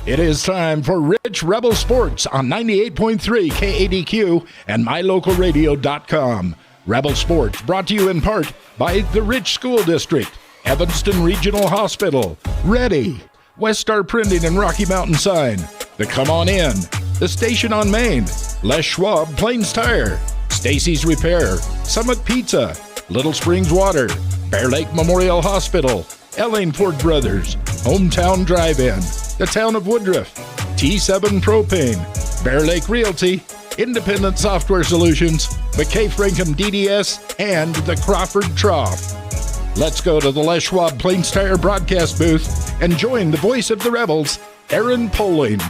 It is time for Rich Rebel Sports on 98.3 KADQ and MyLocalRadio.com. Rebel Sports brought to you in part by the Rich School District, Evanston Regional Hospital, Ready, Westar Printing and Rocky Mountain Sign, the Come On In, the Station on Main, Les Schwab Plains Tire, Stacy's Repair, Summit Pizza, Little Springs Water, Bear Lake Memorial Hospital, Ellingford Brothers, Hometown Drive-In, the Town of Woodruff, T7 Propane, Bear Lake Realty, Independent Software Solutions, McKay Frankham DDS, and the Crawford Trough. Let's go to the Les Schwab Plains Tire broadcast booth and join the voice of the Rebels, Aaron Poling.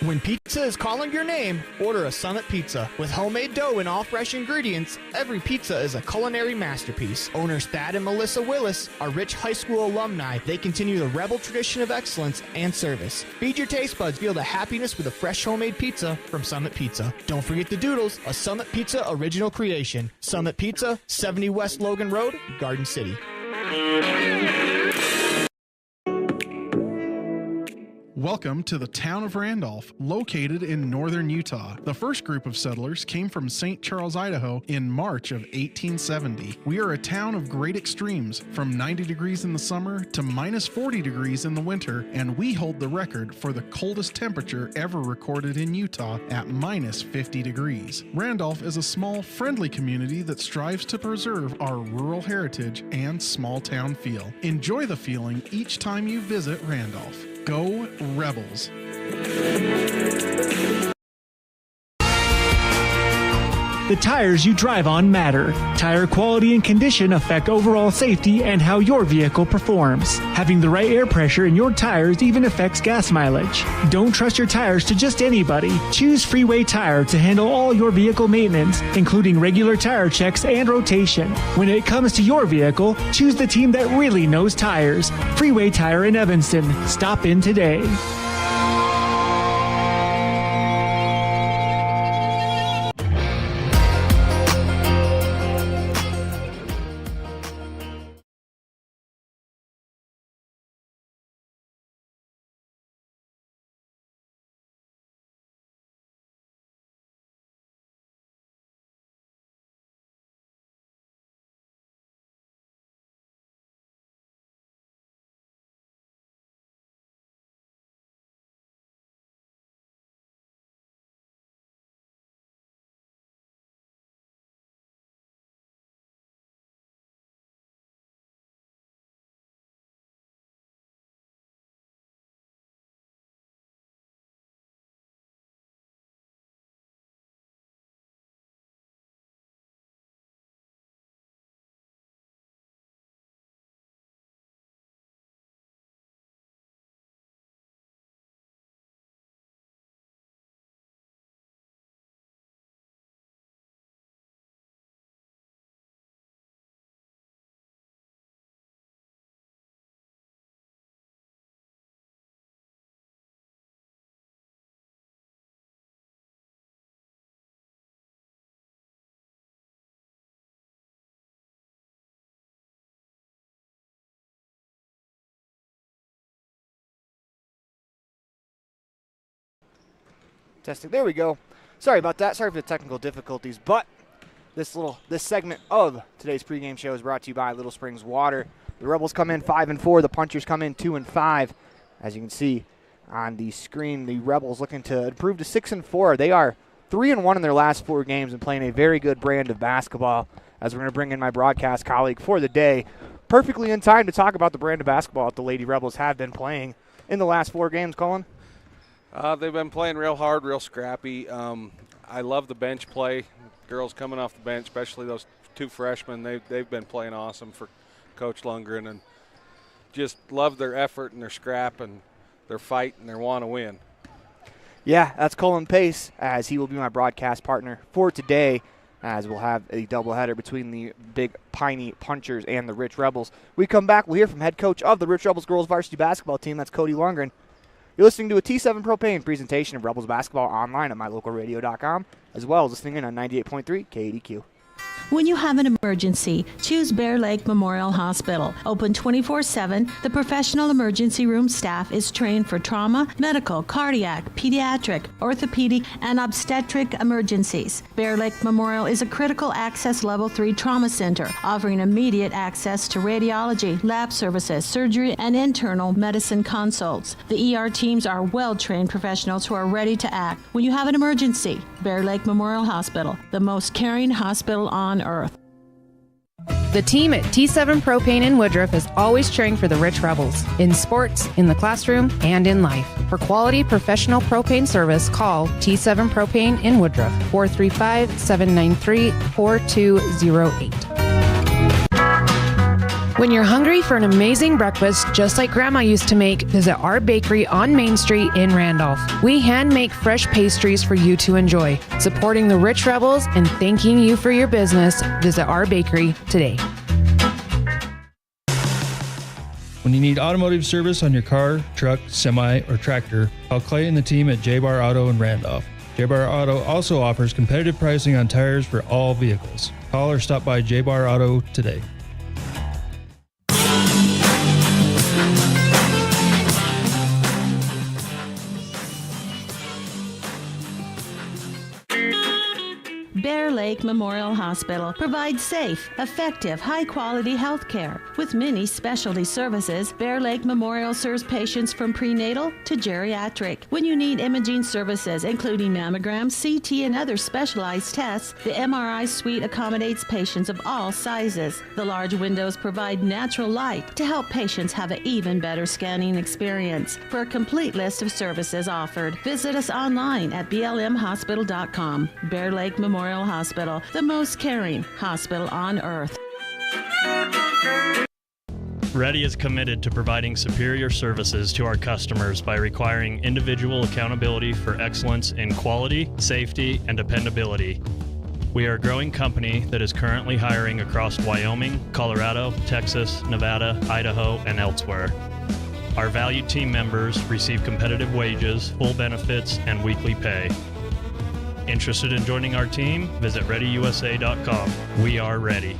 When pizza is calling your name, order a Summit Pizza. With homemade dough and all fresh ingredients, every pizza is a culinary masterpiece. Owners Thad and Melissa Willis are Rich High School alumni. They continue the Rebel tradition of excellence and service. Feed your taste buds, feel the happiness with a fresh homemade pizza from Summit Pizza. Don't forget the Doodles, a Summit Pizza original creation. Summit Pizza, 70 West Logan Road, Garden City. Welcome to the town of Randolph, located in northern Utah. The first group of settlers came from St. Charles, Idaho in March of 1870. We are a town of great extremes, from 90 degrees in the summer to minus 40 degrees in the winter, and we hold the record for the coldest temperature ever recorded in Utah at minus 50 degrees. Randolph is a small, friendly community that strives to preserve our rural heritage and small town feel. Enjoy the feeling each time you visit Randolph. Go Rebels! The tires you drive on matter. Tire quality and condition affect overall safety and how your vehicle performs. Having the right air pressure in your tires even affects gas mileage. Don't trust your tires to just anybody. Choose Freeway Tire to handle all your vehicle maintenance, including regular tire checks and rotation. When it comes to your vehicle, choose the team that really knows tires. Freeway Tire in Evanston. Stop in today. Testing. There we go. Sorry about that. Sorry for the technical difficulties, but this segment of today's pregame show is brought to you by Little Springs Water. The Rebels come in 5-4. The Punchers come in 2-5. As you can see on the screen, the Rebels looking to improve to 6-4. They are 3-1 in their last 4 games and playing a very good brand of basketball. As we're going to bring in my broadcast colleague for the day, perfectly in time to talk about the brand of basketball that the Lady Rebels have been playing in the last 4 games. Colin? They've been playing real hard, real scrappy. I love the bench play. Girls coming off the bench, especially those 2 freshmen, they've been playing awesome for Coach Lundgren, and just love their effort and their scrap and their fight and their want to win. Yeah, that's Colin Pace, as he will be my broadcast partner for today, as we'll have a doubleheader between the big Piney Punchers and the Rich Rebels. We come back, we'll hear from head coach of the Rich Rebels girls varsity basketball team, that's Cody Lundgren. You're listening to a T7 Propane presentation of Rebels basketball online at mylocalradio.com, as well as listening in on 98.3 KADQ. When you have an emergency, choose Bear Lake Memorial Hospital. Open 24/7, the professional emergency room staff is trained for trauma, medical, cardiac, pediatric, orthopedic, and obstetric emergencies. Bear Lake Memorial is a critical access level 3 trauma center, offering immediate access to radiology, lab services, surgery, and internal medicine consults. The ER teams are well-trained professionals who are ready to act. When you have an emergency, Bear Lake Memorial Hospital, the most caring hospital on earth. The team at T7 Propane in Woodruff is always cheering for the Rich Rebels, in sports, in the classroom, and in life. For quality professional propane service, call T7 Propane in Woodruff, 435-793-4208. When you're hungry for an amazing breakfast, just like Grandma used to make, visit our bakery on Main Street in Randolph. We hand make fresh pastries for you to enjoy. Supporting the Rich Rebels and thanking you for your business, visit our bakery today. When you need automotive service on your car, truck, semi, or tractor, call Clay and the team at J-Bar Auto in Randolph. J-Bar Auto also offers competitive pricing on tires for all vehicles. Call or stop by J-Bar Auto today. Bear Lake Memorial Hospital provides safe, effective, high-quality health care. With many specialty services, Bear Lake Memorial serves patients from prenatal to geriatric. When you need imaging services, including mammograms, CT, and other specialized tests, the MRI suite accommodates patients of all sizes. The large windows provide natural light to help patients have an even better scanning experience. For a complete list of services offered, visit us online at blmhospital.com. Bear Lake Memorial Hospital, the most caring hospital on earth. Ready is committed to providing superior services to our customers by requiring individual accountability for excellence in quality, safety, and dependability. We are a growing company that is currently hiring across Wyoming, Colorado, Texas, Nevada, Idaho, and elsewhere. Our valued team members receive competitive wages, full benefits, and weekly pay. Interested in joining our team? Visit ReadyUSA.com. We are ready.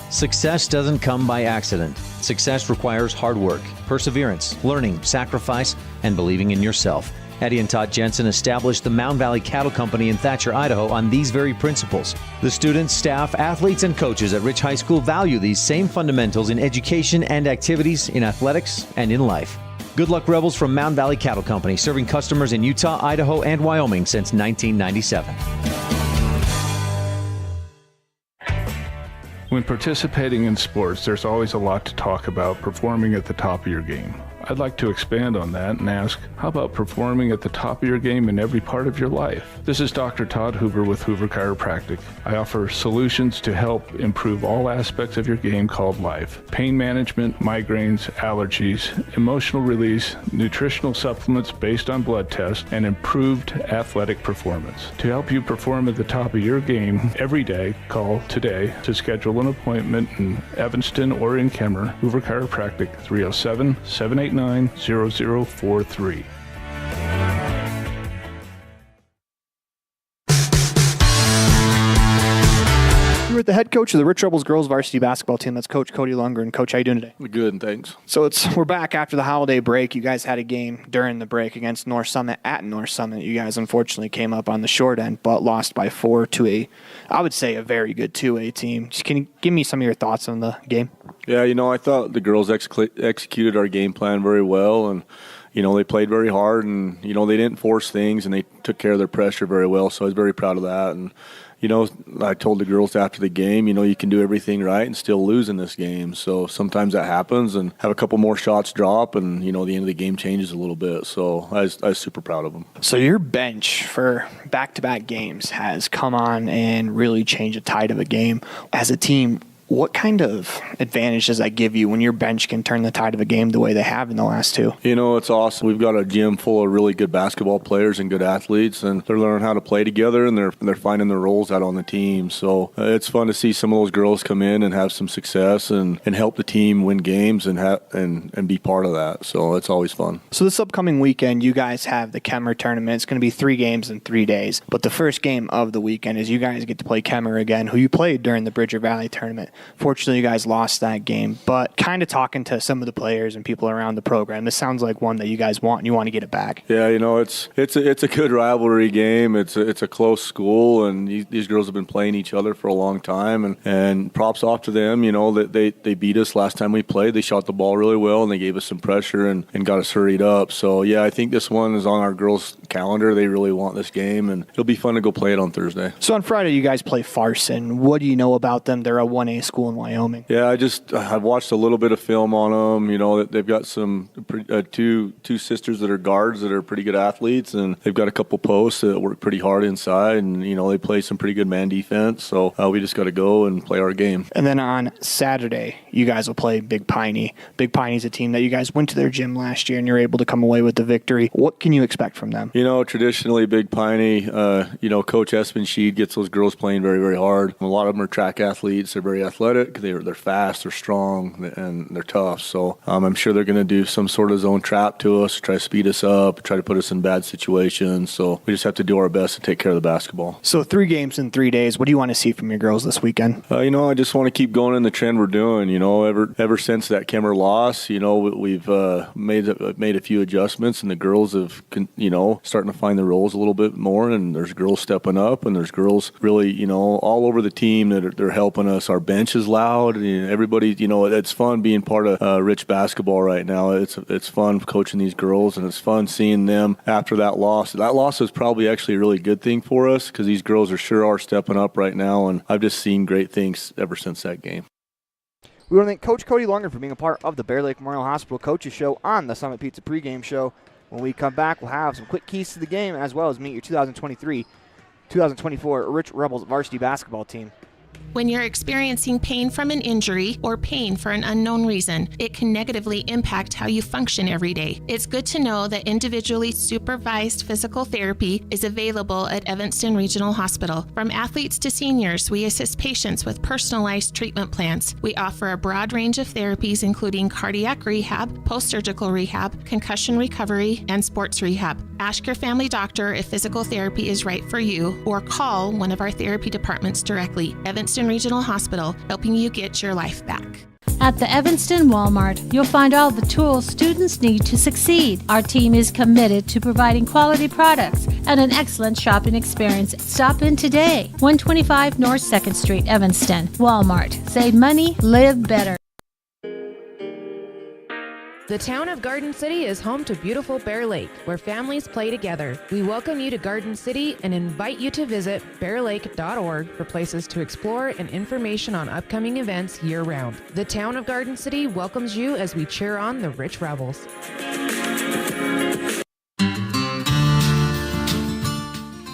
Success doesn't come by accident. Success requires hard work, perseverance, learning, sacrifice, and believing in yourself. Eddie and Todd Jensen established the Mound Valley Cattle Company in Thatcher, Idaho on these very principles. The students, staff, athletes, and coaches at Rich High School value these same fundamentals in education and activities, in athletics, and in life. Good luck, Rebels, from Mound Valley Cattle Company, serving customers in Utah, Idaho, and Wyoming since 1997. When participating in sports, there's always a lot to talk about performing at the top of your game. I'd like to expand on that and ask, how about performing at the top of your game in every part of your life? This is Dr. Todd Hoover with Hoover Chiropractic. I offer solutions to help improve all aspects of your game called life. Pain management, migraines, allergies, emotional release, nutritional supplements based on blood tests, and improved athletic performance. To help you perform at the top of your game every day, call today to schedule an appointment in Evanston or in Kemmerer. Hoover Chiropractic, 307-789-0043. We're with the head coach of the Rich Rebels girls varsity basketball team. That's Coach Cody Lundgren. Coach, how you doing today? Good, thanks. So we're back after the holiday break. You guys had a game during the break against North Summit at North Summit. You guys unfortunately came up on the short end, but lost by 4 to I would say, a very good 2A team. Just can you give me some of your thoughts on the game? Yeah, I thought the girls executed our game plan very well, and they played very hard, and they didn't force things, and they took care of their pressure very well. So I was very proud of that, and I told the girls after the game, you can do everything right and still lose in this game. So sometimes that happens, and have a couple more shots drop, and, the end of the game changes a little bit. So I was super proud of them. So your bench for back-to-back games has come on and really changed the tide of a game. As a team, what kind of advantage does that give you when your bench can turn the tide of a game the way they have in the last two? It's awesome. We've got a gym full of really good basketball players and good athletes, and they're learning how to play together, and they're finding their roles out on the team. So it's fun to see some of those girls come in and have some success and help the team win games and be part of that. So it's always fun. So this upcoming weekend, you guys have the Kemmerer tournament. It's going to be 3 games in 3 days. But the first game of the weekend is you guys get to play Kemmerer again, who you played during the Bridger Valley tournament. Fortunately, you guys lost that game, but kind of talking to some of the players and people around the program, this sounds like one that you guys want and you want to get it back. Yeah, it's a good rivalry game. It's a close school, and these girls have been playing each other for a long time, and props off to them. That they beat us last time we played. They shot the ball really well, and they gave us some pressure and got us hurried up. So yeah, I think this one is on our girls' calendar. They really want this game, and it'll be fun to go play it on Thursday. So on Friday, you guys play Farson. What do you know about them? They're a 1A school in Wyoming. Yeah, I've watched a little bit of film on them. That they've got some two sisters that are guards that are pretty good athletes, and they've got a couple posts that work pretty hard inside, and they play some pretty good man defense. So we just got to go and play our game. And then on Saturday, you guys will play Big Piney. Big Piney's a team that you guys went to their gym last year, and you're able to come away with the victory. What can you expect from them? Traditionally, Big Piney, Coach Espen Sheed gets those girls playing very, very hard. A lot of them are track athletes. They're very athletic. They're fast, they're strong, and they're tough. So I'm sure they're going to do some sort of zone trap to us, try to speed us up, try to put us in bad situations. So we just have to do our best to take care of the basketball. So 3 games in 3 days. What do you want to see from your girls this weekend? I just want to keep going in the trend we're doing. Ever since that Kemmerer loss, we've made a few adjustments, and the girls have, starting to find their roles a little bit more. And there's girls stepping up, and there's girls really, all over the team that they're helping us. Our bench is loud. Everybody, it's fun being part of Rich basketball right now. It's fun coaching these girls, and it's fun seeing them after that loss. That loss is probably actually a really good thing for us, because these girls are stepping up right now, and I've just seen great things ever since that game. We want to thank Coach Cody Lunger for being a part of the Bear Lake Memorial Hospital Coaches Show on the Summit Pizza pregame show. When we come back, we'll have some quick keys to the game, as well as meet your 2023-2024 Rich Rebels varsity basketball team. When you're experiencing pain from an injury or pain for an unknown reason, it can negatively impact how you function every day. It's good to know that individually supervised physical therapy is available at Evanston Regional Hospital. From athletes to seniors, we assist patients with personalized treatment plans. We offer a broad range of therapies, including cardiac rehab, post-surgical rehab, concussion recovery, and sports rehab. Ask your family doctor if physical therapy is right for you, or call one of our therapy departments directly. Evanston Regional Hospital, helping you get your life back. At the Evanston Walmart, you'll find all the tools students need to succeed. Our team is committed to providing quality products and an excellent shopping experience. Stop in today. 125 North 2nd Street, Evanston. Walmart. Save money, live better. The town of Garden City is home to beautiful Bear Lake, where families play together. We welcome you to Garden City and invite you to visit bearlake.org for places to explore and information on upcoming events year-round. The town of Garden City welcomes you as we cheer on the Rich Rebels.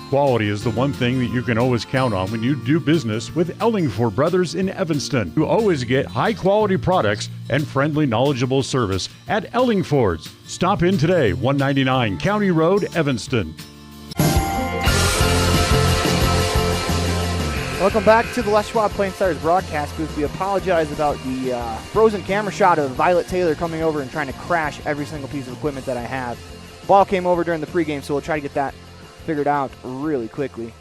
Quality is the one thing that you can always count on when you do business with Ellingford Brothers in Evanston. You always get high-quality products and friendly, knowledgeable service at Ellingford's. Stop in today, 199 County Road, Evanston. Welcome back to the Les Schwab Plain Stars broadcast booth. We apologize about the frozen camera shot of Violet Taylor coming over and trying to crash every single piece of equipment that I have. Ball came over during the pregame, so we'll try to get that figured out really quickly.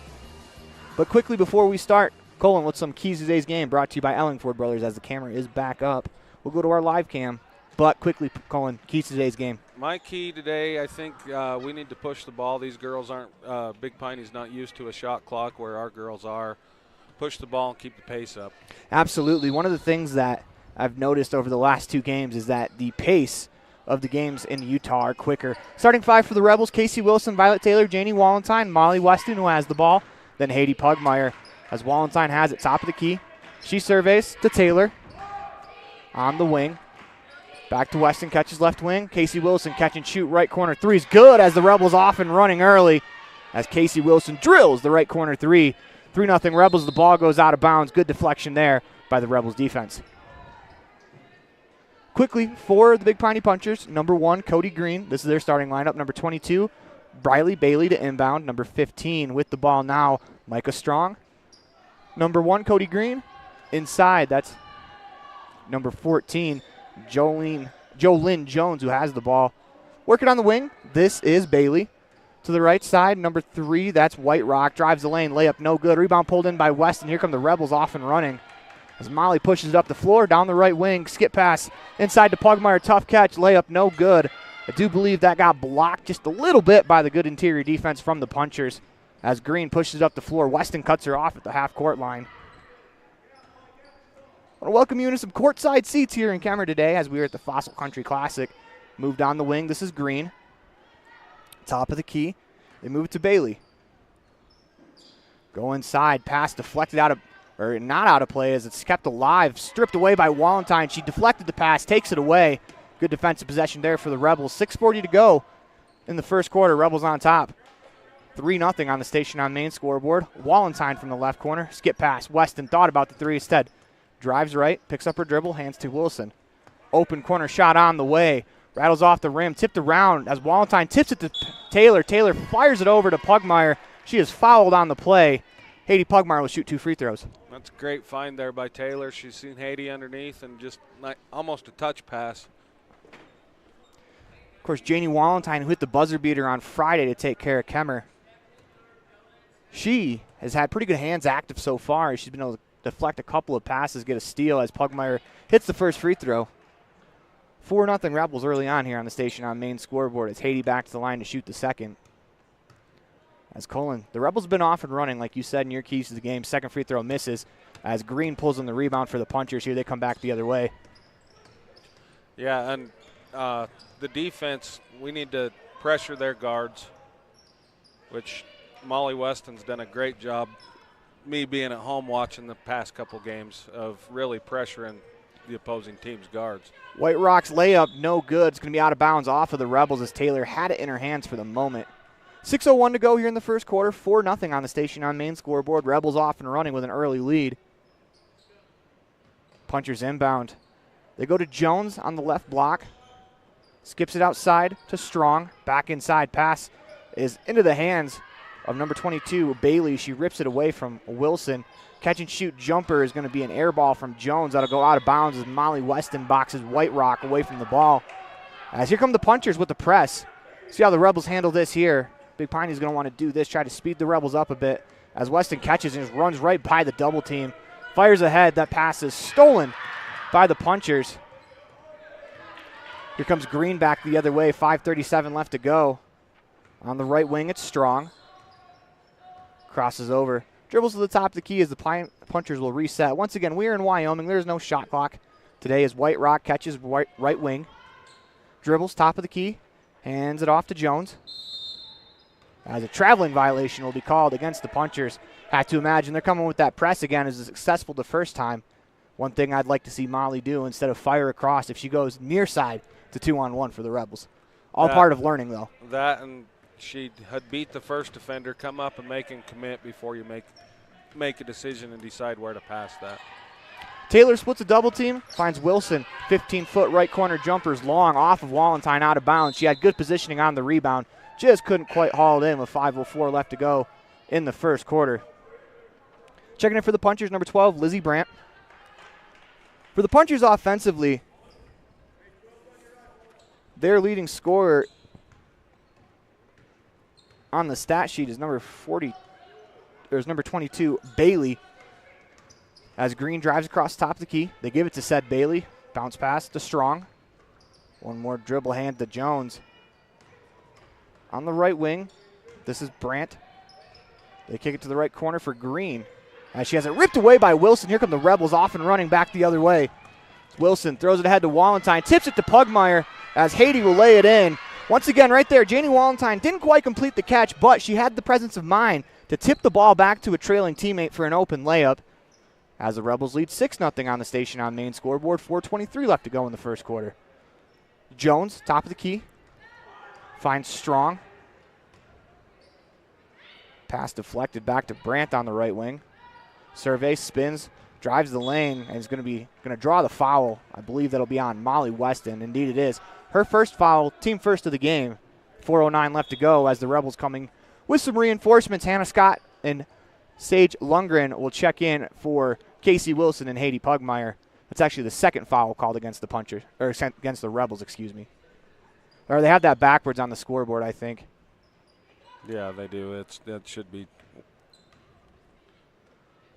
But quickly before we start, Colin, with some keys to today's game brought to you by Ellingford Brothers as the camera is back up. We'll go to our live cam, but quickly, Colin, keys to today's game. My key today, I think we need to push the ball. These girls aren't, Big Piney's not used to a shot clock where our girls are. Push the ball and keep the pace up. Absolutely. One of the things that I've noticed over the last 2 games is that the pace of the games in Utah are quicker. Starting 5 for the Rebels: Casey Wilson, Violet Taylor, Janie Wallenstein, Molly Weston, who has the ball, then Haiti Pugmire. as Wallenstein has it top of the key. She surveys to Taylor on the wing. Back to Weston, catches left wing. Casey Wilson catch and shoot right corner three is good as the Rebels off and running early as Casey Wilson drills the right corner three. 3-0 Rebels. The ball goes out of bounds. Good deflection there by the Rebels defense. Quickly for the Big Piney Punchers, number 1, Cody Green. This is their starting lineup. Number 22, Briley Bailey to inbound. Number 15 with the ball now, Micah Strong. Number 1, Cody Green. Inside, that's number 14, Jolynn Jones, who has the ball. Working on the wing, this is Bailey. To the right side, number 3, that's White Rock. Drives the lane, layup no good. Rebound pulled in by West, and here come the Rebels off and running. As Molly pushes it up the floor, down the right wing, skip pass inside to Pugmire, tough catch, layup no good. I do believe that got blocked just a little bit by the good interior defense from the Punchers. As Green pushes it up the floor, Weston cuts her off at the half-court line. I want to welcome you into some courtside seats here in Kemmerer today as we are at the Fossil Country Classic. Moved down the wing, this is Green. Top of the key, they move it to Bailey. Go inside, pass deflected out of, or not out of play as it's kept alive, stripped away by Wallenstein. She deflected the pass, takes it away. Good defensive possession there for the Rebels. 6:40 to go in the first quarter. Rebels on top. 3-0 on the Station on Main scoreboard. Wallenstein from the left corner, skip pass. Weston thought about the three instead. Drives right, picks up her dribble, hands to Wilson. Open corner shot on the way. Rattles off the rim, tipped around as Wallenstein tips it to Taylor. Taylor fires it over to Pugmire. She is fouled on the play. Haiti Pugmire will shoot 2 free throws. That's a great find there by Taylor. She's seen Haiti underneath and just like almost a touch pass. Of course, Janie Wallenstein, who hit the buzzer beater on Friday to take care of Kemmerer. She has had pretty good hands active so far. She's been able to deflect a couple of passes, get a steal as Pugmire hits the first free throw. 4-0 Rebels early on here on the Station on Main scoreboard as Haiti back to the line to shoot the second. As Colin, the Rebels have been off and running, like you said in your keys to the game. Second free throw misses as Green pulls on the rebound for the Punchers. Here they come back the other way. Yeah, and the defense, we need to pressure their guards, which Molly Weston's done a great job, me being at home watching the past couple games, of really pressuring the opposing team's guards. White Rock's layup, no good. It's going to be out of bounds off of the Rebels as Taylor had it in her hands for the moment. 6:01 to go here in the first quarter. 4-0 on the Station on Main scoreboard. Rebels off and running with an early lead. Punchers inbound. They go to Jones on the left block. Skips it outside to Strong. Back inside. Pass is into the hands of number 22, Bailey. She rips it away from Wilson. Catch and shoot jumper is going to be an air ball from Jones. That'll go out of bounds as Molly Weston boxes White Rock away from the ball. As here come the Punchers with the press. See how the Rebels handle this here. Big Piney's going to want to do this, try to speed the Rebels up a bit as Weston catches and just runs right by the double team. Fires ahead. That pass is stolen by the Punchers. Here comes Green back the other way. 5:37 left to go. On the right wing, it's Strong. Crosses over. Dribbles to the top of the key as the Punchers will reset. Once again, we're in Wyoming. There's no shot clock today as White Rock catches right wing. Dribbles top of the key. Hands it off to Jones. As a traveling violation will be called against the Punchers. Have to imagine they're coming with that press again as successful the first time. One thing I'd like to see Molly do instead of fire across if she goes near side to 2-on-1 for the Rebels. All part of learning, though. That, and she had beat the first defender, come up and make him commit before you make a decision and decide where to pass that. Taylor splits a double team, finds Wilson. 15-foot right corner jumpers long off of Wallenstein out of bounds. She had good positioning on the rebound. Just couldn't quite haul it in with 5:04 left to go in the first quarter. Checking in for the Punchers, number 12, Lizzie Brandt. For the Punchers offensively, their leading scorer on the stat sheet is number 22, Bailey. As Green drives across the top of the key, they give it to said Bailey. Bounce pass to Strong. One more dribble hand to Jones. On the right wing, this is Brandt. They kick it to the right corner for Green. As she has it ripped away by Wilson. Here come the Rebels off and running back the other way. Wilson throws it ahead to Wallenstein. Tips it to Pugmire as Haiti will lay it in. Once again, right there, Janie Wallenstein didn't quite complete the catch, but she had the presence of mind to tip the ball back to a trailing teammate for an open layup as the Rebels lead 6-0 on the station on main scoreboard. 4:23 left to go in the first quarter. Jones, top of the key, finds Strong. Pass deflected back to Brandt on the right wing. Survey spins, drives the lane, and is going to draw the foul. I believe that'll be on Molly Weston. Indeed it is. Her first foul, team first of the game. 4:09 left to go as the Rebels coming with some reinforcements. Hannah Scott and Sage Lundgren will check in for Casey Wilson and Haiti Pugmire. That's actually the second foul called against the Punchers, or against the Rebels, excuse me. Or they have that backwards on the scoreboard, I think. Yeah, they do. That should be.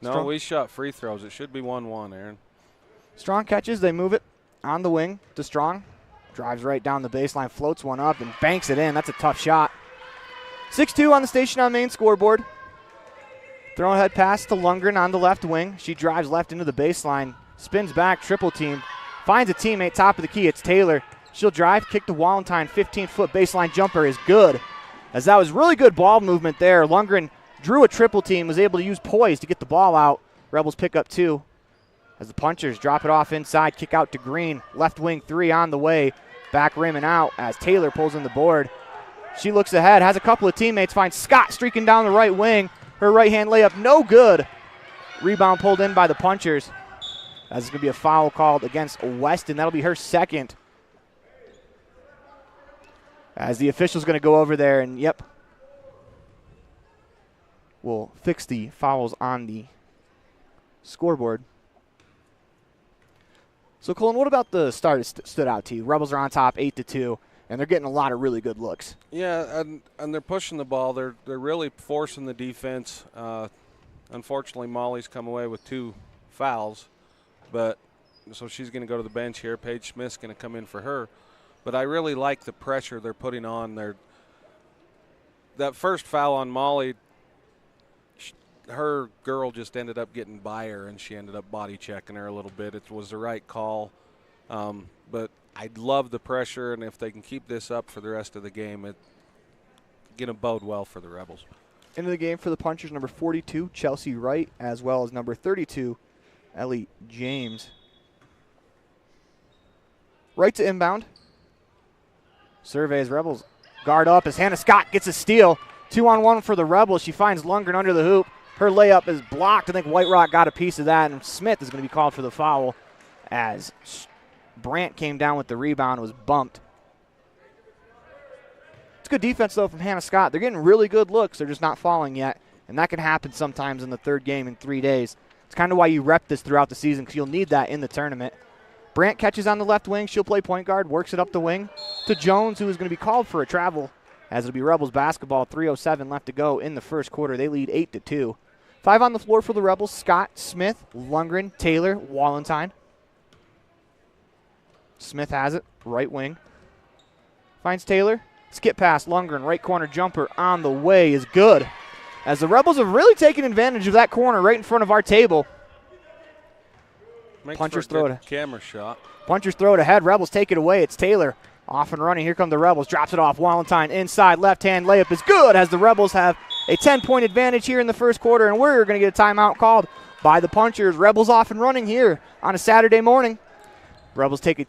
No, Strong. we shot free throws. It should be 1-1, Aaron. Strong catches. They move it on the wing to Strong. Drives right down the baseline, floats one up, and banks it in. That's a tough shot. 6-2 on the station on main scoreboard. Throw ahead pass to Lundgren on the left wing. She drives left into the baseline, spins back, triple team, finds a teammate, top of the key. It's Taylor. She'll drive, kick to Wallentyne. 15-foot baseline jumper is good. As that was really good ball movement there. Lundgren drew a triple team, was able to use poise to get the ball out. Rebels pick up 2. As the Punchers drop it off inside, kick out to Green. Left wing 3 on the way. Back rim and out as Taylor pulls in the board. She looks ahead, has a couple of teammates, finds Scott streaking down the right wing. Her right-hand layup, no good. Rebound pulled in by the Punchers. As it's going to be a foul called against Weston. That'll be her second. As the official's going to go over there and, yep, we'll fix the fouls on the scoreboard. So, Colin, what about the start that stood out to you? Rebels are on top 8-2, and they're getting a lot of really good looks. Yeah, and they're pushing the ball. They're really forcing the defense. Unfortunately, Molly's come away with 2 fouls, but so she's going to go to the bench here. Paige Smith's going to come in for her. But I really like the pressure they're putting on. That first foul on Molly, her girl just ended up getting by her, and she ended up body checking her a little bit. It was the right call. But I love the pressure, and if they can keep this up for the rest of the game, it's going to bode well for the Rebels. Into the game for the Punchers, number 42, Chelsea Wright, as well as number 32, Ellie James. Right to inbound. Surveys Rebels. Guard up as Hannah Scott gets a steal. 2-on-1 for the Rebels. She finds Lundgren under the hoop. Her layup is blocked. I think White Rock got a piece of that, and Smith is going to be called for the foul as Brandt came down with the rebound and was bumped. It's good defense, though, from Hannah Scott. They're getting really good looks. They're just not falling yet, and that can happen sometimes in the third game in 3 days. It's kind of why you rep this throughout the season, because you'll need that in the tournament. Brandt catches on the left wing. She'll play point guard, works it up the wing to Jones, who is going to be called for a travel, as it'll be Rebels basketball. 3:07 left to go in the first quarter. They lead 8-2. 5 on the floor for the Rebels. Scott, Smith, Lundgren, Taylor, Wallentyne. Smith has it, right wing. Finds Taylor. Skip pass, Lundgren, right corner jumper on the way is good. As the Rebels have really taken advantage of that corner right in front of our table. Punchers throw it. Camera shot. Punchers throw it ahead. Rebels take it away. It's Taylor off and running. Here come the Rebels. Drops it off. Wallentyne inside. Left-hand layup is good as the Rebels have a 10-point advantage here in the first quarter, and we're going to get a timeout called by the Punchers. Rebels off and running here on a Saturday morning. Rebels take a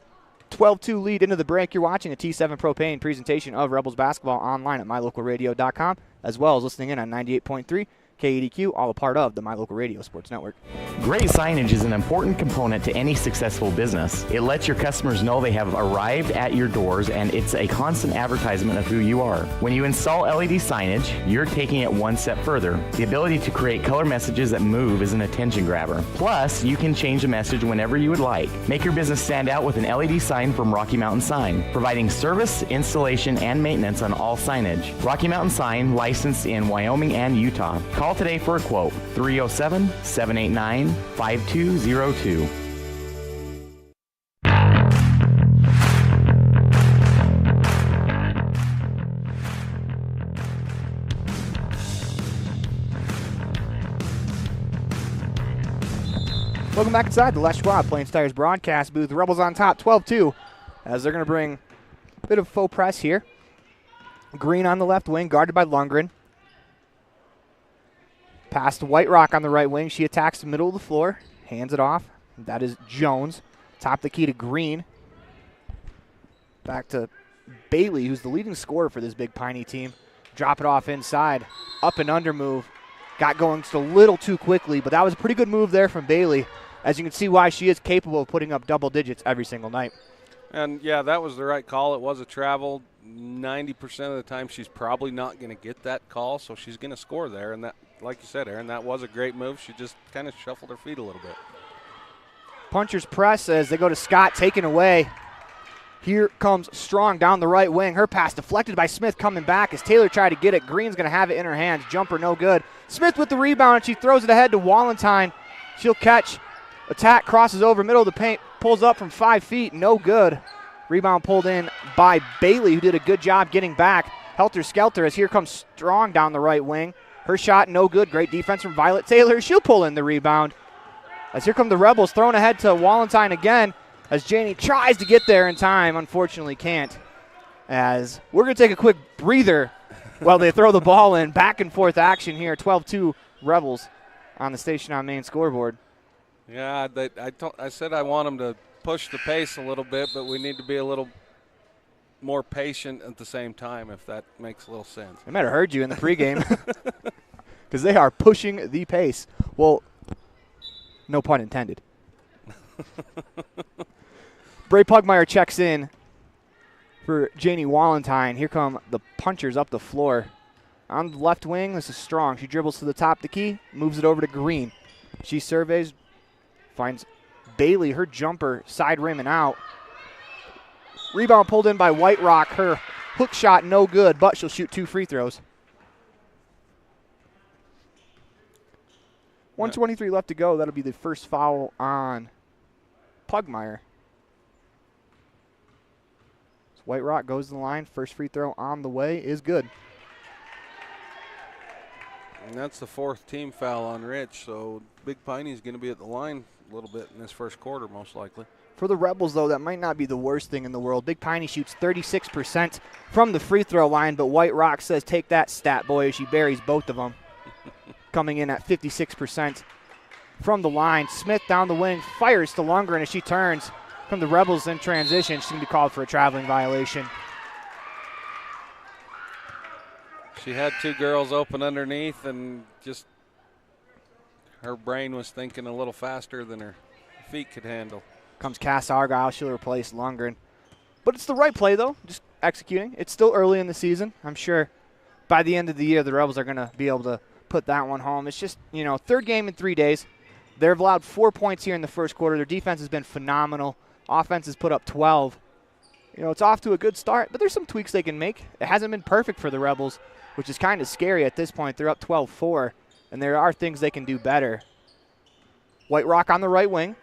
12-2 lead into the break. You're watching a T7 Propane presentation of Rebels basketball online at mylocalradio.com, as well as listening in on 98.3 KADQ, all a part of the My Local Radio Sports Network. Great signage is an important component to any successful business. It lets your customers know they have arrived at your doors, and it's a constant advertisement of who you are. When you install LED signage, you're taking it one step further. The ability to create color messages that move is an attention grabber. Plus, you can change the message whenever you would like. Make your business stand out with an LED sign from Rocky Mountain Sign, providing service, installation, and maintenance on all signage. Rocky Mountain Sign, licensed in Wyoming and Utah. Call today for a quote, 307-789-5202. Welcome back inside the Les Schwab Plains Tires broadcast booth. The Rebels on top, 12-2, as they're going to bring a bit of faux press here. Green on the left wing, guarded by Lundgren. Pass to White Rock on the right wing. She attacks the middle of the floor. Hands it off. That is Jones. Top the key to Green. Back to Bailey, who's the leading scorer for this big Piney team. Drop it off inside. Up and under move. Got going just a little too quickly, but that was a pretty good move there from Bailey. As you can see why she is capable of putting up double digits every single night. And, yeah, that was the right call. It was a travel. 90% of the time she's probably not going to get that call, so she's going to score there. And that, like you said, Aaron, that was a great move. She just kind of shuffled her feet a little bit. Punchers press as they go to Scott, taken away. Here comes Strong down the right wing. Her pass deflected by Smith coming back as Taylor tried to get it. Green's going to have it in her hands. Jumper no good. Smith with the rebound, and she throws it ahead to Wallentyne. She'll catch. Attack crosses over middle of the paint. Pulls up from 5 feet. No good. Rebound pulled in by Bailey, who did a good job getting back. Helter-skelter as here comes Strong down the right wing. Her shot no good. Great defense from Violet Taylor. She'll pull in the rebound. As here come the Rebels, thrown ahead to Wallentyne again. As Janie tries to get there in time, unfortunately can't. As we're going to take a quick breather while they throw the ball in. Back and forth action here. 12-2 Rebels on the Station on Main scoreboard. Yeah, I said I want them to push the pace a little bit, but we need to be a little more patient at the same time, if that makes a little sense. I might have heard you in the pregame because they are pushing the pace. Well, no pun intended. Bray Pugmire checks in for Janie Wallentyne. Here come the punchers up the floor. On the left wing, this is Strong. She dribbles to the top of the key, moves it over to Green. She surveys, finds Bailey, her jumper, side rim and out. Rebound pulled in by White Rock. Her hook shot no good, but she'll shoot 2 free throws. 1:23 left to go. That'll be the first foul on Pugmire. So White Rock goes to the line. First free throw on the way is good. And that's the 4th team foul on Rich, so Big Piney's going to be at the line a little bit in this first quarter, most likely. For the Rebels, though, that might not be the worst thing in the world. Big Piney shoots 36% from the free throw line, but White Rock says, take that, stat boy, as she buries both of them. Coming in at 56% from the line. Smith down the wing, fires to Lundgren as she turns from the Rebels in transition. She's going to be called for a traveling violation. She had 2 girls open underneath, and just her brain was thinking a little faster than her feet could handle. Comes Cass Argyle. She'll replace Lundgren. But it's the right play, though, just executing. It's still early in the season. I'm sure by the end of the year, the Rebels are going to be able to put that one home. It's just, 3rd game in 3 days. They've allowed 4 points here in the first quarter. Their defense has been phenomenal. Offense has put up 12. It's off to a good start, but there's some tweaks they can make. It hasn't been perfect for the Rebels, which is kind of scary at this point. They're up 12-4, and there are things they can do better. White Rock on the right wing.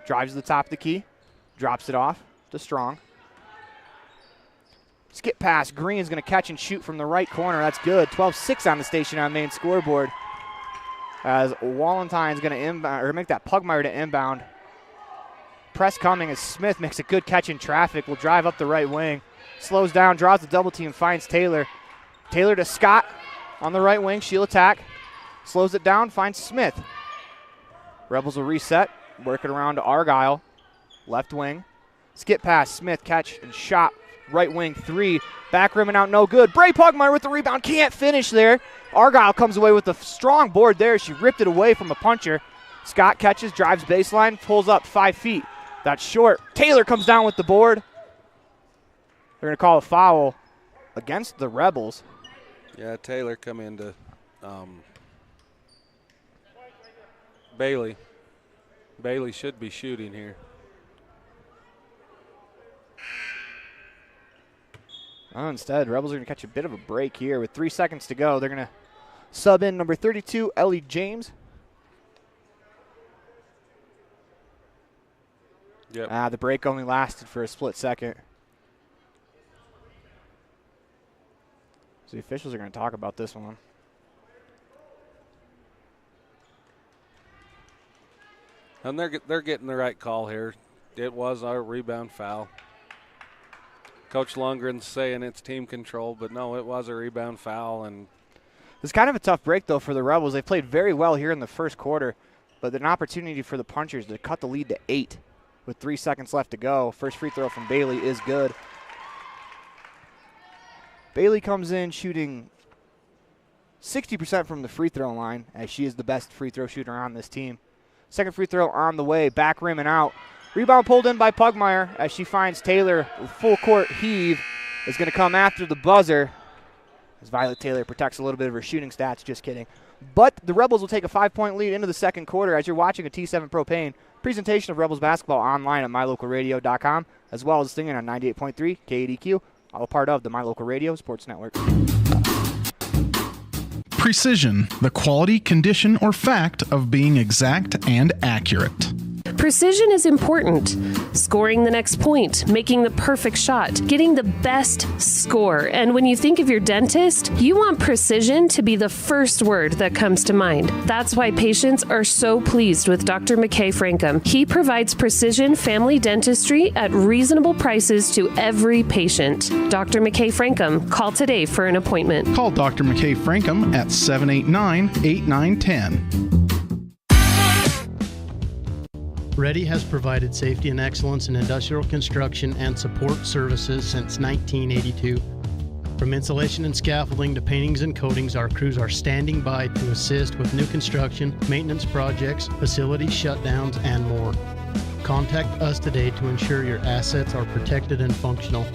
Drives to the top of the key. Drops it off to Strong. Skip pass. Green's going to catch and shoot from the right corner. That's good. 12-6 on the Station on Main scoreboard. As Wallentyne's going to inbound, or make that Pugmire to inbound. Press coming as Smith makes a good catch in traffic. Will drive up the right wing. Slows down, draws the double team, finds Taylor. Taylor to Scott on the right wing. She'll attack. Slows it down, finds Smith. Rebels will reset. Work it around to Argyle. Left wing. Skip pass. Smith catch and shot. Right wing 3. Back rim and out. No good. Bray Pugmire with the rebound. Can't finish there. Argyle comes away with a strong board there. She ripped it away from a puncher. Scott catches, drives baseline, pulls up 5 feet. That's short. Taylor comes down with the board. They're going to call a foul against the Rebels. Yeah, Taylor come into Bailey. Bailey should be shooting here. Instead, Rebels are going to catch a bit of a break here with 3 seconds to go. They're going to sub in number 32, Ellie James. Yep. The break only lasted for a split second. So the officials are going to talk about this one. And they're getting the right call here. It was our rebound foul. Coach Lundgren's saying it's team control, but no, it was a rebound foul. And It's kind of a tough break, though, for the Rebels. They played very well here in the first quarter, but an opportunity for the Punchers to cut the lead to 8 with 3 seconds left to go. First free throw from Bailey is good. Bailey comes in shooting 60% from the free throw line, as she is the best free throw shooter on this team. Second free throw on the way, back rim and out. Rebound pulled in by Pugmire as she finds Taylor. Full court heave is going to come after the buzzer, as Violet Taylor protects a little bit of her shooting stats. Just kidding. But the Rebels will take a 5-point lead into the second quarter as you're watching a T7 Propane presentation of Rebels basketball online at mylocalradio.com, as well as singing on 98.3 KADQ, all a part of the My Local Radio Sports Network. Precision, the quality, condition, or fact of being exact and accurate. Precision is important. Scoring the next point, making the perfect shot, getting the best score. And when you think of your dentist, you want precision to be the first word that comes to mind. That's why patients are so pleased with Dr. McKay Frankum. He provides precision family dentistry at reasonable prices to every patient. Dr. McKay Frankum, call today for an appointment. Call Dr. McKay Frankum at 789-8910. Ready has provided safety and excellence in industrial construction and support services since 1982. From insulation and scaffolding to paintings and coatings, our crews are standing by to assist with new construction, maintenance projects, facility shutdowns, and more. Contact us today to ensure your assets are protected and functional.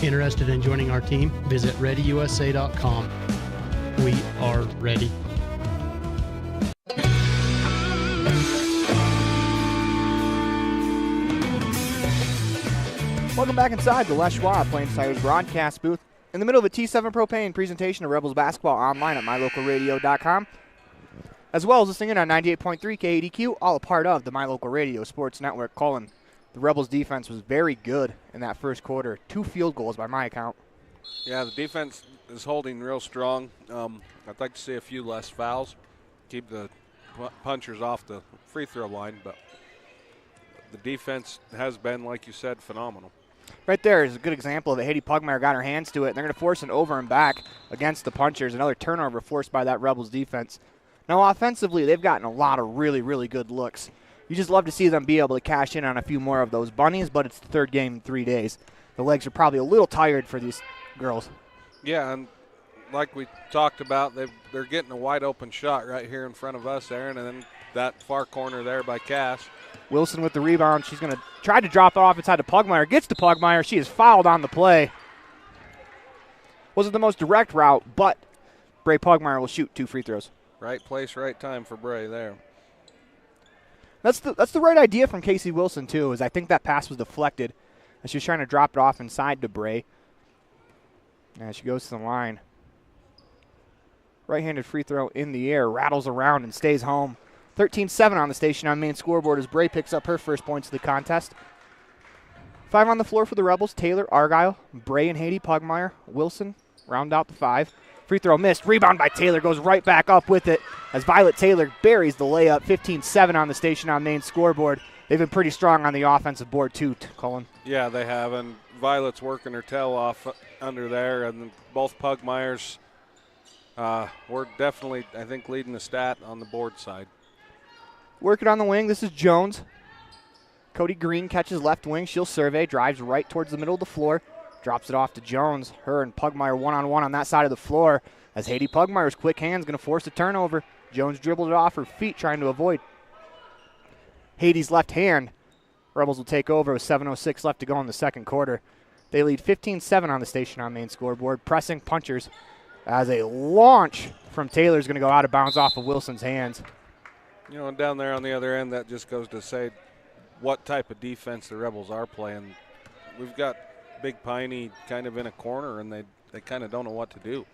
Interested in joining our team? Visit ReadyUSA.com. We are ready. Welcome back inside the Les Schwab Plains Tires broadcast booth. In the middle of a T7 Propane presentation of Rebels basketball online at mylocalradio.com, as well as listening in on 98.3 KADQ, all a part of the My Local Radio Sports Network. Colin, the Rebels defense was very good in that first quarter. 2 field goals by my account. Yeah, the defense is holding real strong. I'd like to see a few less fouls, keep the punchers off the free throw line, but the defense has been, like you said, phenomenal. Right there is a good example of it. Haiti Pugmire got her hands to it, and they're going to force an over and back against the Punchers. Another turnover forced by that Rebels defense. Now, offensively, they've gotten a lot of really, really good looks. You just love to see them be able to cash in on a few more of those bunnies, but it's the third game in 3 days. The legs are probably a little tired for these girls. Yeah, and like we talked about, they're getting a wide open shot right here in front of us, Aaron, and then that far corner there by Cass. Wilson with the rebound. She's going to try to drop it off inside to Pugmire. Gets to Pugmire. She is fouled on the play. Wasn't the most direct route, but Bray Pugmire will shoot 2 free throws. Right place, right time for Bray there. That's the right idea from Casey Wilson, too, is I think that pass was deflected as she was trying to drop it off inside to Bray. And she goes to the line. Right-handed free throw in the air, rattles around and stays home. 13-7 on the station on main scoreboard as Bray picks up her first points of the contest. 5 on the floor for the Rebels. Taylor, Argyle, Bray and Haiti Pugmire. Wilson round out the 5. Free throw missed. Rebound by Taylor. Goes right back up with it as Violet Taylor buries the layup. 15-7 on the station on main scoreboard. They've been pretty strong on the offensive board too, Colin. Yeah, they have. And Violet's working her tail off under there. And both Pugmires were definitely, I think, leading the stat on the board side. Working on the wing, this is Jones. Cody Green catches left wing. She'll survey, drives right towards the middle of the floor. Drops it off to Jones. Her and Pugmire one-on-one on that side of the floor as Haiti Pugmire's quick hand's going to force a turnover. Jones dribbled it off her feet trying to avoid Haiti's left hand. Rebels will take over with 7:06 left to go in the second quarter. They lead 15-7 on the station on main scoreboard. Pressing Punchers as a launch from Taylor is going to go out of bounds off of Wilson's hands. You know, and down there on the other end, that just goes to say what type of defense the Rebels are playing. We've got Big Piney kind of in a corner, and they kind of don't know what to do.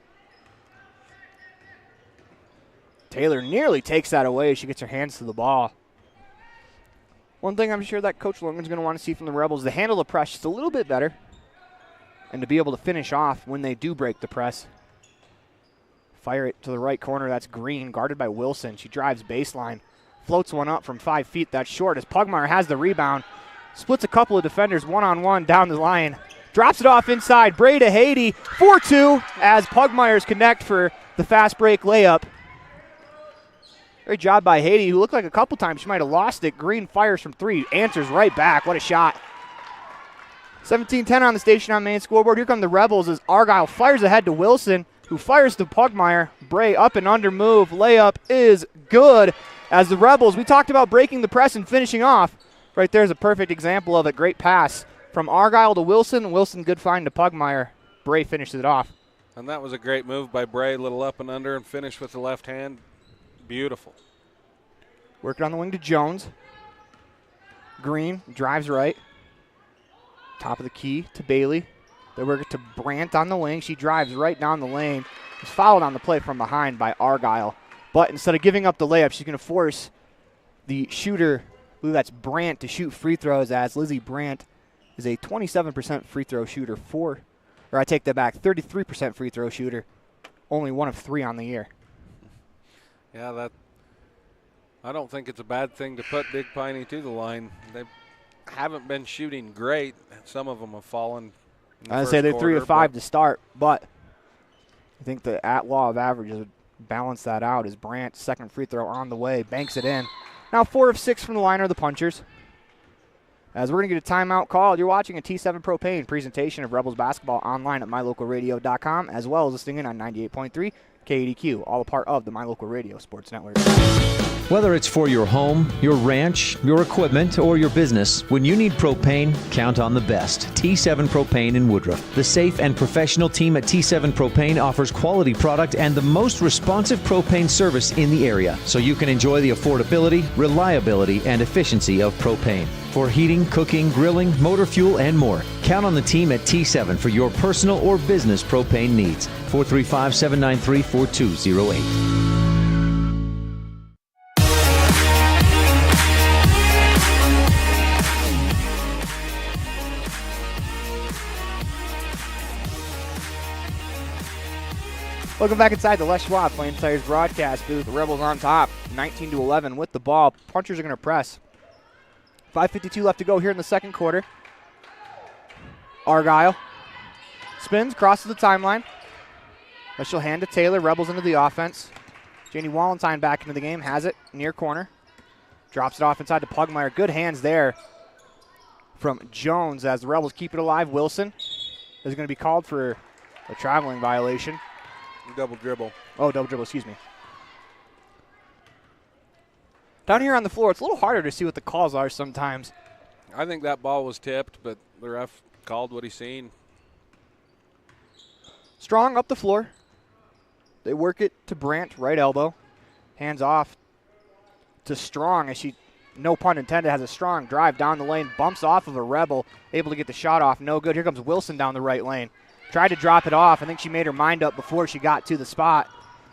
Taylor nearly takes that away as she gets her hands to the ball. One thing I'm sure that Coach Logan's going to want to see from the Rebels, to handle the press just a little bit better and to be able to finish off when they do break the press. Fire it to the right corner. That's Green, guarded by Wilson. She drives baseline, floats one up from 5 feet. That's short as Pugmire has the rebound. Splits a couple of defenders one-on-one down the line. Drops it off inside. Bray to Haiti. 4-2 as Pugmeyers connect for the fast break layup. Great job by Haiti, who looked like a couple times she might have lost it. Green fires from 3. Answers right back. What a shot. 17-10 on the station on main scoreboard. Here come the Rebels as Argyle fires ahead to Wilson, who fires to Pugmeyer. Bray up and under move. Layup is good as the Rebels, we talked about breaking the press and finishing off. Right there's a perfect example of it. Great pass from Argyle to Wilson. Wilson, good find to Pugmeyer. Bray finishes it off. And that was a great move by Bray. Little up and under and finish with the left hand. Beautiful. Working on the wing to Jones. Green drives right. Top of the key to Bailey. They work it to Brandt on the wing. She drives right down the lane. Was fouled on the play from behind by Argyle. But instead of giving up the layup, she's going to force the shooter, I believe that's Brandt, to shoot free throws, as Lizzie Brandt is a 27% free throw shooter. I take that back, 33% free throw shooter. Only 1 of 3 on the year. Yeah, I don't think it's a bad thing to put Big Piney to the line. They haven't been shooting great. Some of them have fallen. I'd say they're 3 of 5 to start, but I think the law of averages would balance that out as Brandt's second free throw on the way, banks it in. Now 4 of 6 from the line are the punchers. As we're going to get a timeout call, you're watching a T7 Propane presentation of Rebels basketball online at mylocalradio.com, as well as listening in on 98.3 KADQ, all a part of the My Local Radio Sports Network. Whether it's for your home, your ranch, your equipment, or your business, when you need propane, count on the best. T7 Propane in Woodruff. The safe and professional team at T7 Propane offers quality product and the most responsive propane service in the area, so you can enjoy the affordability, reliability, and efficiency of propane. For heating, cooking, grilling, motor fuel, and more, count on the team at T7 for your personal or business propane needs. 435-793-4208. Welcome back inside the Les Schwab Plain Tires broadcast booth. The Rebels on top, 19-11 with the ball. Punchers are going to press. 5:52 left to go here in the second quarter. Argyle spins, crosses the timeline. But she'll hand to Taylor. Rebels into the offense. Janie Wallenstein back into the game, has it near corner. Drops it off inside to Pugmeyer. Good hands there from Jones as the Rebels keep it alive. Wilson is going to be called for a traveling violation. Double dribble. Oh, double dribble, excuse me. Down here on the floor, it's a little harder to see what the calls are sometimes. I think that ball was tipped, but the ref called what he seen. Strong up the floor. They work it to Brandt, right elbow. Hands off to Strong as she, no pun intended, has a strong drive down the lane. Bumps off of a Rebel, able to get the shot off. No good. Here comes Wilson down the right lane. Tried to drop it off. I think she made her mind up before she got to the spot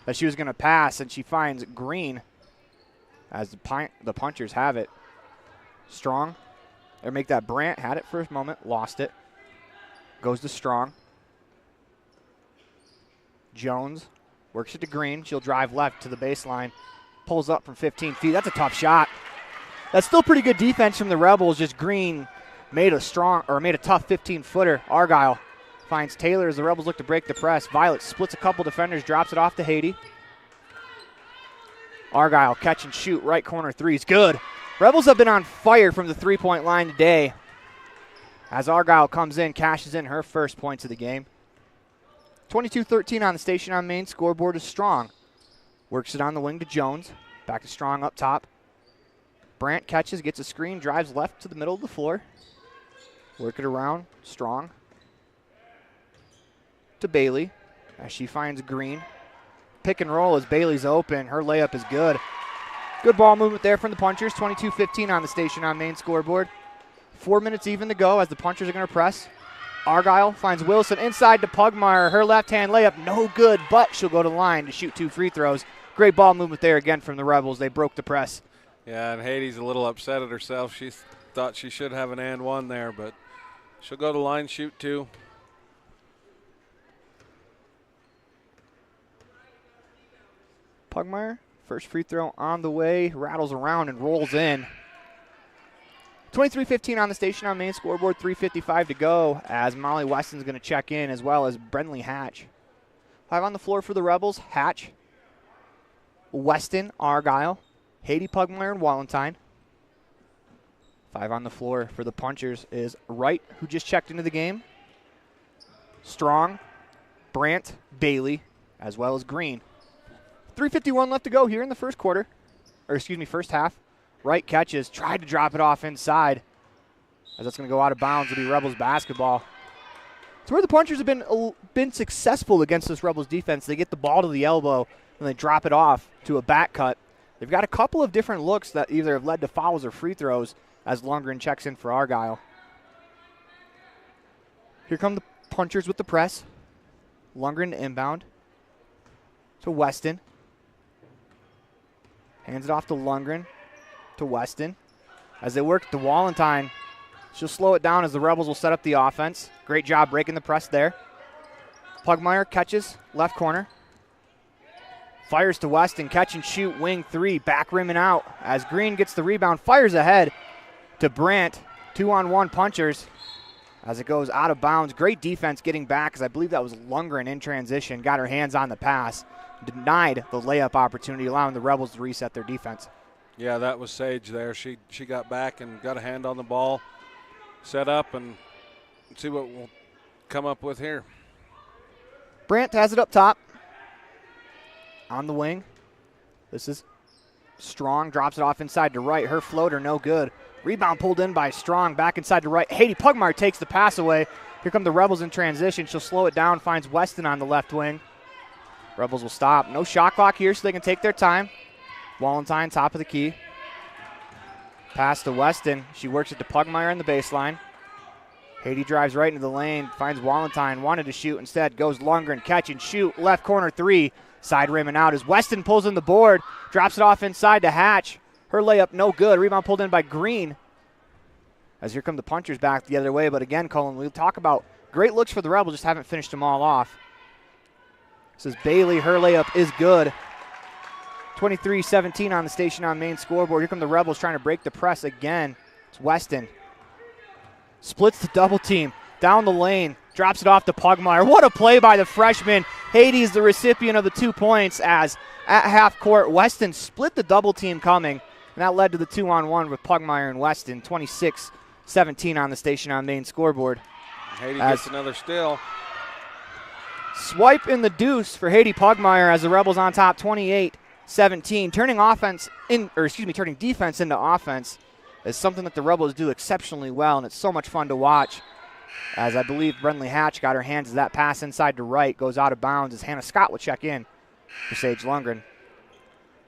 that she was going to pass, and she finds Green as the punchers have it. Strong. They make that Brandt. Had it for a moment. Lost it. Goes to Strong. Jones works it to Green. She'll drive left to the baseline. Pulls up from 15 feet. That's a tough shot. That's still pretty good defense from the Rebels. Just Green made a tough 15-footer. Argyle finds Taylor as the Rebels look to break the press. Violet splits a couple defenders, drops it off to Haiti. Argyle catch and shoot, right corner threes. Good. Rebels have been on fire from the three-point line today. As Argyle comes in, cashes in her first points of the game. 22-13 on the station on main. Scoreboard is Strong. Works it on the wing to Jones. Back to Strong up top. Brandt catches, gets a screen, drives left to the middle of the floor. Work it around. Strong to Bailey as she finds Green. Pick and roll as Bailey's open. Her layup is good. Good ball movement there from the punchers. 22-15 on the station on main scoreboard. 4 minutes even to go as the punchers are going to press. Argyle finds Wilson inside to Pugmeyer. Her left-hand layup, no good, but she'll go to the line to shoot 2 free throws. Great ball movement there again from the Rebels. They broke the press. Yeah, and Haiti's a little upset at herself. She thought she should have an and one there, but she'll go to the line, shoot 2. Pugmeyer, first free throw on the way, rattles around and rolls in. 23-15 on the station on main scoreboard, 3:55 to go as Molly Weston's going to check in as well as Brentley Hatch. 5 on the floor for the Rebels, Hatch, Weston, Argyle, Haiti Pugmire, and Wallentyne. 5 on the floor for the Punchers is Wright, who just checked into the game, Strong, Brandt, Bailey, as well as Green. 3:51 left to go here in the first half. Wright catches, tried to drop it off inside, as that's going to go out of bounds. It'll be Rebels basketball. It's where the Punchers have been successful against this Rebels defense. They get the ball to the elbow, and they drop it off to a back cut. They've got a couple of different looks that either have led to fouls or free throws as Lundgren checks in for Argyle. Here come the Punchers with the press. Lundgren inbound to Weston. Hands it off to Lundgren. To Weston. As they work to Wallentyne, she'll slow it down as the Rebels will set up the offense. Great job breaking the press there. Pugmire catches, left corner. Fires to Weston, catch and shoot, wing 3, back rim and out. As Green gets the rebound, fires ahead to Brandt. 2-on-1 Punchers as it goes out of bounds. Great defense getting back, as I believe that was Lundgren in transition. Got her hands on the pass. Denied the layup opportunity, allowing the Rebels to reset their defense. Yeah, that was Sage there. She got back and got a hand on the ball, set up, and see what we'll come up with here. Brandt has it up top. On the wing. This is Strong, drops it off inside to Wright. Her floater, no good. Rebound pulled in by Strong, back inside to Wright. Haiti Pugmire takes the pass away. Here come the Rebels in transition. She'll slow it down, finds Weston on the left wing. Rebels will stop. No shot clock here, so they can take their time. Wallentyne, top of the key. Pass to Weston. She works it to Pugmire in the baseline. Haiti drives right into the lane, finds Wallentyne, wanted to shoot instead, goes Lundgren, catch and shoot, left corner 3, side rim and out as Weston pulls in the board, drops it off inside to Hatch. Her layup no good, rebound pulled in by Green. As here come the Punchers back the other way, but again, Colin, we'll talk about great looks for the Rebels, just haven't finished them all off. This is Bailey, her layup is good. 23-17 on the station on main scoreboard. Here come the Rebels trying to break the press again. It's Weston. Splits the double team. Down the lane. Drops it off to Pugmire. What a play by the freshman. Haiti is the recipient of the 2 points as at half court, Weston split the double team coming. And that led to the 2-on-1 with Pugmire and Weston. 26-17 on the station on main scoreboard. Haiti gets another steal. Swipe in the deuce for Haiti Pugmire as the Rebels on top 28-17. Turning defense into offense is something that the Rebels do exceptionally well, and it's so much fun to watch. As I believe Brentley Hatch got her hands to that pass inside to Wright, goes out of bounds as Hannah Scott will check in for Sage Lundgren.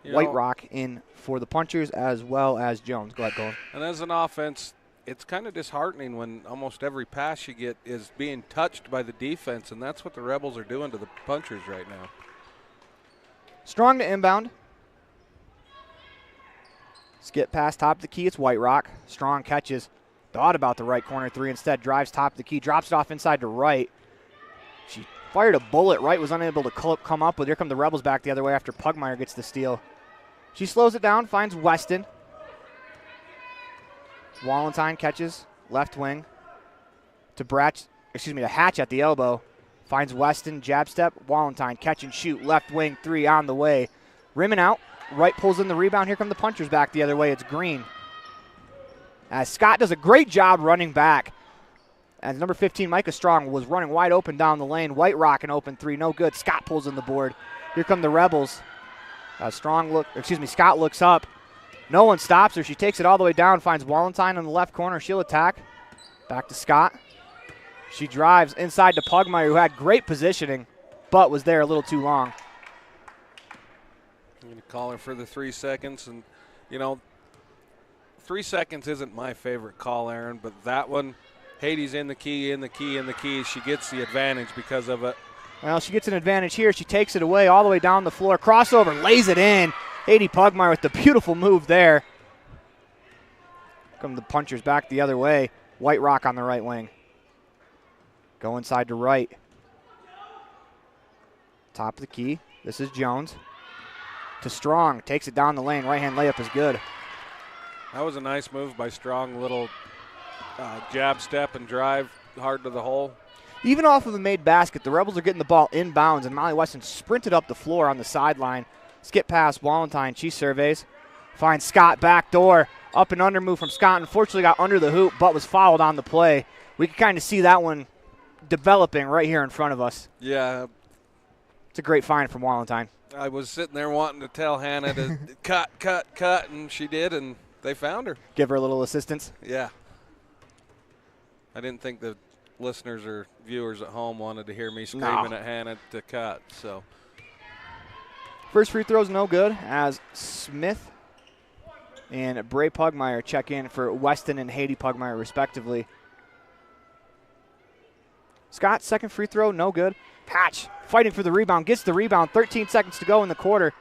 White Rock in for the Punchers as well as Jones. Go ahead, Colin. And as an offense, it's kind of disheartening when almost every pass you get is being touched by the defense, and that's what the Rebels are doing to the Punchers right now. Strong to inbound. Skip past top of the key. It's White Rock. Strong catches. Thought about the right corner 3. Instead, drives top of the key. Drops it off inside to Wright. She fired a bullet. Wright was unable to come up with. Here come the Rebels back the other way after Pugmire gets the steal. She slows it down. Finds Weston. Wallentyne catches. Left wing. To Hatch at the elbow. Finds Weston. Jab step. Wallentyne catch and shoot. Left wing 3 on the way. Rim and out. Wright pulls in the rebound. Here come the Punchers back the other way. It's Green. As Scott does a great job running back. As number 15, Micah Strong, was running wide open down the lane. White Rock an open 3. No good. Scott pulls in the board. Here come the Rebels. Scott looks up. No one stops her. She takes it all the way down. Finds Wallentyne on the left corner. She'll attack. Back to Scott. She drives inside to Pugmire, who had great positioning, but was there a little too long. I'm going to call her for the 3 seconds. And, 3 seconds isn't my favorite call, Aaron, but that one, Haiti's in the key. She gets the advantage because of it. Well, she gets an advantage here. She takes it away all the way down the floor. Crossover, lays it in. Haiti Pugmire with the beautiful move there. Come the Punchers back the other way. White Rock on the right wing. Go inside to Wright. Top of the key. This is Jones. To Strong. Takes it down the lane. Right-hand layup is good. That was a nice move by Strong. Little jab step and drive hard to the hole. Even off of the made basket, the Rebels are getting the ball inbounds, and Molly Weston sprinted up the floor on the sideline. Skip past Wallentyne. She surveys. Finds Scott back door. Up and under move from Scott. Unfortunately got under the hoop, but was fouled on the play. We can kind of see that one developing right here in front of us. Yeah. It's a great find from Wallentyne. I was sitting there wanting to tell Hannah to cut, and she did, and they found her. Give her a little assistance. Yeah. I didn't think the listeners or viewers at home wanted to hear me screaming at Hannah to cut. So first free throw's no good as Smith and Bray Pugmire check in for Weston and Haiti Pugmire respectively. Scott, second free throw, no good. Hatch fighting for the rebound, gets the rebound, 13 seconds to go in the quarter.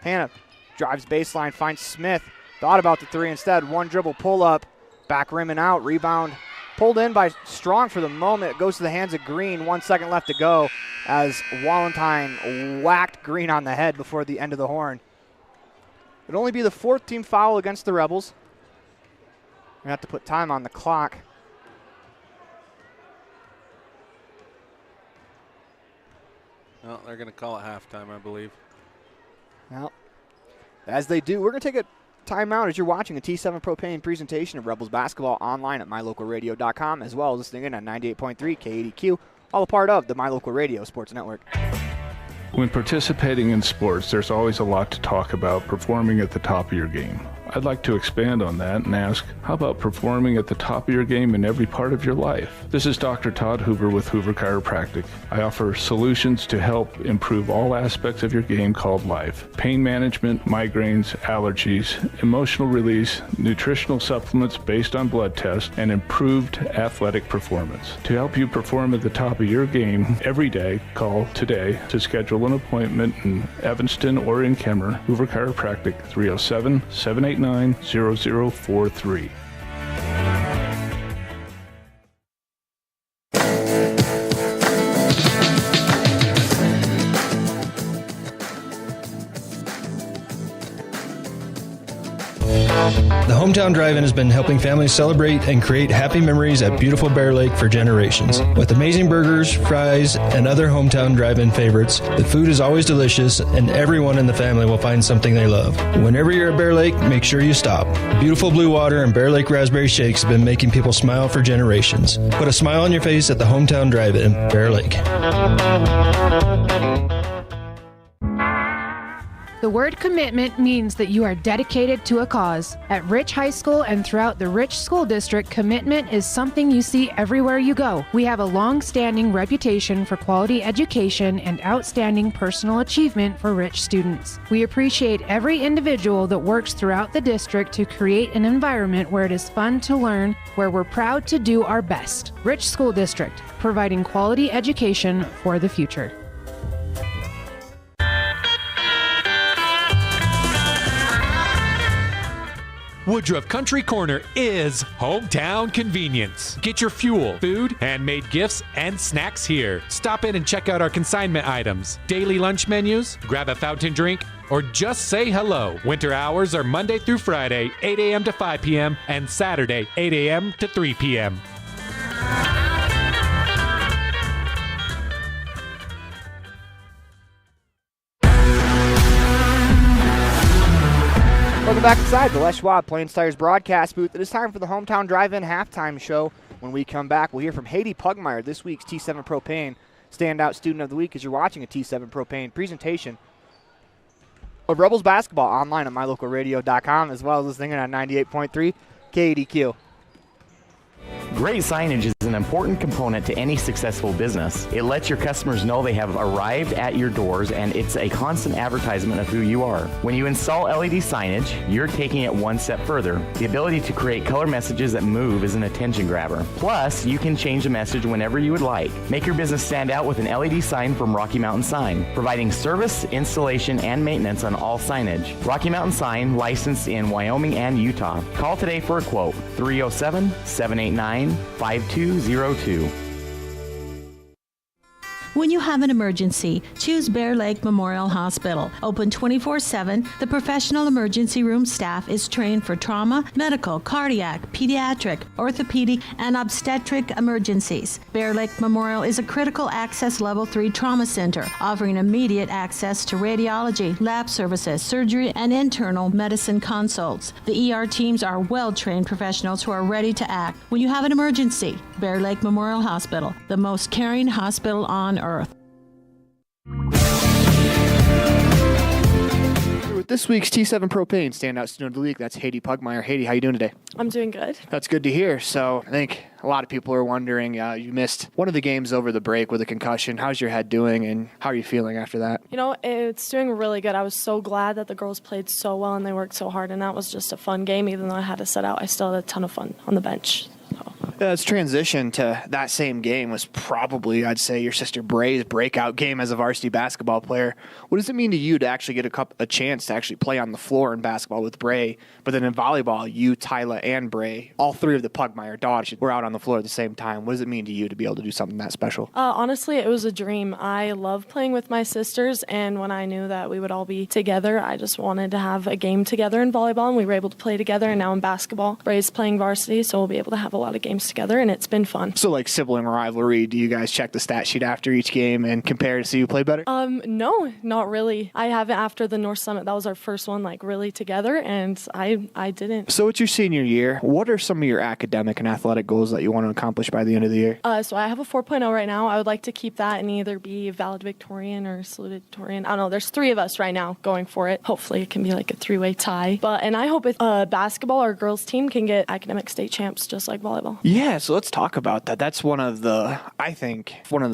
Hannah drives baseline, finds Smith. Thought about the three instead. One dribble pull up, back rim and out. Rebound pulled in by Strong for the moment. It goes to the hands of Green. 1 second left to go as Wallentyne whacked Green on the head before the end of the horn. It'll only be the fourth team foul against the Rebels. We're going to have to put time on the clock. Well, they're going to call it halftime, I believe. Well, as they do, we're going to take a timeout as you're watching a T7 Propane presentation of Rebels basketball online at mylocalradio.com, as well as listening in on 98.3 KADQ, all a part of the My Local Radio Sports Network. When participating in sports, there's always a lot to talk about performing at the top of your game. I'd like to expand on that and ask, how about performing at the top of your game in every part of your life? This is Dr. Todd Hoover with Hoover Chiropractic. I offer solutions to help improve all aspects of your game called life. Pain management, migraines, allergies, emotional release, nutritional supplements based on blood tests, and improved athletic performance. To help you perform at the top of your game every day, call today to schedule an appointment in Evanston or in Kemmerer. Hoover Chiropractic, 307-789-0043. The Hometown Drive-In has been helping families celebrate and create happy memories at beautiful Bear Lake for generations. With amazing burgers, fries, and other Hometown Drive-In favorites, the food is always delicious and everyone in the family will find something they love. Whenever you're at Bear Lake, make sure you stop. Beautiful Blue Water and Bear Lake Raspberry Shakes have been making people smile for generations. Put a smile on your face at the Hometown Drive-In, Bear Lake. The word commitment means that you are dedicated to a cause. At Rich High School and throughout the Rich School District, commitment is something you see everywhere you go. We have a long-standing reputation for quality education and outstanding personal achievement for Rich students. We appreciate every individual that works throughout the district to create an environment where it is fun to learn, where we're proud to do our best. Rich School District, providing quality education for the future. Woodruff Country Corner is hometown convenience. Get your fuel, food, handmade gifts, and snacks here. Stop in and check out our consignment items, daily lunch menus, grab a fountain drink, or just say hello. Winter hours are Monday through Friday, 8 a.m. to 5 p.m., and Saturday, 8 a.m. to 3 p.m. Welcome back inside the Les Schwab Plains Tires broadcast booth. It is time for the Hometown Drive-In halftime show. When we come back, we'll hear from Haiti Pugmire, this week's T7 Propane Standout Student of the Week, as you're watching a T7 Propane presentation of Rebels basketball online at mylocalradio.com, as well as listening on 98.3 KADQ. Great signage is an important component to any successful business. It lets your customers know they have arrived at your doors, and it's a constant advertisement of who you are. When you install LED signage, you're taking it one step further. The ability to create color messages that move is an attention grabber. Plus, you can change the message whenever you would like. Make your business stand out with an LED sign from Rocky Mountain Sign, providing service, installation, and maintenance on all signage. Rocky Mountain Sign, licensed in Wyoming and Utah. Call today for a quote, 307-789-5202. When you have an emergency, choose Bear Lake Memorial Hospital. Open 24/7, the professional emergency room staff is trained for trauma, medical, cardiac, pediatric, orthopedic, and obstetric emergencies. Bear Lake Memorial is a critical access level 3 trauma center, offering immediate access to radiology, lab services, surgery, and internal medicine consults. The ER teams are well-trained professionals who are ready to act when you have an emergency. Bear Lake Memorial Hospital, the most caring hospital on earth. With this week's T7 Propane Standout Student of the Week, that's Haiti Pugmire. Haiti, how you doing today? I'm doing good. That's good to hear. So I think a lot of people are wondering, you missed one of the games over the break with a concussion. How's your head doing, and how are you feeling after that? You know, it's doing really good. I was so glad that the girls played so well and they worked so hard, and that was just a fun game. Even though I had to sit out, I still had a ton of fun on the bench. Its transition to that same game was probably, I'd say, your sister Bray's breakout game as a varsity basketball player. What does it mean to you to actually get a chance to actually play on the floor in basketball with Bray, but then in volleyball, you, Tyla, and Bray, all three of the Pugmire daughters, were out on the floor at the same time? What does it mean to you to be able to do something that special? Honestly, it was a dream. I love playing with my sisters, and when I knew that we would all be together, I just wanted to have a game together in volleyball, and we were able to play together, and now in basketball, Bray's playing varsity, so we'll be able to have a lot of games together, and it's been fun. So like sibling rivalry, do you guys check the stat sheet after each game and compare to see who played better? No, not really. I haven't after the North Summit. That was our first one like really together, and I didn't. So it's your senior year. What are some of your academic and athletic goals that you want to accomplish by the end of the year? So I have a 4.0 right now. I would like to keep that and either be valedictorian or salutatorian. I don't know. There's 3 of us right now going for it. Hopefully it can be like a 3-way tie. And I hope basketball, our girls team, can get academic state champs just like volleyball. Yeah, so let's talk about that. That's one of the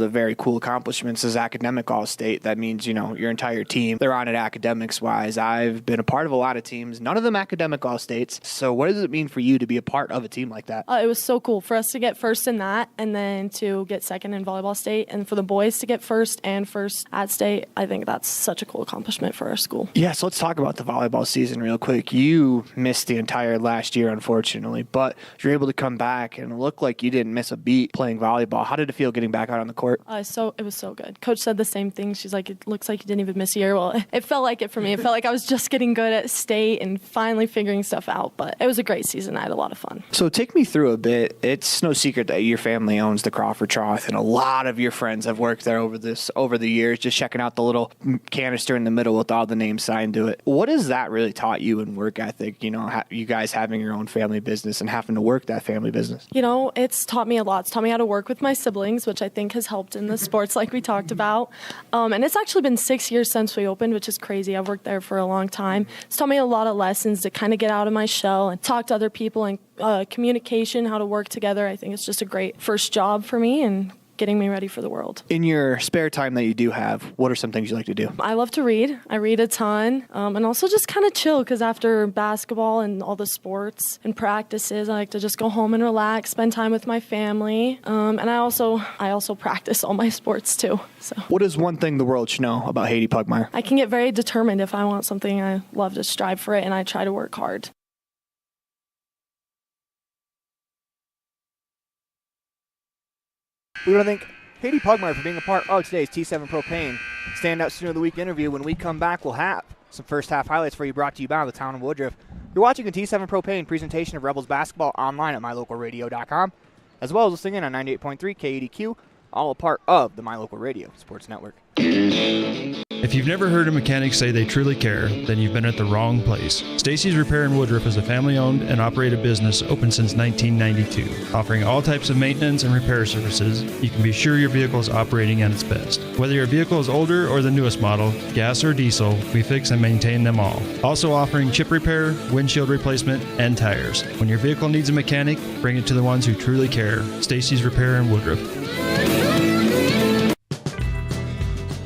very cool accomplishments is academic all-state. That means, your entire team, they're on it academics-wise. I've been a part of a lot of teams, none of them academic all-states. So what does it mean for you to be a part of a team like that? It was so cool for us to get first in that and then to get second in volleyball state, and for the boys to get first and first at state. I think that's such a cool accomplishment for our school. Yeah, so let's talk about the volleyball season real quick. You missed the entire last year, unfortunately, but you're able to come back and it looked like you didn't miss a beat playing volleyball. How did it feel getting back out on the court? So it was so good. Coach said the same thing. She's like, it looks like you didn't even miss a year. Well, it felt like it for me. It felt like I was just getting good at state and finally figuring stuff out, but it was a great season. I had a lot of fun. So take me through a bit. It's no secret that your family owns the Crawford Trough, and a lot of your friends have worked there over the years, just checking out the little canister in the middle with all the names signed to it. What has that really taught you in work ethic, you guys having your own family business and having to work that family business? It's taught me a lot. It's taught me how to work with my siblings, which I think has helped in the sports like we talked about. And it's actually been 6 years since we opened, which is crazy. I've worked there for a long time. It's taught me a lot of lessons to kind of get out of my shell and talk to other people, and communication, how to work together. I think it's just a great first job for me and getting me ready for the world. In your spare time that you do have, what are some things you like to do? I love to read. I read a ton, and also just kind of chill, because after basketball and all the sports and practices, I like to just go home and relax, spend time with my family, and I also practice all my sports too. So, what is one thing the world should know about Haiti Pugmire? I can get very determined if I want something. I love to strive for it, and I try to work hard. We want to thank Haiti Pugmire for being a part of today's T7 Propane Standout Student of the Week interview. When we come back, we'll have some first half highlights for you, brought to you by the town of Woodruff. You're watching a T7 Propane presentation of Rebels basketball online at mylocalradio.com, as well as listening in on 98.3 KADQ, all a part of the My Local Radio Sports Network. If you've never heard a mechanic say they truly care, then you've been at the wrong place. Stacy's Repair in Woodruff is a family-owned and operated business open since 1992. Offering all types of maintenance and repair services, you can be sure your vehicle is operating at its best. Whether your vehicle is older or the newest model, gas or diesel, we fix and maintain them all. Also offering chip repair, windshield replacement, and tires. When your vehicle needs a mechanic, bring it to the ones who truly care. Stacy's Repair in Woodruff.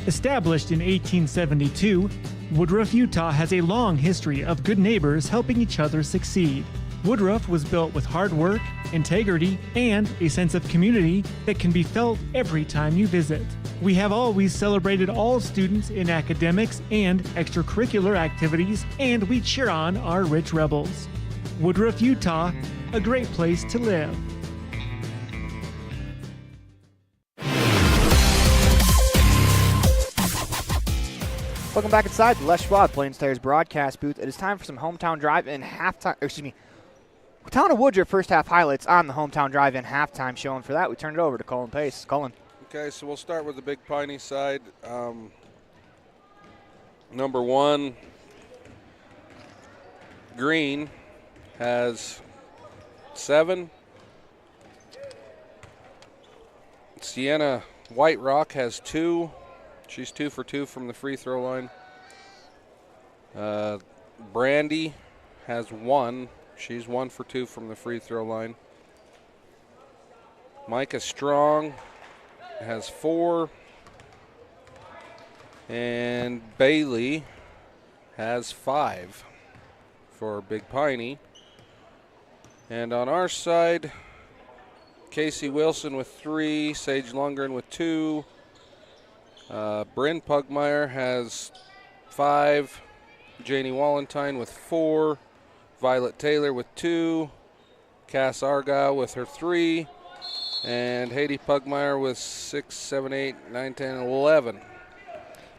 Established in 1872, Woodruff, Utah has a long history of good neighbors helping each other succeed. Woodruff was built with hard work, integrity, and a sense of community that can be felt every time you visit. We have always celebrated all students in academics and extracurricular activities, and we cheer on our rich rebels. Woodruff, Utah, a great place to live. Welcome back inside the Les Schwab Plains Tires broadcast booth. It is time for some Hometown Drive-In Town of Woodruff first half highlights on the Hometown Drive-In halftime show. And for that, we turn it over to Colin Pace. Colin. Okay, so we'll start with the big Piney side. Number 1, Green has 7. Sienna White Rock has 2. She's 2 for 2 from the free throw line. Brandy has 1. She's 1 for 2 from the free throw line. Micah Strong has 4. And Bailey has 5 for Big Piney. And on our side, Casey Wilson with 3, Sage Lundgren with 2. Bryn Pugmire has 5. Janie Wallentyne with 4. Violet Taylor with 2. Cass Argyle with her 3. And Haiti Pugmire with 6, 7, 8, 9, 10, 11.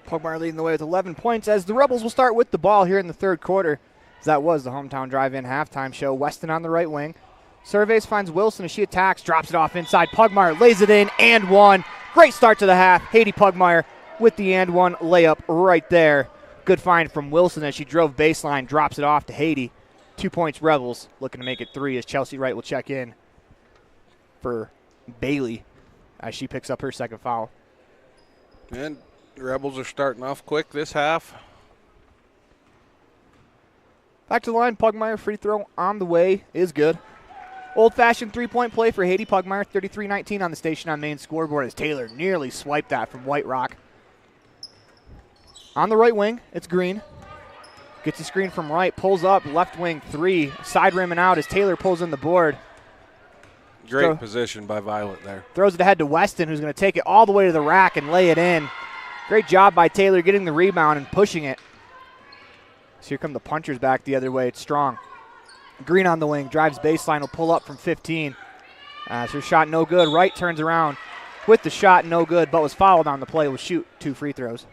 Pugmire leading the way with 11 points as the Rebels will start with the ball here in the third quarter. As that was the Hometown Drive-In halftime show. Weston on the right wing. Surveys finds Wilson as she attacks, drops it off inside. Pugmire lays it in and 1. Great start to the half. Haiti Pugmire with the and 1 layup right there. Good find from Wilson as she drove baseline, drops it off to Haiti. 2 points Rebels, looking to make it 3 as Chelsea Wright will check in for Bailey as she picks up her second foul. And the Rebels are starting off quick this half. Back to the line, Pugmire free throw on the way is good. Old-fashioned three-point play for Haiti Pugmire, 33-19 on the Station on Main scoreboard as Taylor nearly swiped that from White Rock. On the right wing, it's Green. Gets a screen from right, pulls up, left wing 3. Side rimming out as Taylor pulls in the board. Great position by Violet there. Throws it ahead to Weston, who's going to take it all the way to the rack and lay it in. Great job by Taylor getting the rebound and pushing it. So here come the punchers back the other way. It's Strong. Green on the wing, drives baseline, will pull up from 15. Her shot no good. Wright turns around with the shot, no good, but was fouled on the play. Will shoot 2 free throws.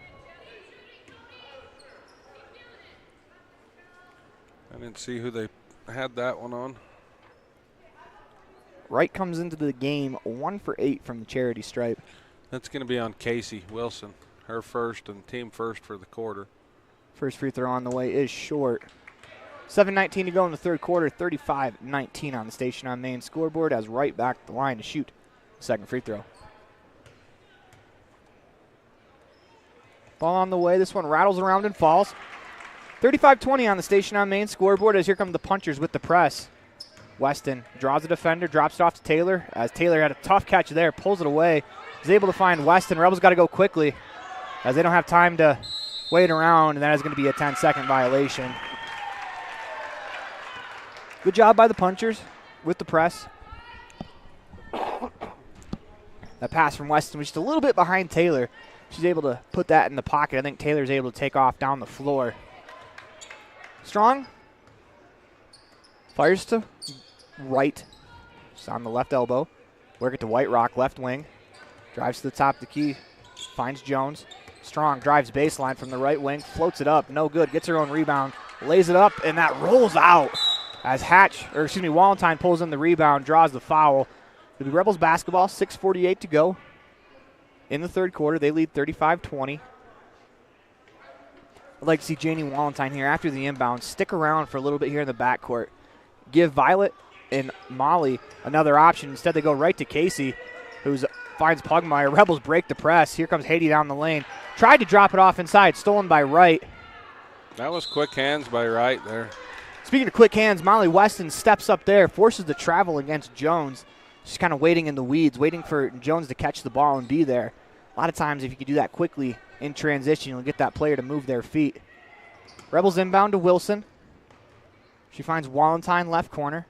I didn't see who they had that one on. Wright comes into the game 1 for 8 from the charity stripe. That's going to be on Casey Wilson, her first and team first for the quarter. First free throw on the way is short. 7:19 to go in the third quarter, 35-19 on the Station on Main scoreboard as Wright back the line to shoot second free throw. Ball on the way. This one rattles around and falls. 35-20 on the Station on Main scoreboard as here come the punchers with the press. Weston draws a defender, drops it off to Taylor as Taylor had a tough catch there, pulls it away. Is able to find Weston. Rebels got to go quickly as they don't have time to wait around, and that is going to be a 10-second violation. Good job by the punchers with the press. That pass from Weston was just a little bit behind Taylor. She's able to put that in the pocket. I think Taylor's able to take off down the floor. Strong fires to right. Just on the left elbow. Work it to White Rock, left wing. Drives to the top of the key. Finds Jones. Strong drives baseline from the right wing. Floats it up. No good. Gets her own rebound. Lays it up, and that rolls out as Wallentyne pulls in the rebound, draws the foul. It'll be Rebels basketball, 6:48 to go in the third quarter. They lead 35-20. I'd like to see Janie Wallentyne here after the inbound stick around for a little bit here in the backcourt. Give Violet and Molly another option. Instead, they go right to Casey, who finds Pugmire. Rebels break the press. Here comes Haiti down the lane. Tried to drop it off inside, stolen by Wright. That was quick hands by Wright there. Speaking of quick hands, Molly Weston steps up there, forces the travel against Jones. She's kind of waiting in the weeds, waiting for Jones to catch the ball and be there. A lot of times, if you could do that quickly in transition, you'll get that player to move their feet. Rebels inbound to Wilson. She finds Wallentyne left corner.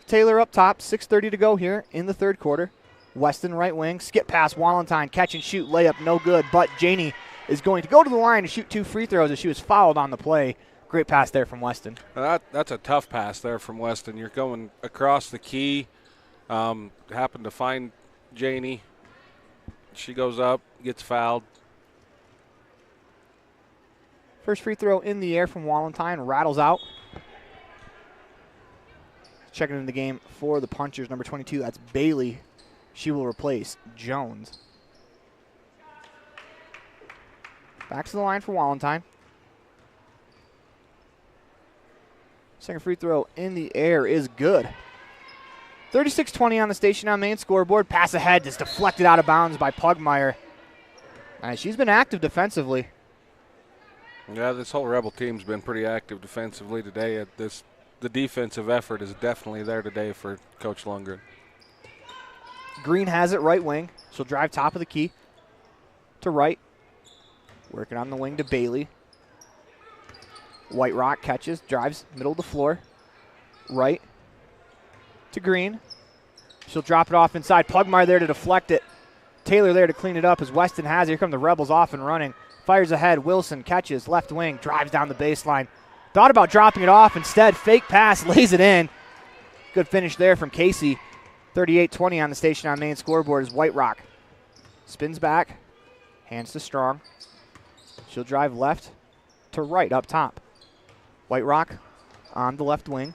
Taylor up top, 6:30 to go here in the third quarter. Weston right wing, skip past Wallentyne, catch and shoot, layup no good, but Janie is going to go to the line to shoot 2 free throws as she was fouled on the play. Great pass there from Weston. That's a tough pass there from Weston. You're going across the key. Happened to find Janie. She goes up, gets fouled. First free throw in the air from Wallenstein, rattles out. Checking in the game for the Punchers, number 22, that's Bailey. She will replace Jones. Back to the line for Wallenstein. Second free throw in the air is good. 36-20 on the Station on Main scoreboard. Pass ahead is deflected out of bounds by Pugmire. She's been active defensively. Yeah, this whole Rebel team's been pretty active defensively today. The defensive effort is definitely there today for Coach Lundgren. Green has it right wing. She'll drive top of the key to right. Working on the wing to Bailey. White Rock catches, drives middle of the floor. Right to Green. She'll drop it off inside. Pugmire there to deflect it. Taylor there to clean it up as Weston has it. Here come the Rebels off and running. Fires ahead. Wilson catches, left wing, drives down the baseline. Thought about dropping it off. Instead, fake pass, lays it in. Good finish there from Casey. 38-20 on the Station on Main scoreboard is White Rock. Spins back, hands to Strong. She'll drive left to right up top. White Rock on the left wing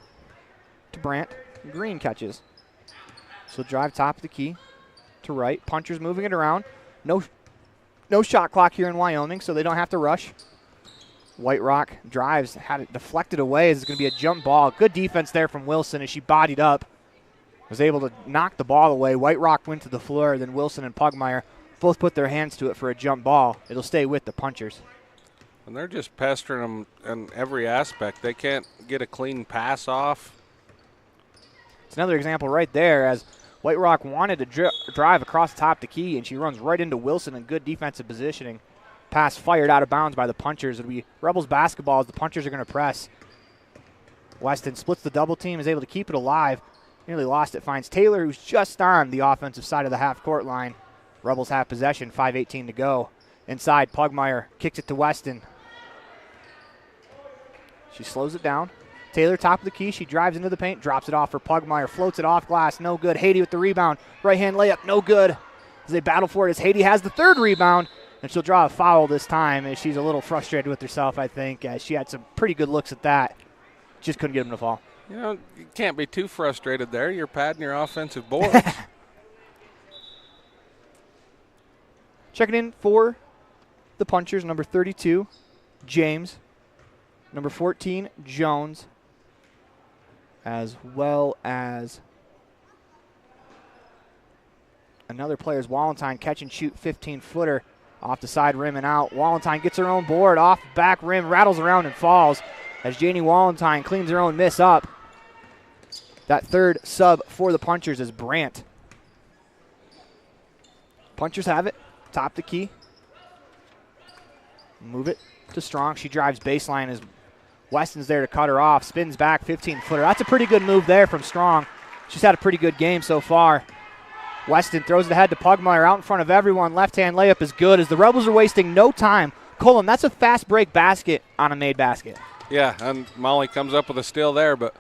to Brandt. Green catches. She'll drive top of the key to right. Punchers moving it around. No shot clock here in Wyoming, so they don't have to rush. White Rock drives, had it deflected away as it's going to be a jump ball. Good defense there from Wilson as she bodied up. Was able to knock the ball away. White Rock went to the floor, then Wilson and Pugmire both put their hands to it for a jump ball. It'll stay with the Punchers. And they're just pestering them in every aspect. They can't get a clean pass off. It's another example right there as White Rock wanted to drive across the top of the key, and she runs right into Wilson in good defensive positioning. Pass fired out of bounds by the Punchers. It'll be Rebels basketball as the Punchers are going to press. Weston splits the double team, is able to keep it alive. Nearly lost it. Finds Taylor, who's just on the offensive side of the half-court line. Rebels have possession, 5:18 to go. Inside, Pugmire kicks it to Weston. She slows it down. Taylor, top of the key. She drives into the paint, drops it off for Pugmire, floats it off glass, no good. Haiti with the rebound. Right-hand layup, no good. As they battle for it, as Haiti has the third rebound, and she'll draw a foul this time as she's a little frustrated with herself, I think, as she had some pretty good looks at that. Just couldn't get them to fall. You know, you can't be too frustrated there. You're padding your offensive boards. Checking in for the Punchers, number 32, James. Number 14, Jones. As well as another player's Wallenstein, catch and shoot 15-footer off the side rim and out. Wallenstein gets her own board off back rim, rattles around and falls as Janie Wallenstein cleans her own miss up. That third sub for the Punchers is Brandt. Punchers have it, top the key. Move it to Strong. She drives baseline as Weston's there to cut her off. Spins back, 15-footer. That's a pretty good move there from Strong. She's had a pretty good game so far. Weston throws it ahead to Pugmire out in front of everyone. Left-hand layup is good as the Rebels are wasting no time. Colin, that's a fast break basket on a made basket. Yeah, and Molly comes up with a steal there, but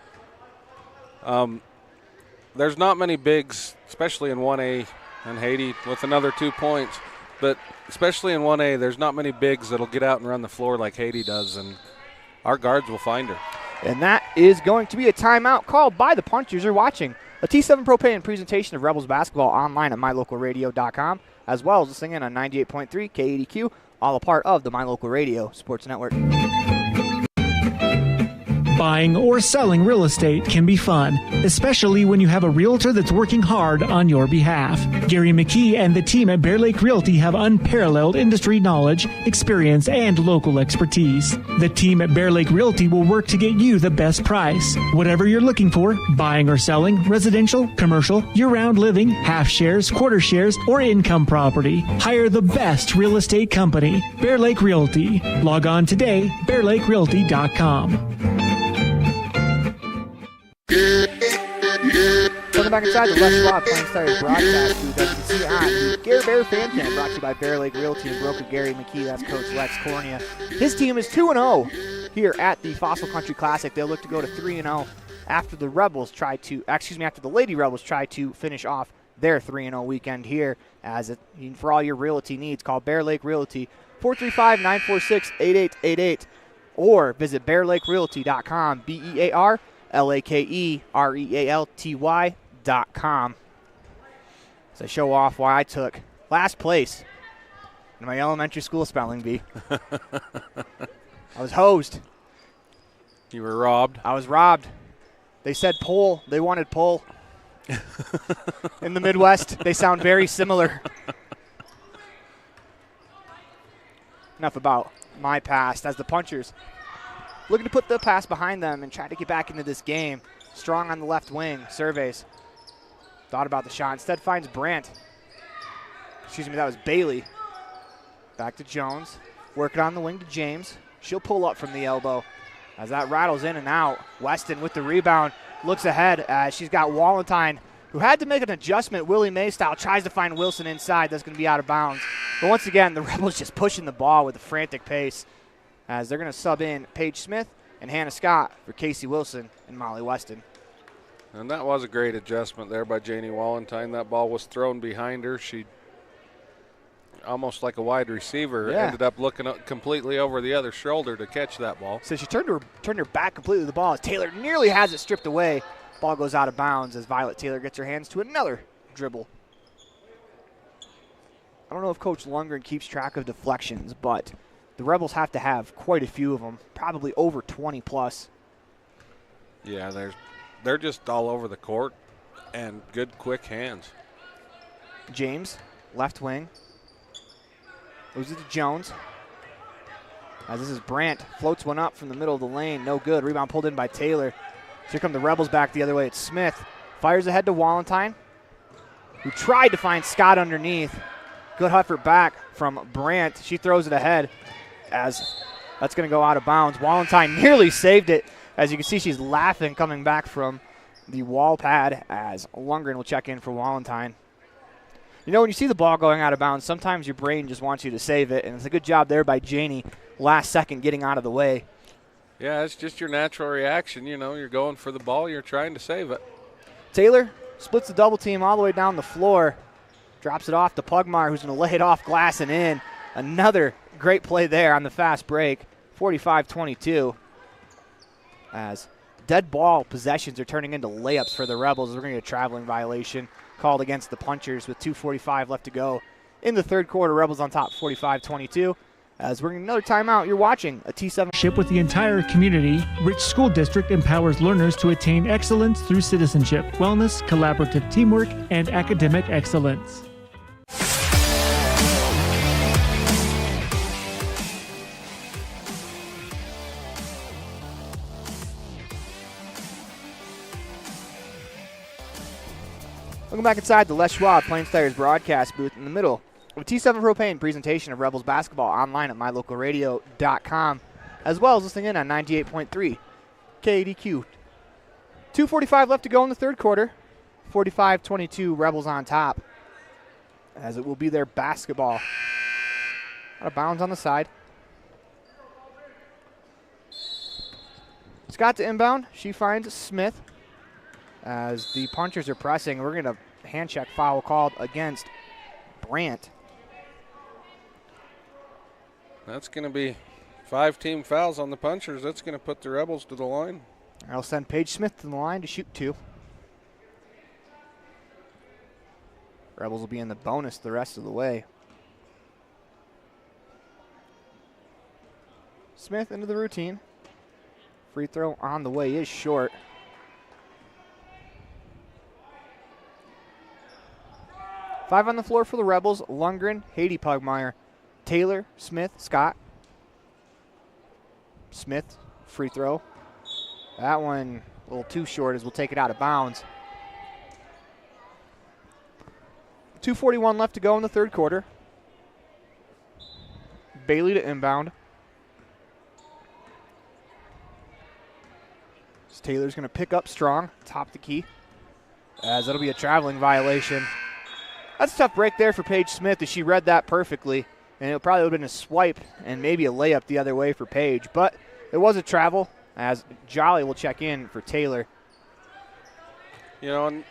there's not many bigs, especially in 1A, and Haiti with another 2 points. But especially in 1A, there's not many bigs that'll get out and run the floor like Haiti does, and our guards will find her. And that is going to be a timeout called by the Punchers. You're watching a T7 Propane presentation of Rebels basketball online at mylocalradio.com, as well as listening in on 98.3 KADQ, all a part of the My Local Radio Sports Network. Buying or selling real estate can be fun, especially when you have a realtor that's working hard on your behalf. Gary McKee and the team at Bear Lake Realty have unparalleled industry knowledge, experience, and local expertise. The team at Bear Lake Realty will work to get you the best price. Whatever you're looking for, buying or selling, residential, commercial, year-round living, half shares, quarter shares, or income property, hire the best real estate company, Bear Lake Realty. Log on today, bearlakerealty.com. Welcome back inside the Les Schwab Playing Stars broadcast to WC on the Gary Bear Fan Cam, brought to you by Bear Lake Realty and broker Gary McKee. That's Coach Lex Cornea. His team is 2-0 here at the Fossil Country Classic. They'll look to go to 3-0 after the after the Lady Rebels try to finish off their 3-0 weekend here. For all your realty needs, call Bear Lake Realty, 435-946-8888. or visit bearlakerealty.com, BEARLAKEREALTY.com. So I show off why I took last place in my elementary school spelling bee. I was hosed. You were robbed. I was robbed. They said pull. They wanted pull. In the Midwest, they sound very similar. Enough about my past as the Punchers looking to put the pass behind them and try to get back into this game. Strong on the left wing. Surveys. Thought about the shot. Instead finds Brandt. Excuse me, that was Bailey. Back to Jones. Working on the wing to James. She'll pull up from the elbow as that rattles in and out. Weston with the rebound. Looks ahead as she's got Walentine, who had to make an adjustment. Willie May style tries to find Wilson inside. That's going to be out of bounds. But once again, the Rebels just pushing the ball with a frantic pace as they're going to sub in Paige Smith and Hannah Scott for Casey Wilson and Molly Weston. And that was a great adjustment there by Janie Walentine. That ball was thrown behind her. She, almost like a wide receiver, ended up looking up completely over the other shoulder to catch that ball. So she turned her back completely to the ball as Taylor nearly has it stripped away. Ball goes out of bounds as Violet Taylor gets her hands to another dribble. I don't know if Coach Lundgren keeps track of deflections, but the Rebels have to have quite a few of them, probably over 20 plus. Yeah, they're just all over the court and good, quick hands. James, left wing. Goes to Jones. As this is Brandt. Floats one up from the middle of the lane. No good. Rebound pulled in by Taylor. So here come the Rebels back the other way. It's Smith. Fires ahead to Walentine, who tried to find Scott underneath. Good effort back from Brandt. She throws it ahead as that's going to go out of bounds. Walentine nearly saved it. As you can see, she's laughing coming back from the wall pad as Lundgren will check in for Walentine. You know, when you see the ball going out of bounds, sometimes your brain just wants you to save it, and it's a good job there by Janie last second getting out of the way. Yeah, it's just your natural reaction. You know, you're going for the ball, you're trying to save it. Taylor splits the double team all the way down the floor, drops it off to Pugmire, who's going to lay it off glass and in. Another great play there on the fast break, 45-22. As dead ball possessions are turning into layups for the Rebels. We're going to get a traveling violation called against the Punchers with 2:45 left to go in the third quarter. Rebels on top, 45-22. As we're getting another timeout, you're watching a T7. With the entire community, Rich School District empowers learners to attain excellence through citizenship, wellness, collaborative teamwork, and academic excellence. Welcome back inside the Les Schwab Plains Tires broadcast booth in the middle of a T7 Propane presentation of Rebels basketball online at mylocalradio.com, as well as listening in on 98.3 KADQ. 2:45 left to go in the third quarter. 45-22, Rebels on top, as it will be their basketball. Out of bounds on the side. Scott to inbound. She finds Smith. As the Punchers are pressing, we're going to hand check foul called against Brandt. That's going to be 5 team fouls on the Punchers. That's going to put the Rebels to the line. I'll send Paige Smith to the line to shoot 2. Rebels will be in the bonus the rest of the way. Smith into the routine. Free throw on the way is short. Five on the floor for the Rebels. Lundgren, Haiti Pugmire, Taylor, Smith, Scott. Smith, free throw. That one a little too short as we'll take it out of bounds. 2:41 left to go in the third quarter. Bailey to inbound. Taylor's going to pick up strong, top the key, as that'll be a traveling violation. That's a tough break there for Paige Smith as she read that perfectly, and it probably would have been a swipe and maybe a layup the other way for Paige, but it was a travel as Jolly will check in for Taylor. You know, and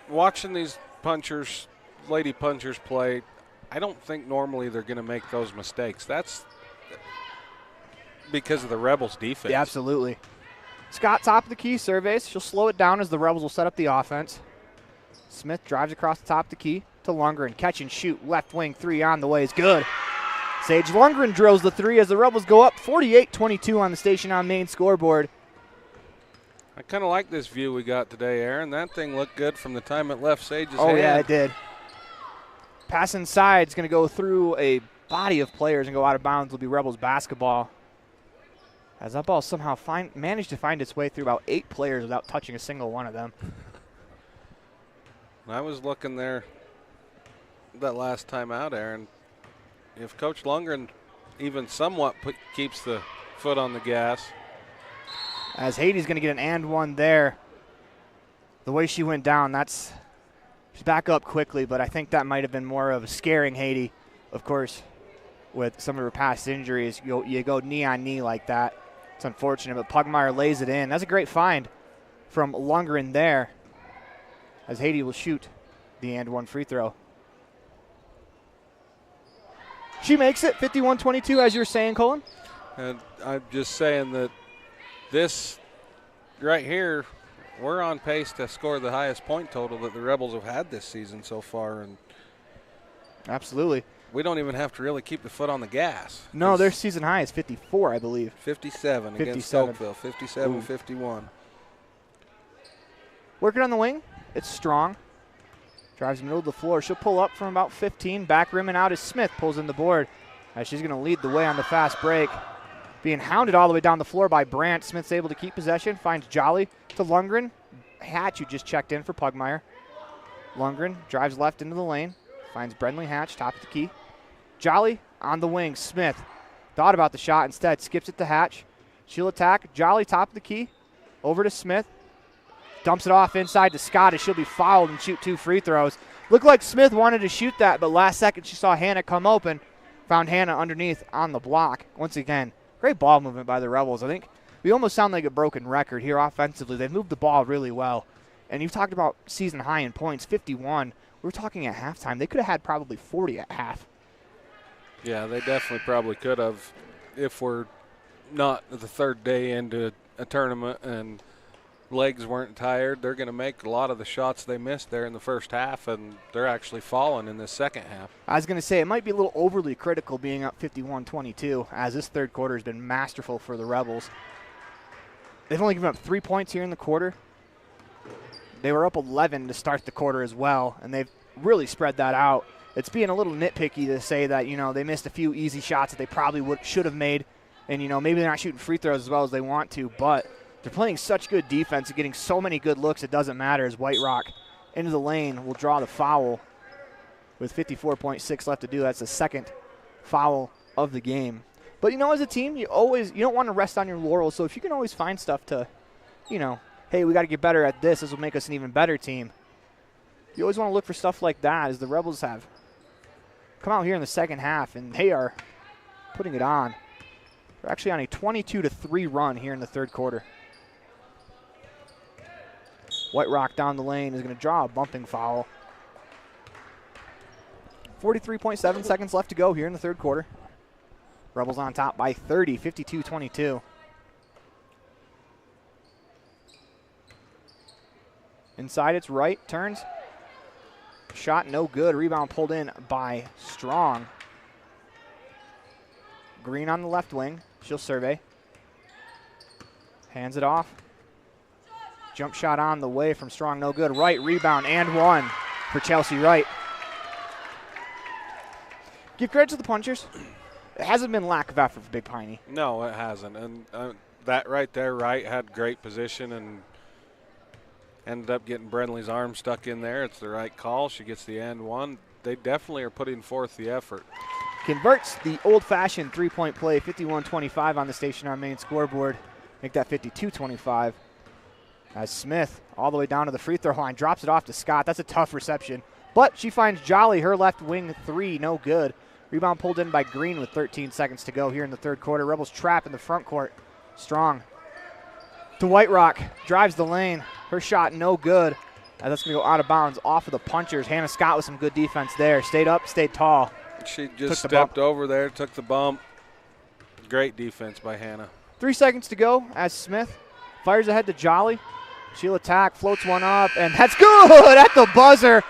watching these Punchers, Lady Punchers play, I don't think normally they're going to make those mistakes. because of the Rebels' defense. Yeah, absolutely. Scott, top of the key, surveys. She'll slow it down as the Rebels will set up the offense. Smith drives across the top of the key to Lundgren. Catch and shoot. Left wing three on the way is good. Sage Lundgren drills the three as the Rebels go up 48-22 on the Station on Main scoreboard. I kind of like this view we got today, Aaron. That thing looked good from the time it left Sage's hand. Oh, yeah, it did. Pass inside is going to go through a body of players and go out of bounds. Will be Rebels basketball. As that ball somehow managed to find its way through about 8 players without touching a single one of them. I was looking there that last time out, Aaron. If Coach Lundgren even somewhat keeps the foot on the gas. As Haiti's going to get an and one there. The way she went down, she's back up quickly, but I think that might have been more of a scaring Haiti, of course, with some of her past injuries. You go knee on knee like that. It's unfortunate, but Pugmire lays it in. That's a great find from Lundgren there, as Haiti will shoot the and one free throw. She makes it 51-22, as you were saying, Colin. And I'm just saying that this right here, we're on pace to score the highest point total that the Rebels have had this season so far. And absolutely. We don't even have to really keep the foot on the gas. No, their season high is 54, I believe. 57 against Stokeville, 57-51. Working on the wing. It's Strong. Drives the middle of the floor. She'll pull up from about 15. Back rim and out as Smith pulls in the board. As she's going to lead the way on the fast break. Being hounded all the way down the floor by Brandt. Smith's able to keep possession. Finds Jolly to Lundgren. Hatch, who just checked in for Pugmire. Lundgren drives left into the lane. Finds Brenley Hatch, top of the key. Jolly on the wing. Smith thought about the shot. Instead, skips it to Hatch. She'll attack. Jolly, top of the key. Over to Smith. Dumps it off inside to Scott as she'll be fouled and shoot 2 free throws. Looked like Smith wanted to shoot that, but last second she saw Hannah come open. Found Hannah underneath on the block. Once again, great ball movement by the Rebels. I think we almost sound like a broken record here offensively. They've moved the ball really well. And you've talked about season high in points, 51. We're talking at halftime. They could have had probably 40 at half. Yeah, they definitely probably could have if we're not the third day into a tournament and legs weren't tired. They're going to make a lot of the shots they missed there in the first half, and they're actually falling in the second half. I was going to say it might be a little overly critical being up 51-22, as this third quarter has been masterful for the Rebels. They've only given up 3 points here in the quarter. They were up 11 to start the quarter as well, and they've really spread that out. It's being a little nitpicky to say that, they missed a few easy shots that they probably should have made, and, maybe they're not shooting free throws as well as they want to, but they're playing such good defense and getting so many good looks it doesn't matter, as White Rock into the lane will draw the foul with 54.6 left to do. That's the second foul of the game. But, as a team, you don't want to rest on your laurels, so if you can always find stuff to, hey, we got to get better at this. This will make us an even better team. You always want to look for stuff like that, as the Rebels have come out here in the second half, and they are putting it on. They're actually on a 22-3 run here in the third quarter. White Rock down the lane is going to draw a bumping foul. 43.7 seconds left to go here in the third quarter. Rebels on top by 30, 52-22. Inside it's right, turns. Shot no good. Rebound pulled in by Strong. Green on the left wing. She'll survey. Hands it off. Jump shot on the way from Strong, no good. Right, rebound, and one for Chelsea Wright. Give credit to the punchers. It hasn't been lack of effort for Big Piney. No, it hasn't. And that right there, Wright had great position and ended up getting Brenley's arm stuck in there. It's the right call. She gets the and one. They definitely are putting forth the effort. Converts the old-fashioned three-point play, 51-25 on the Station on Main scoreboard. Make that 52-25. As Smith, all the way down to the free throw line, drops it off to Scott. That's a tough reception. But she finds Jolly, her left wing three, no good. Rebound pulled in by Green with 13 seconds to go here in the third quarter. Rebels trap in the front court. Strong to White Rock, drives the lane. Her shot no good. And that's going to go out of bounds off of the punchers. Hannah Scott with some good defense there. Stayed up, stayed tall. She just stepped over there, took the bump. Great defense by Hannah. 3 seconds to go as Smith fires ahead to Jolly. She'll attack, floats one up, and that's good at the buzzer.